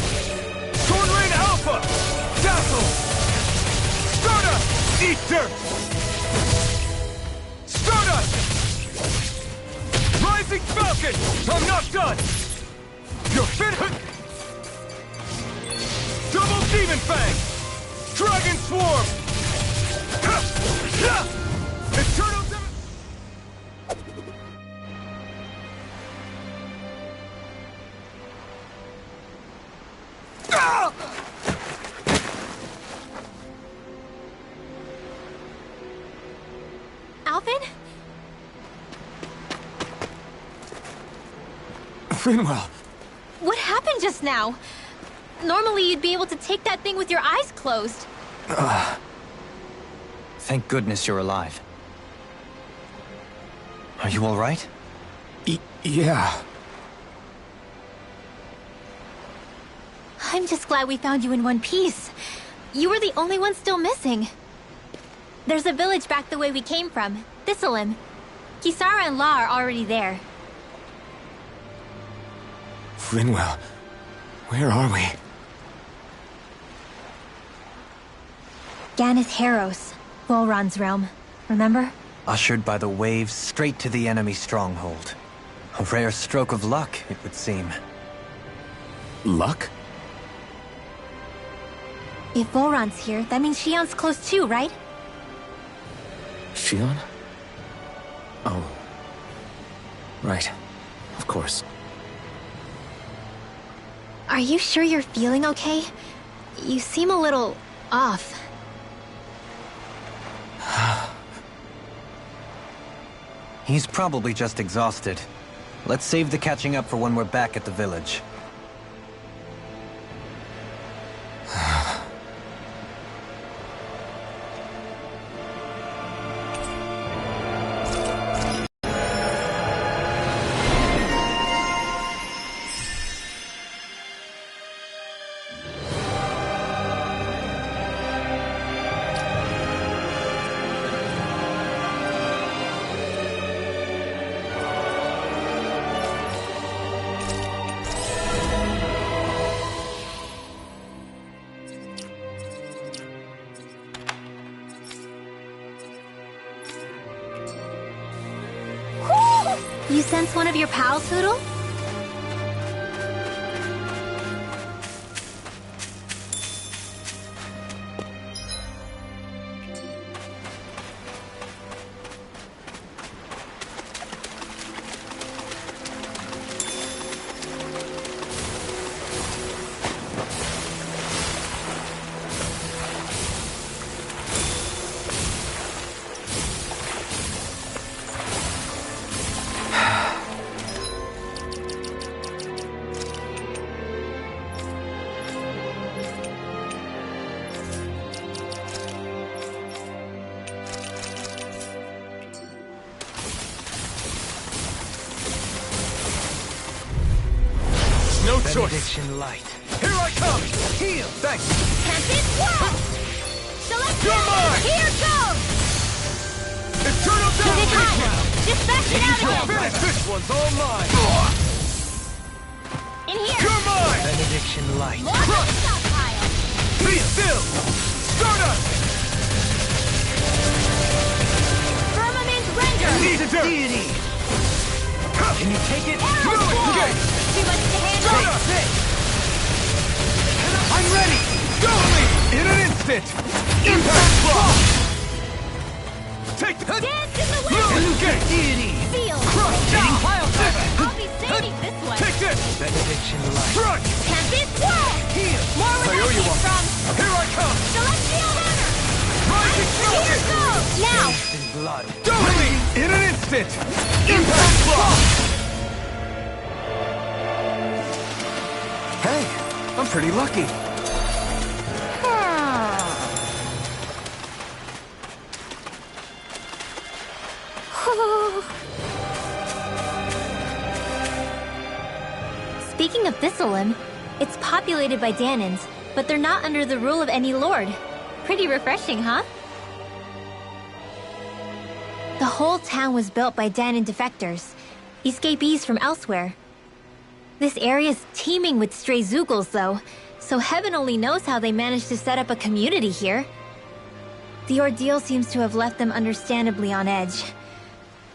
Sword Rain Alpha! Dazzle! Stardust! Eat dirt! Stardust! Rising Falcon! I'm not done! You're finished! Double Demon Fang! Dragon Swarm! Eternal Demon... Alvin? Finwell! What happened just now? Normally you'd be able to take that thing with your eyes closed. Thank goodness you're alive. Are you all right? Yeah. I'm just glad we found you in one piece. You were the only one still missing. There's a village back the way we came from, Thistleim. Kisara and La are already there. Finwell, where are we? Ganeth Heros, Volron's realm. Remember? Ushered by the waves straight to the enemy stronghold. A rare stroke of luck, it would seem. Luck? If Volron's here, that means Shion's close too, right? Shion? Oh. Right. Of course. Are you sure you're feeling okay? You seem a little off. He's probably just exhausted. Let's save the catching up for when we're back at the village. You sense one of your pals, Hoodle? No choice. Benediction light. Here I come! Heal! Thanks! Tempest Whirl! Celestial You're mine! Here goes! Eternal Keep it domination! high! Just back it out again! Finish! This one's all mine! In here! You're mine! Benediction light. More from the stockpile! Be still! Stardust! Firmament Render! Need dirt! Deity! Can you take it? Arrow Sword! Okay. Too much to handle! Stardust! I'm ready! Go me! In an instant! Impact block! Take that! Dance in the wind! Escape! Deity! Feel! Crush! Getting pile driver! I'll be saving this one! Take this! Benediction light. Strike! Tempest Whirl! Heal! More where I owe that you came one. from! Here I come! Celestial Hammer! Rising Here Focus! goes! Now! In blood. Go me! In an instant! Impact block! Hey, I'm pretty lucky. Speaking of Thistlelim, it's populated by Danans, but they're not under the rule of any lord. Pretty refreshing, huh? The whole town was built by Danan defectors, escapees from elsewhere. This area's teeming with stray Zeugles, though, so heaven only knows how they managed to set up a community here. The ordeal seems to have left them understandably on edge.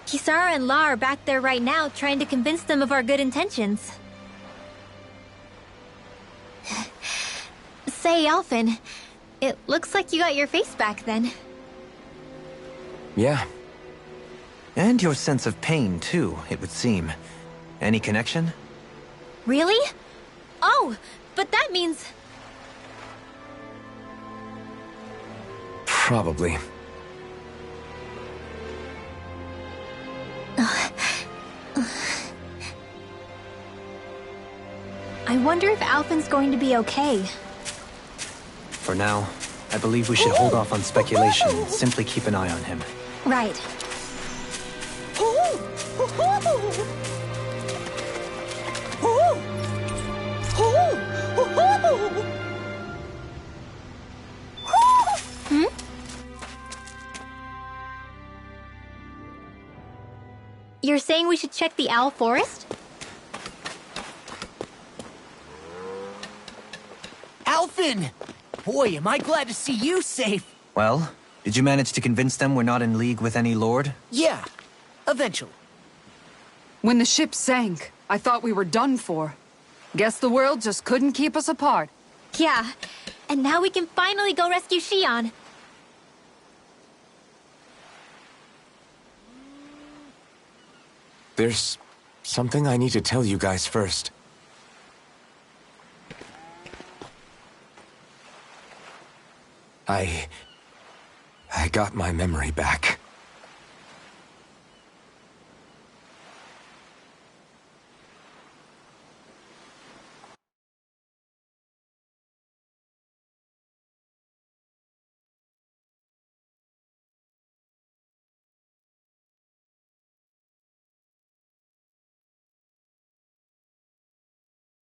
Kisara and La are back there right now, trying to convince them of our good intentions. Say, Alphen, it looks like you got your face back then. Yeah, And your sense of pain, too, it would seem. Any connection? Really? Oh, but that means... probably. I wonder if Alphen's going to be okay. For now, I believe we should hold off on speculation and simply keep an eye on him. Right. Hmm? You're saying we should check the Owl Forest? Alphen! Boy, am I glad to see you safe. Well, did you manage to convince them we're not in league with any lord? Yeah, eventually. When the ship sank, I thought we were done for. Guess the world just couldn't keep us apart. Yeah, and now we can finally go rescue Shion. There's something I need to tell you guys first. I got my memory back.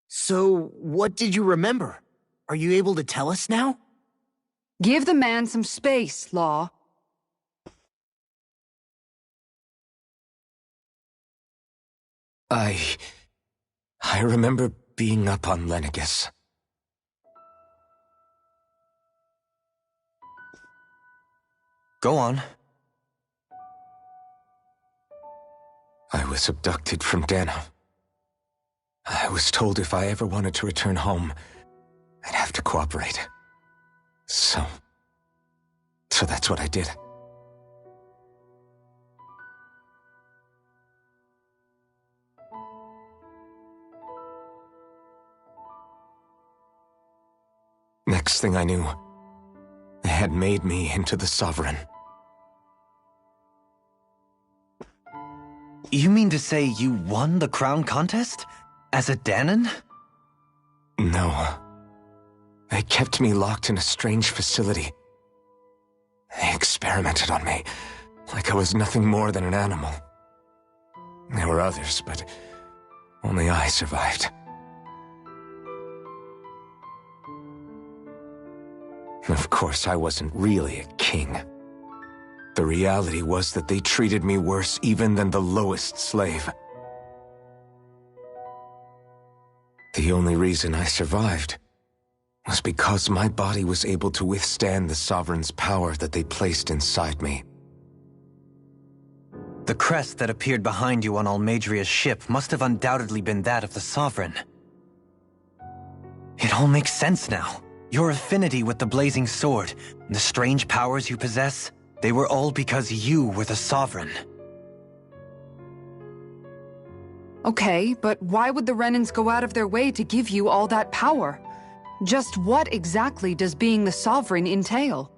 So, what did you remember? Are you able to tell us now? Give the man some space, Law. I remember being up on Lenegus. Go on. I was abducted from Dana. I was told if I ever wanted to return home, I'd have to cooperate. So that's what I did. Next thing I knew, they had made me into the Sovereign. You mean to say you won the crown contest? As a Danan? No. They kept me locked in a strange facility. They experimented on me, like I was nothing more than an animal. There were others, but only I survived. course, I wasn't really a king. The reality was that they treated me worse even than the lowest slave. The only reason I survived was because my body was able to withstand the Sovereign's power that they placed inside me. The crest that appeared behind you on Almadria's ship must have undoubtedly been that of the Sovereign. It all makes sense now. Your affinity with the Blazing Sword, and the strange powers you possess, they were all because you were the Sovereign. Okay, but why would the Renans go out of their way to give you all that power? Just what exactly does being the Sovereign entail?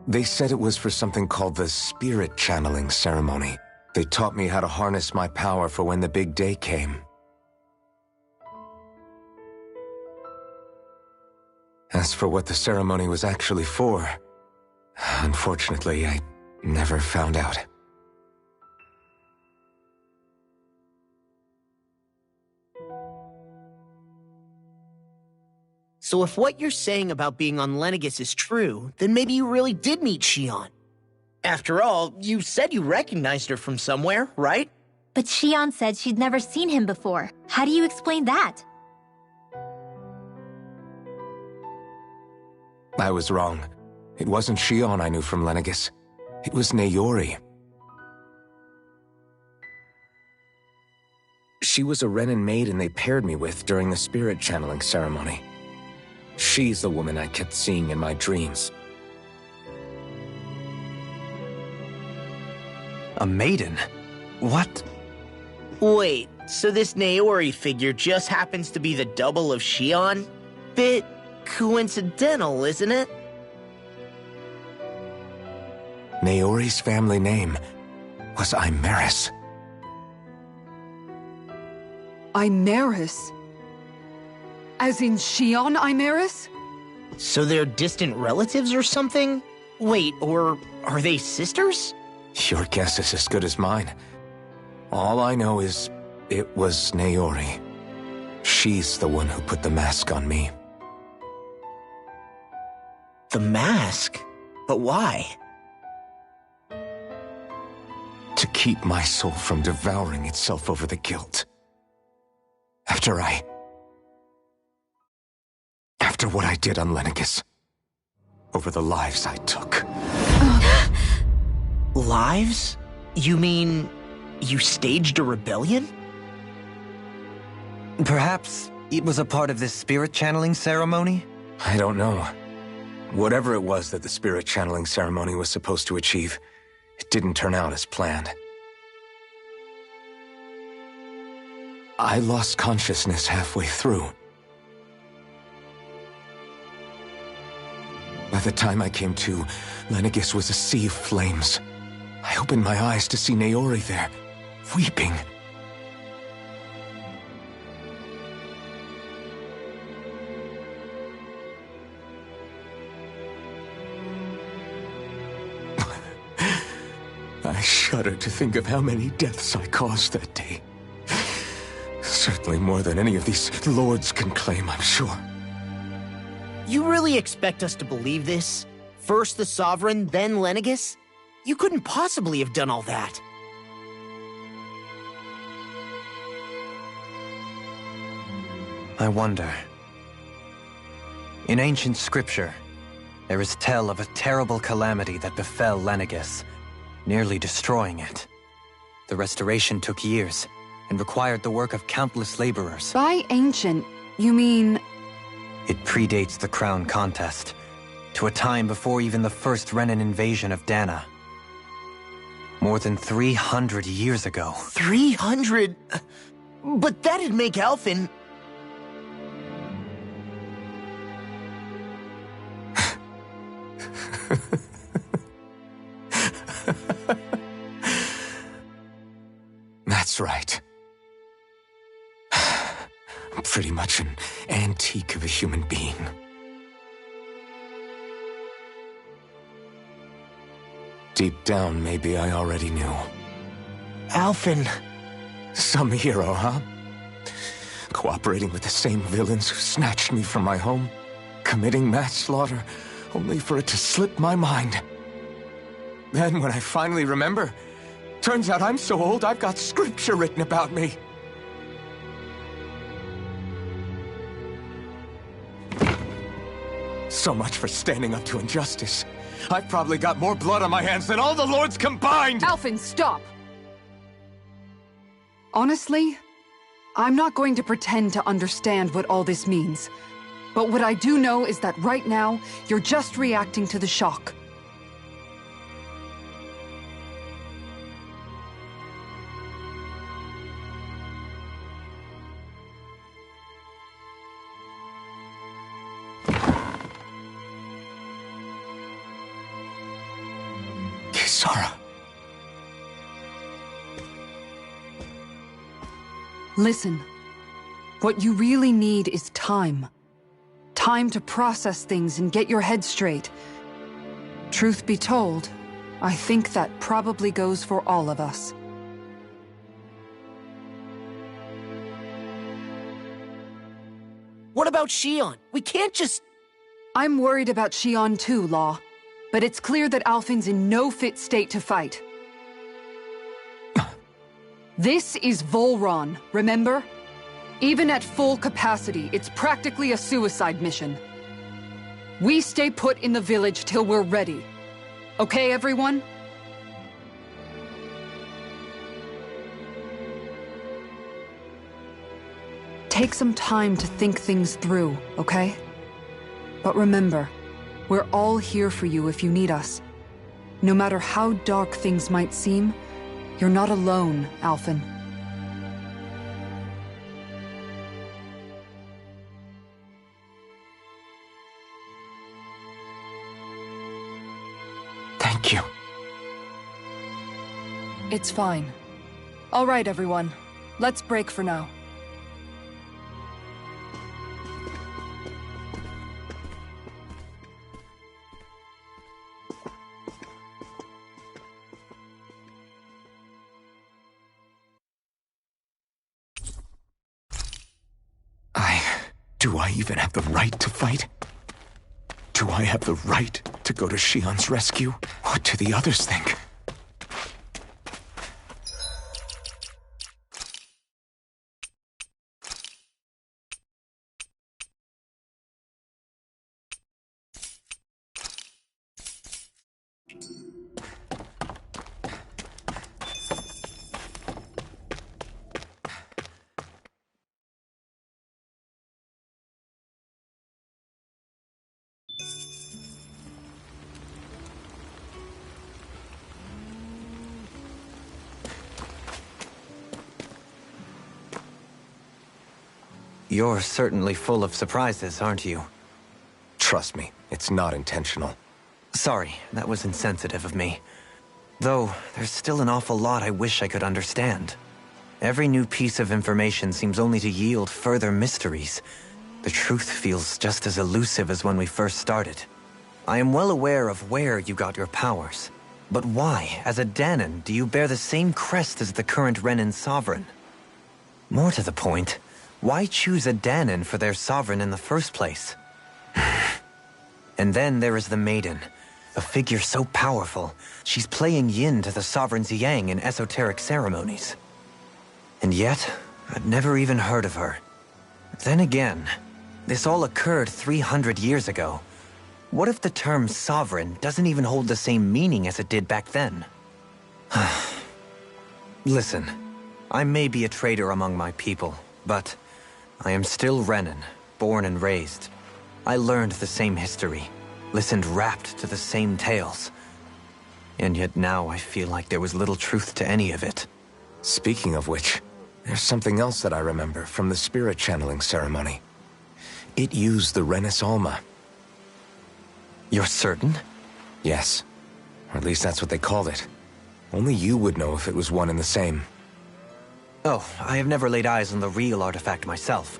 They said it was for something called the Spirit Channeling Ceremony. They taught me how to harness my power for when the big day came. As for what the ceremony was actually for, unfortunately, I never found out. So if what you're saying about being on Lenegis is true, then maybe you really did meet Xion. After all, you said you recognized her from somewhere, right? But Xion said she'd never seen him before. How do you explain that? I was wrong. It wasn't Xion I knew from Lenegis. It was Naori. She was a Renan maiden they paired me with during the spirit channeling ceremony. She's the woman I kept seeing in my dreams. A maiden? What? Wait, so this Naori figure just happens to be the double of Xion? Bit coincidental, isn't it? Naori's family name was Imaris. Imaris? As in Xion Imaris? So they're distant relatives or something? Wait, or are they sisters? Your guess is as good as mine. All I know is it was Naori. She's the one who put the mask on me. The mask? But why? To keep my soul from devouring itself over the guilt. After what I did on Lenegis. Over the lives I took. Lives? You mean you staged a rebellion? Perhaps it was a part of this spirit channeling ceremony? I don't know. Whatever it was that the spirit channeling ceremony was supposed to achieve, it didn't turn out as planned. I lost consciousness halfway through. By the time I came to, Lenegis was a sea of flames. I opened my eyes to see Naori there, weeping. I shudder to think of how many deaths I caused that day. Certainly more than any of these lords can claim, I'm sure. You really expect us to believe this? First the Sovereign, then Lenegis? You couldn't possibly have done all that. I wonder. In ancient scripture, there is tell of a terrible calamity that befell Lenegis, nearly destroying it. The restoration took years, and required the work of countless laborers. By ancient, you mean... It predates the crown contest, to a time before even the first Renan invasion of Dana. More than 300 years ago. 300? But that'd make Alphen... That's right. I'm pretty much an antique of a human being. Deep down, maybe I already knew. Alphen... Some hero, huh? cooperating with the same villains who snatched me from my home, committing mass slaughter, only for it to slip my mind. Then, when I finally remember, turns out I'm so old I've got scripture written about me. So much for standing up to injustice. I've probably got more blood on my hands than all the lords combined! Alphen, stop! Honestly, I'm not going to pretend to understand what all this means. But what I do know is that right now, you're just reacting to the shock. Kisara. Listen, what you really need is time. Time to process things and get your head straight. Truth be told, I think that probably goes for all of us. What about Shion? We can't just... I'm worried about Shion too, Law. But it's clear that Alphen's in no fit state to fight. This is Volron, remember? Even at full capacity, it's practically a suicide mission. We stay put in the village till we're ready. Okay, everyone? Take some time to think things through, okay? But remember, we're all here for you if you need us. No matter how dark things might seem, you're not alone, Alphen. Thank you. It's fine. All right, everyone. Let's break for now. Do I even have the right to fight? Do I have the right to go to Shion's rescue? What do the others think? You're certainly full of surprises, aren't you? Trust me, it's not intentional. Sorry, that was insensitive of me. Though, there's still an awful lot I wish I could understand. Every new piece of information seems only to yield further mysteries. The truth feels just as elusive as when we first started. I am well aware of where you got your powers. But why, as a Danon, do you bear the same crest as the current Renan sovereign? More to the point, why choose a Danon for their sovereign in the first place? And then there is the Maiden, a figure so powerful, she's playing yin to the sovereign's yang in esoteric ceremonies. And yet, I'd never even heard of her. Then again, this all occurred 300 years ago. What if the term sovereign doesn't even hold the same meaning as it did back then? Listen, I may be a traitor among my people, but I am still Renan, born and raised. I learned the same history, listened rapt to the same tales. And yet now I feel like there was little truth to any of it. Speaking of which, there's something else that I remember from the spirit channeling ceremony. It used the Renis Alma. You're certain? Yes. Or at least that's what they called it. Only you would know if it was one and the same. Oh, I have never laid eyes on the real artifact myself.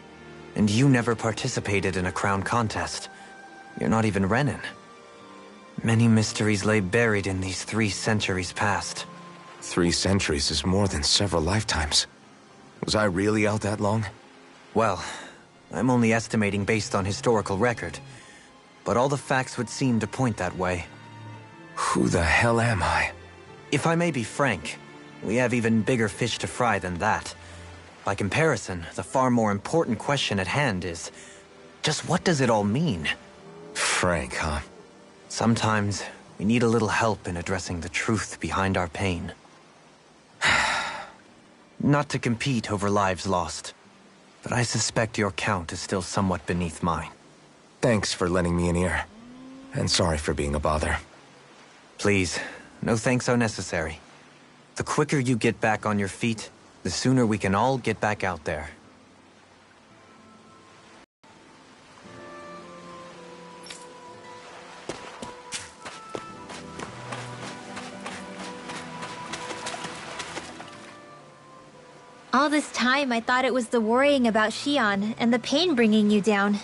And you never participated in a crown contest. You're not even Renan. Many mysteries lay buried in these 3 centuries past. 3 centuries is more than several lifetimes. Was I really out that long? Well, I'm only estimating based on historical record. But all the facts would seem to point that way. Who the hell am I? If I may be frank, we have even bigger fish to fry than that. By comparison, the far more important question at hand is, just what does it all mean? Frank, huh? Sometimes, we need a little help in addressing the truth behind our pain. Not to compete over lives lost, but I suspect your count is still somewhat beneath mine. Thanks for lending me an ear. And sorry for being a bother. Please, no thanks are necessary. The quicker you get back on your feet, the sooner we can all get back out there. All this time, I thought it was the worrying about Xion and the pain bringing you down.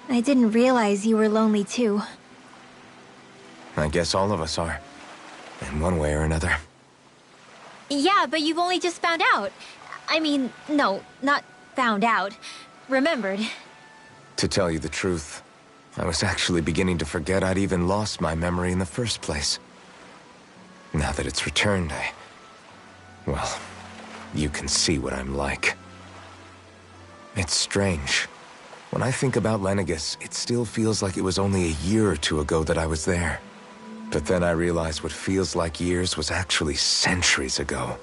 I didn't realize you were lonely too. I guess all of us are. In one way or another. Yeah, but you've only just found out. I mean, no, not found out. Remembered. To tell you the truth, I was actually beginning to forget I'd even lost my memory in the first place. Now that it's returned, well, you can see what I'm like. It's strange. When I think about Lenegis, it still feels like it was only a year or two ago that I was there. But then I realized what feels like years was actually centuries ago.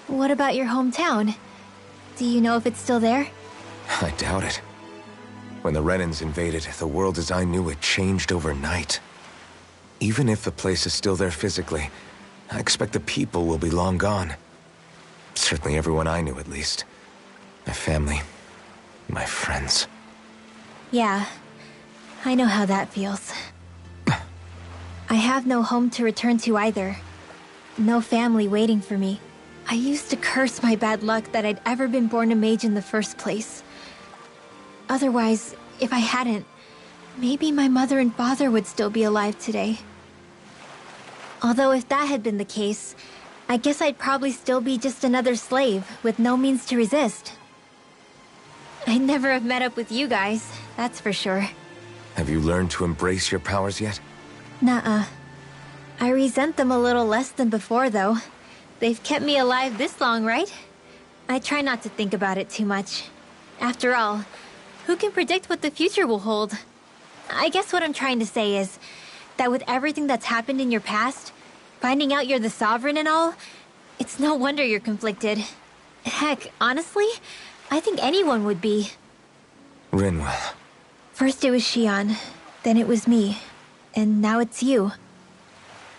What about your hometown? Do you know if it's still there? I doubt it. When the Renans invaded, the world as I knew it changed overnight. Even if the place is still there physically, I expect the people will be long gone. Certainly everyone I knew, at least. My family, my friends. Yeah, I know how that feels. I have no home to return to either. No family waiting for me. I used to curse my bad luck that I'd ever been born a mage in the first place. Otherwise, if I hadn't, maybe my mother and father would still be alive today. Although if that had been the case, I guess I'd probably still be just another slave with no means to resist. I'd never have met up with you guys, that's for sure. Have you learned to embrace your powers yet? Nuh-uh. I resent them a little less than before, though. They've kept me alive this long, right? I try not to think about it too much. After all, who can predict what the future will hold? I guess what I'm trying to say is that with everything that's happened in your past, finding out you're the Sovereign and all, it's no wonder you're conflicted. Heck, honestly, I think anyone would be. Rinwell. First it was Xion, then it was me, and now it's you.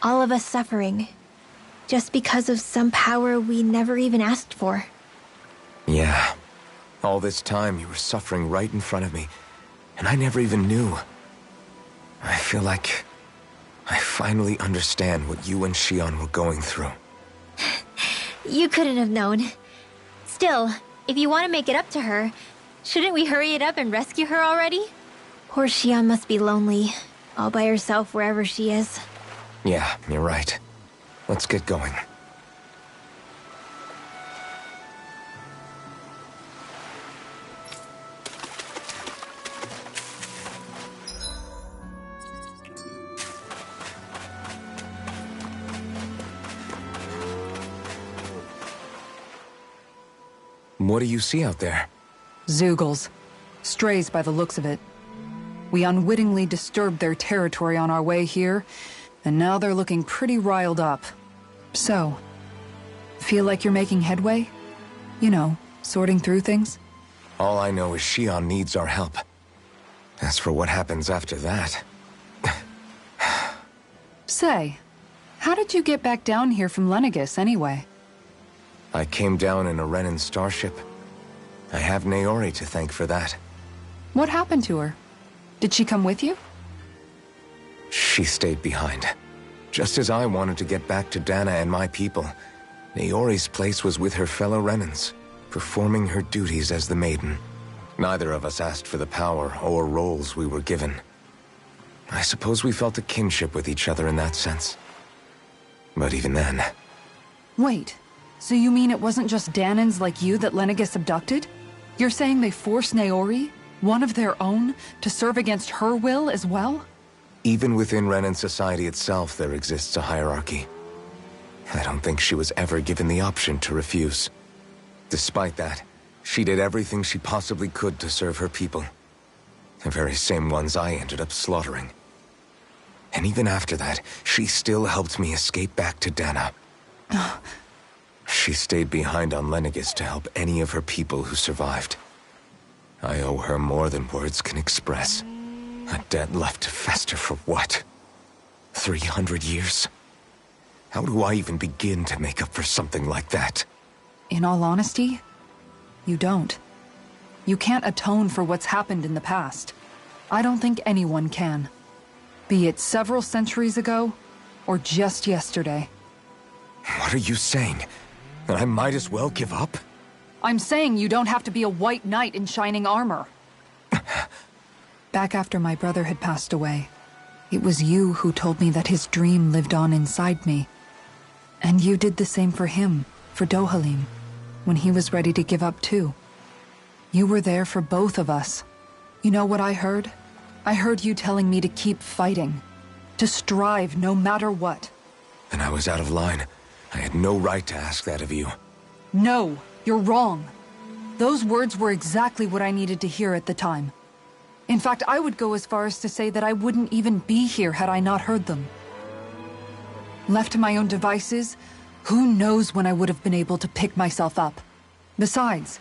All of us suffering, just because of some power we never even asked for. Yeah. All this time you were suffering right in front of me, and I never even knew. I feel like I finally understand what you and Xion were going through. You couldn't have known. Still, if you want to make it up to her, shouldn't we hurry it up and rescue her already? Poor Xion must be lonely, all by herself wherever she is. Yeah, you're right. Let's get going. What do you see out there? Zeugles. Strays by the looks of it. We unwittingly disturbed their territory on our way here, and now they're looking pretty riled up. So, feel like you're making headway? You know, sorting through things? All I know is Xion needs our help. As for what happens after that... Say, how did you get back down here from Lenegis, anyway? I came down in a Renan starship. I have Naori to thank for that. What happened to her? Did she come with you? She stayed behind. Just as I wanted to get back to Dana and my people, Naori's place was with her fellow Renans, performing her duties as the Maiden. Neither of us asked for the power or roles we were given. I suppose we felt a kinship with each other in that sense. But even then... Wait, so you mean it wasn't just Danans like you that Lenegis abducted? You're saying they forced Naori, one of their own, to serve against her will as well? Even within Renan society itself, there exists a hierarchy. I don't think she was ever given the option to refuse. Despite that, she did everything she possibly could to serve her people. The very same ones I ended up slaughtering. And even after that, she still helped me escape back to Dana. She stayed behind on Lenegis to help any of her people who survived. I owe her more than words can express. A debt left to fester for what? 300 years? How do I even begin to make up for something like that? In all honesty, you don't. You can't atone for what's happened in the past. I don't think anyone can. Be it several centuries ago, or just yesterday. What are you saying? That I might as well give up? I'm saying you don't have to be a white knight in shining armor. Back after my brother had passed away, it was you who told me that his dream lived on inside me. And you did the same for him, for Dohalim, when he was ready to give up too. You were there for both of us. You know what I heard? I heard you telling me to keep fighting. To strive no matter what. Then I was out of line. I had no right to ask that of you. No, you're wrong. Those words were exactly what I needed to hear at the time. In fact, I would go as far as to say that I wouldn't even be here had I not heard them. Left to my own devices, who knows when I would have been able to pick myself up. Besides,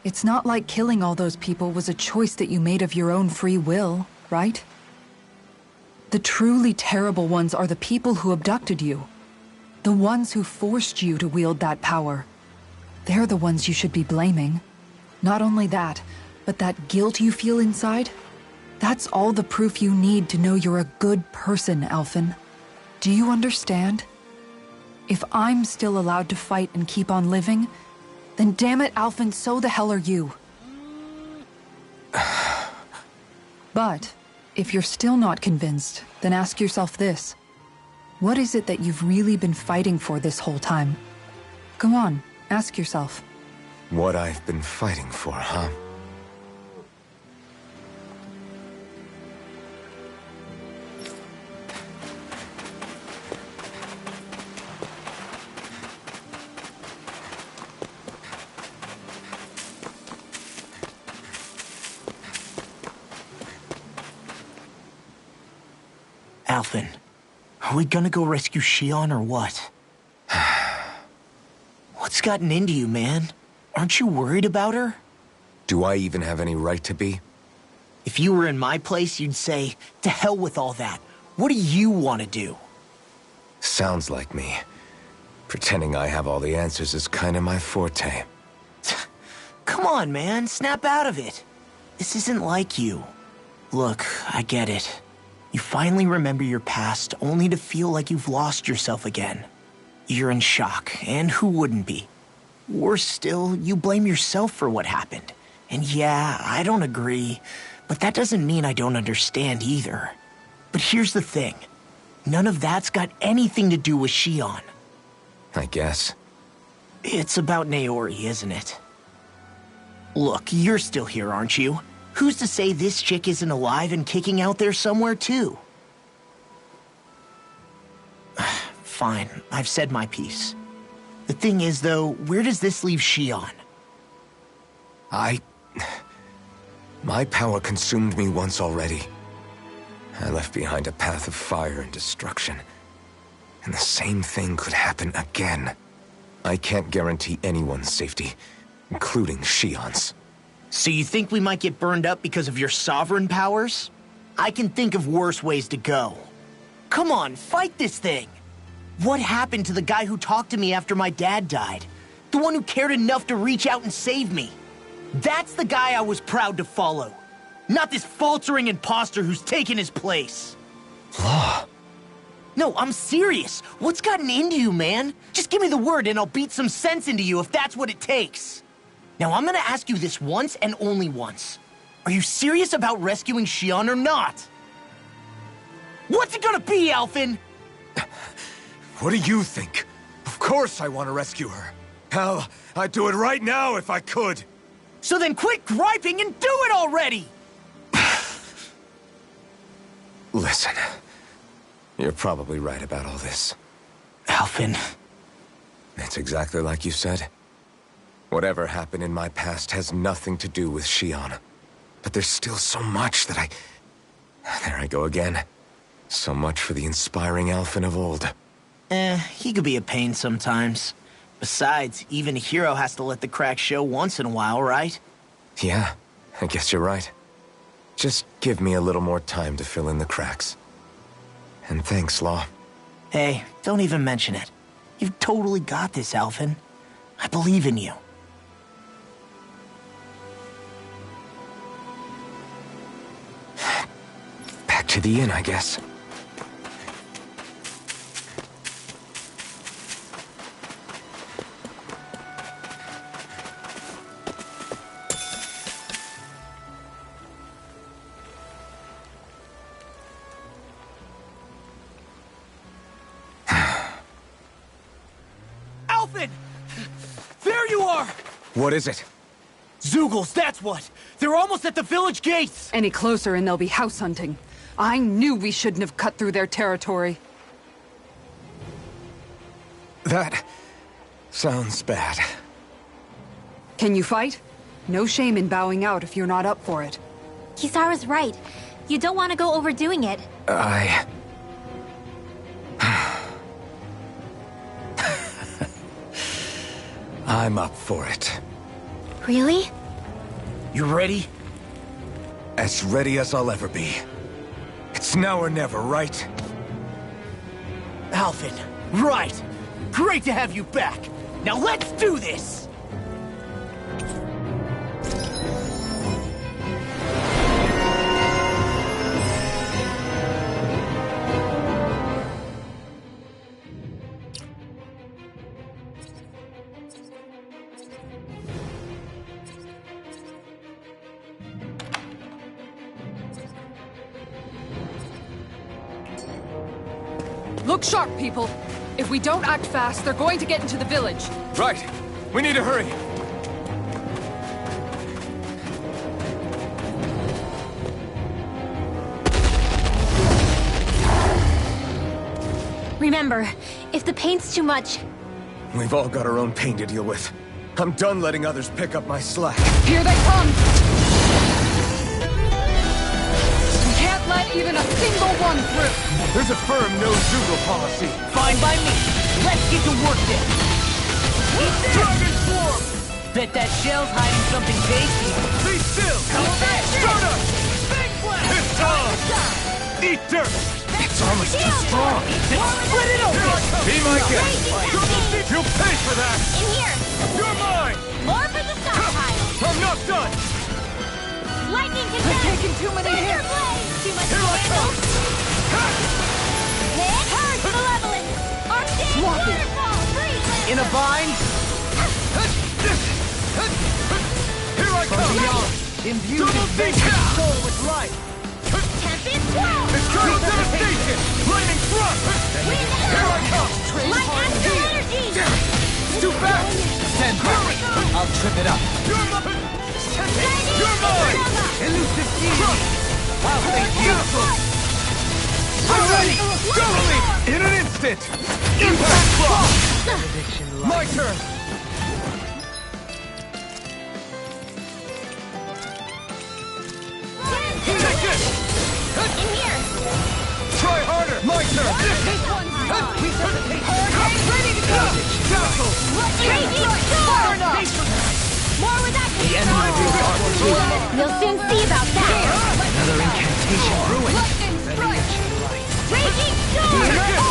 it's not like killing all those people was a choice that you made of your own free will, right? The truly terrible ones are the people who abducted you. The ones who forced you to wield that power. They're the ones you should be blaming. Not only that, but that guilt you feel inside, that's all the proof you need to know you're a good person, Alphen. Do you understand? If I'm still allowed to fight and keep on living, then damn it, Alphen, so the hell are you. But, if you're still not convinced, then ask yourself this. What is it that you've really been fighting for this whole time? Go on, ask yourself. What I've been fighting for, huh? Alphen, are we gonna go rescue Shion or what? What's gotten into you, man? Aren't you worried about her? Do I even have any right to be? If you were in my place, you'd say, to hell with all that. What do you want to do? Sounds like me. Pretending I have all the answers is kind of my forte. Come on, man. Snap out of it. This isn't like you. Look, I get it. You finally remember your past, only to feel like you've lost yourself again. You're in shock, and who wouldn't be? Worse still, you blame yourself for what happened. And yeah, I don't agree, but that doesn't mean I don't understand either. But here's the thing. None of that's got anything to do with Shion. I guess. It's about Naori, isn't it? Look, you're still here, aren't you? Who's to say this chick isn't alive and kicking out there somewhere, too? Fine, I've said my piece. The thing is, though, where does this leave Shion? My power consumed me once already. I left behind a path of fire and destruction. And the same thing could happen again. I can't guarantee anyone's safety, including Shion's. So you think we might get burned up because of your sovereign powers? I can think of worse ways to go. Come on, fight this thing! What happened to the guy who talked to me after my dad died? The one who cared enough to reach out and save me? That's the guy I was proud to follow. Not this faltering imposter who's taken his place. Law. No, I'm serious. What's gotten into you, man? Just give me the word and I'll beat some sense into you if that's what it takes. Now, I'm gonna ask you this once and only once. Are you serious about rescuing Shion or not? What's it gonna be, Alphen? What do you think? Of course I want to rescue her. Hell, I'd do it right now if I could. So then quit griping and do it already! Listen, you're probably right about all this. Alphen. It's exactly like you said. Whatever happened in my past has nothing to do with Shion. But there's still so much that There I go again. So much for the inspiring Alphen of old. He could be a pain sometimes. Besides, even a hero has to let the cracks show once in a while, right? Yeah, I guess you're right. Just give me a little more time to fill in the cracks. And thanks, Law. Hey, don't even mention it. You've totally got this, Alphen. I believe in you. Back to the inn, I guess. Alphen! There you are! What is it? Zeugles, that's what! They're almost at the village gates! Any closer and they'll be house hunting. I knew we shouldn't have cut through their territory. That sounds bad. Can you fight? No shame in bowing out if you're not up for it. Kisara's right. You don't want to go overdoing it. I'm up for it. Really? You ready? As ready as I'll ever be. It's now or never, right? Alphen, right! Great to have you back! Now let's do this! Look sharp, people. If we don't act fast, they're going to get into the village. Right. We need to hurry. Remember, if the paint's too much... We've all got our own pain to deal with. I'm done letting others pick up my slack. Here they come! We can't let even a single one through! There's a firm no-Zeugle policy. Fine by me. Let's get to work then. Dragon Swarm! Bet that shell's hiding something tasty. Be still! Start up! It's time! Eat dirt! Its armor's too strong! Split it open! Be my guest! You'll pay for that! In here! You're mine! More for the stockpile! I'm not done! Lightning can They're taking too many Thunder hits! blade! Too much Here to I come! handle! Hit! Purge malevolence! Arcane Swap it. waterfall! Freeze! In a bind? Here I come! Imbued Double with deep! soul with life. Tempest swirl! Eternal devastation! Lightning thrust! Here I come! Light astral energy! It's too fast! Stand back. I'll trip it up. You're mine! Lightning You're mine! supernova! Elusive Crush! I'll thank you. I'm ready! Go me! In an instant! Impact block! My turn! Take this! In here! Try harder! My turn! Ready to go! Tackle! Raging storm! More with that! The enemy will be You'll soon see about that! another incantation ruined. Raging storm! Take this!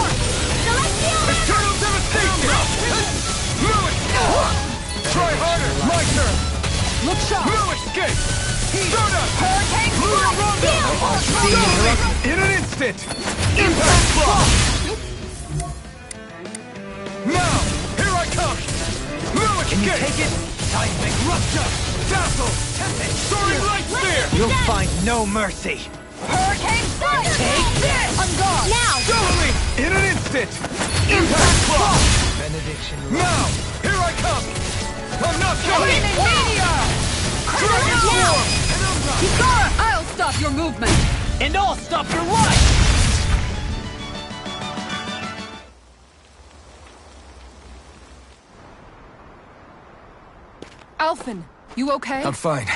Celestial! Eternal devastation! Lewis! Try harder! My turn! Look sharp! Lewis, escape! Start up! Hurricane Go! In an instant! Impact block! Now! Here I come! Lewis, Can you escape! take it? Seismic rupture! Dazzle! Soaring light spear! You'll find no mercy. Hurricane Thunder! Take this! On guard! Now! Go me! In an instant! Impact block! Benediction. Now! Here I come! I'm not going! Kisara! I'll stop your movement! And I'll stop your life! Alphen, you okay? I'm fine.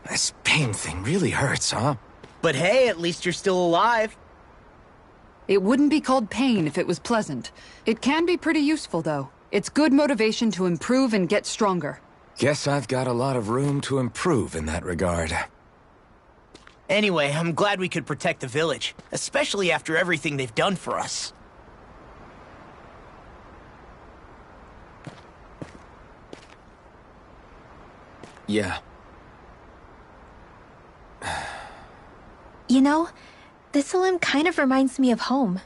This pain thing really hurts, huh? But hey, at least you're still alive. It wouldn't be called pain if it was pleasant. It can be pretty useful, though. It's good motivation to improve and get stronger. Guess I've got a lot of room to improve in that regard. Anyway, I'm glad we could protect the village, especially after everything they've done for us. Yeah. You know, Thistleum kind of reminds me of home.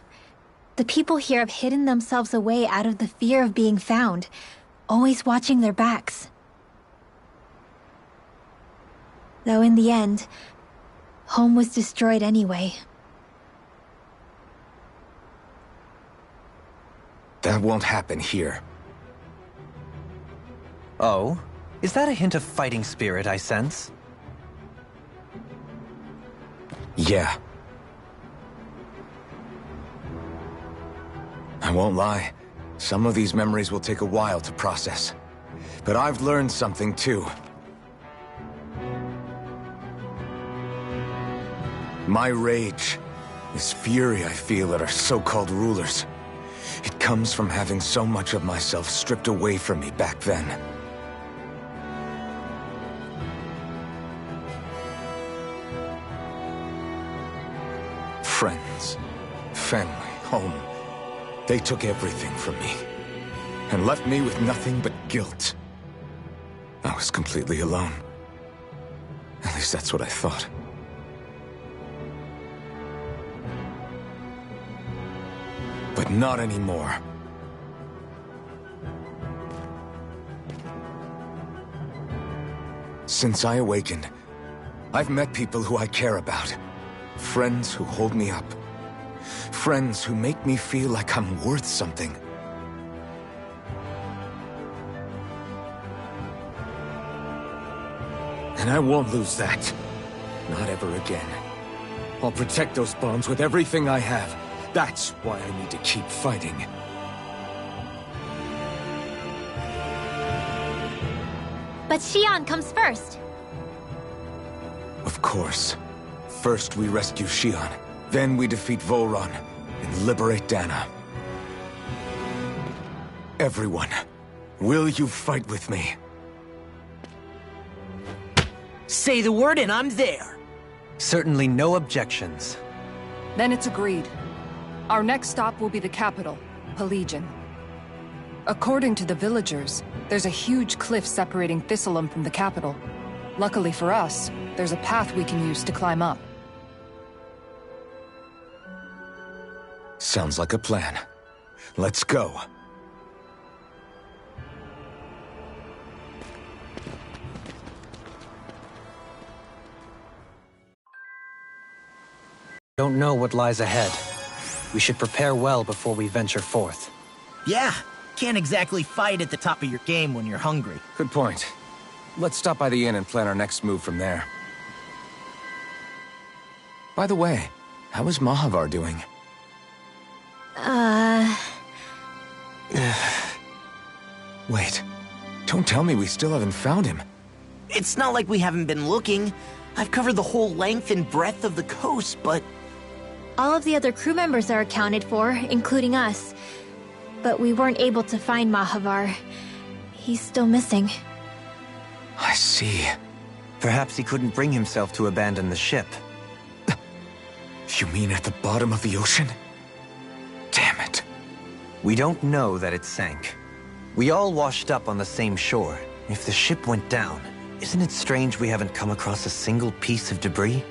The people here have hidden themselves away out of the fear of being found, always watching their backs. Though in the end, home was destroyed anyway. That won't happen here. Oh? Is that a hint of fighting spirit I sense? Yeah. I won't lie. Some of these memories will take a while to process. But I've learned something too. My rage, this fury I feel at our so-called rulers, it comes from having so much of myself stripped away from me back then. Friends, family, home. They took everything from me, and left me with nothing but guilt. I was completely alone. At least that's what I thought. But not anymore. Since I awakened, I've met people who I care about. Friends who hold me up. Friends who make me feel like I'm worth something. And I won't lose that. Not ever again. I'll protect those bonds with everything I have. That's why I need to keep fighting. But Xion comes first. Of course. First we rescue Xion, then we defeat Volron, and liberate Dana. Everyone, will you fight with me? Say the word and I'm there. Certainly no objections. Then it's agreed. Our next stop will be the capital, Pelegion. According to the villagers, there's a huge cliff separating Thistleum from the capital. Luckily for us, there's a path we can use to climb up. Sounds like a plan. Let's go. Don't know what lies ahead. We should prepare well before we venture forth. Yeah, can't exactly fight at the top of your game when you're hungry. Good point. Let's stop by the inn and plan our next move from there. By the way, how is Mahavar doing? Wait, don't tell me we still haven't found him. It's not like we haven't been looking. I've covered the whole length and breadth of the coast, but... All of the other crew members are accounted for, including us. But we weren't able to find Mahavar. He's still missing. I see. Perhaps he couldn't bring himself to abandon the ship. You mean at the bottom of the ocean? Damn it. We don't know that it sank. We all washed up on the same shore. If the ship went down, isn't it strange we haven't come across a single piece of debris?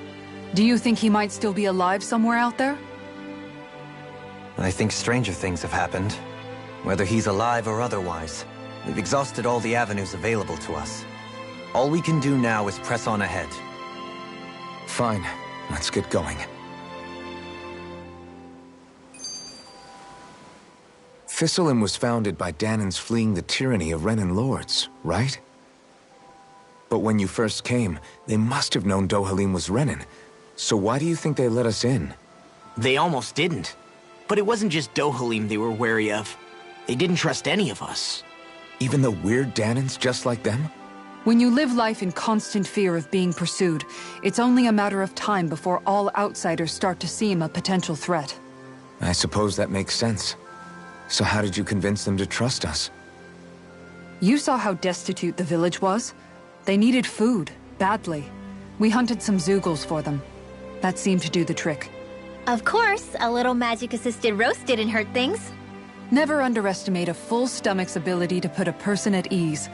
Do you think he might still be alive somewhere out there? I think stranger things have happened. Whether he's alive or otherwise, we've exhausted all the avenues available to us. All we can do now is press on ahead. Fine, let's get going. Thistleum was founded by Danans fleeing the tyranny of Renan lords, right? But when you first came, they must have known Dohalim was Renan. So why do you think they let us in? They almost didn't. But it wasn't just Dohalim they were wary of. They didn't trust any of us. Even the weird Danans just like them? When you live life in constant fear of being pursued, it's only a matter of time before all outsiders start to seem a potential threat. I suppose that makes sense. So how did you convince them to trust us? You saw how destitute the village was. They needed food, badly. We hunted some Zeugles for them. That seemed to do the trick. Of course, a little magic-assisted roast didn't hurt things. Never underestimate a full stomach's ability to put a person at ease.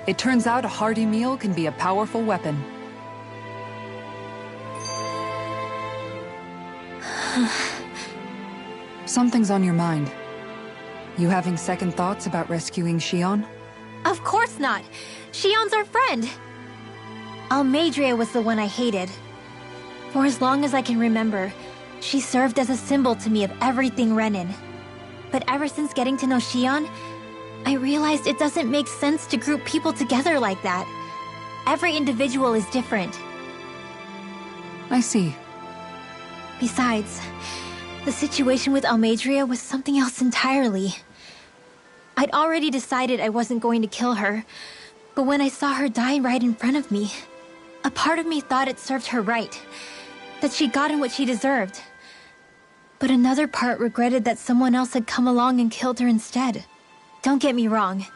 It turns out a hearty meal can be a powerful weapon. Something's on your mind. You having second thoughts about rescuing Shion? Of course not. Shion's our friend. Almeidrea was the one I hated. For as long as I can remember, she served as a symbol to me of everything Renan. But ever since getting to know Shion, I realized it doesn't make sense to group people together like that. Every individual is different. I see. Besides, the situation with Almeidrea was something else entirely. I'd already decided I wasn't going to kill her, but when I saw her die right in front of me, a part of me thought it served her right, that she'd gotten what she deserved. But another part regretted that someone else had come along and killed her instead. Don't get me wrong.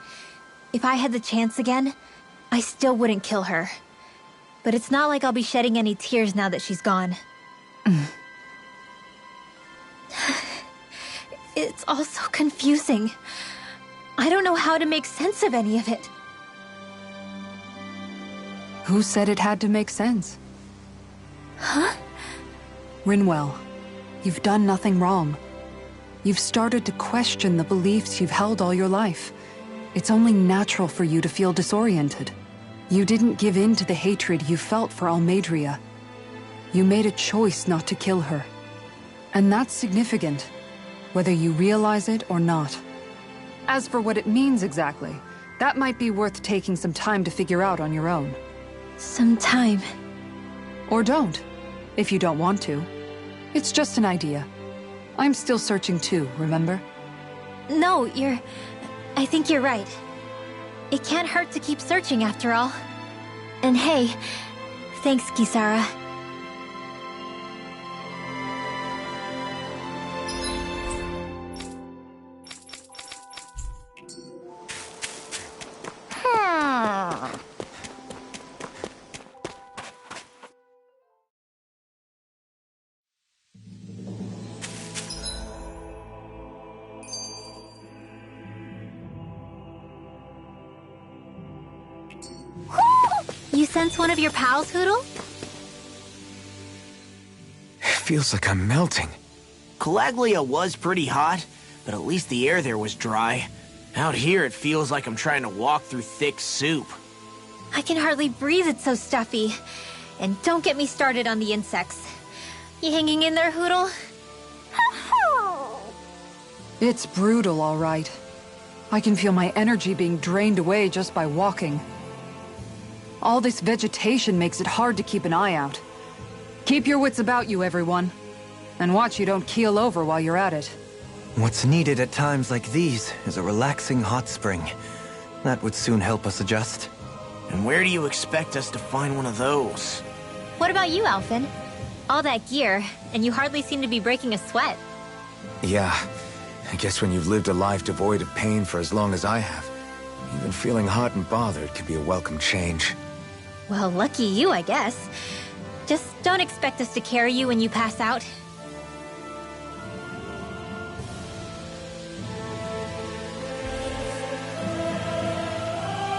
If I had the chance again, I still wouldn't kill her. But it's not like I'll be shedding any tears now that she's gone. It's all so confusing. I don't know how to make sense of any of it. Who said it had to make sense? Huh? Rinwell, you've done nothing wrong. You've started to question the beliefs you've held all your life. It's only natural for you to feel disoriented. You didn't give in to the hatred you felt for Almeidrea. You made a choice not to kill her. And that's significant, whether you realize it or not. As for what it means exactly, that might be worth taking some time to figure out on your own. Some time. Or don't, if you don't want to. It's just an idea. I'm still searching too, remember? No, I think you're right. It can't hurt to keep searching after all. And hey, thanks, Kisara. You sense one of your pals, Hoodle? It feels like I'm melting. Calaglia was pretty hot, but at least the air there was dry. Out here, it feels like I'm trying to walk through thick soup. I can hardly breathe, it's so stuffy. And don't get me started on the insects. You hanging in there, Hoodle? It's brutal, all right. I can feel my energy being drained away just by walking. All this vegetation makes it hard to keep an eye out. Keep your wits about you, everyone. And watch you don't keel over while you're at it. What's needed at times like these is a relaxing hot spring. That would soon help us adjust. And where do you expect us to find one of those? What about you, Alphen? All that gear, and you hardly seem to be breaking a sweat. Yeah, I guess when you've lived a life devoid of pain for as long as I have, even feeling hot and bothered could be a welcome change. Well, lucky you, I guess. Just don't expect us to carry you when you pass out.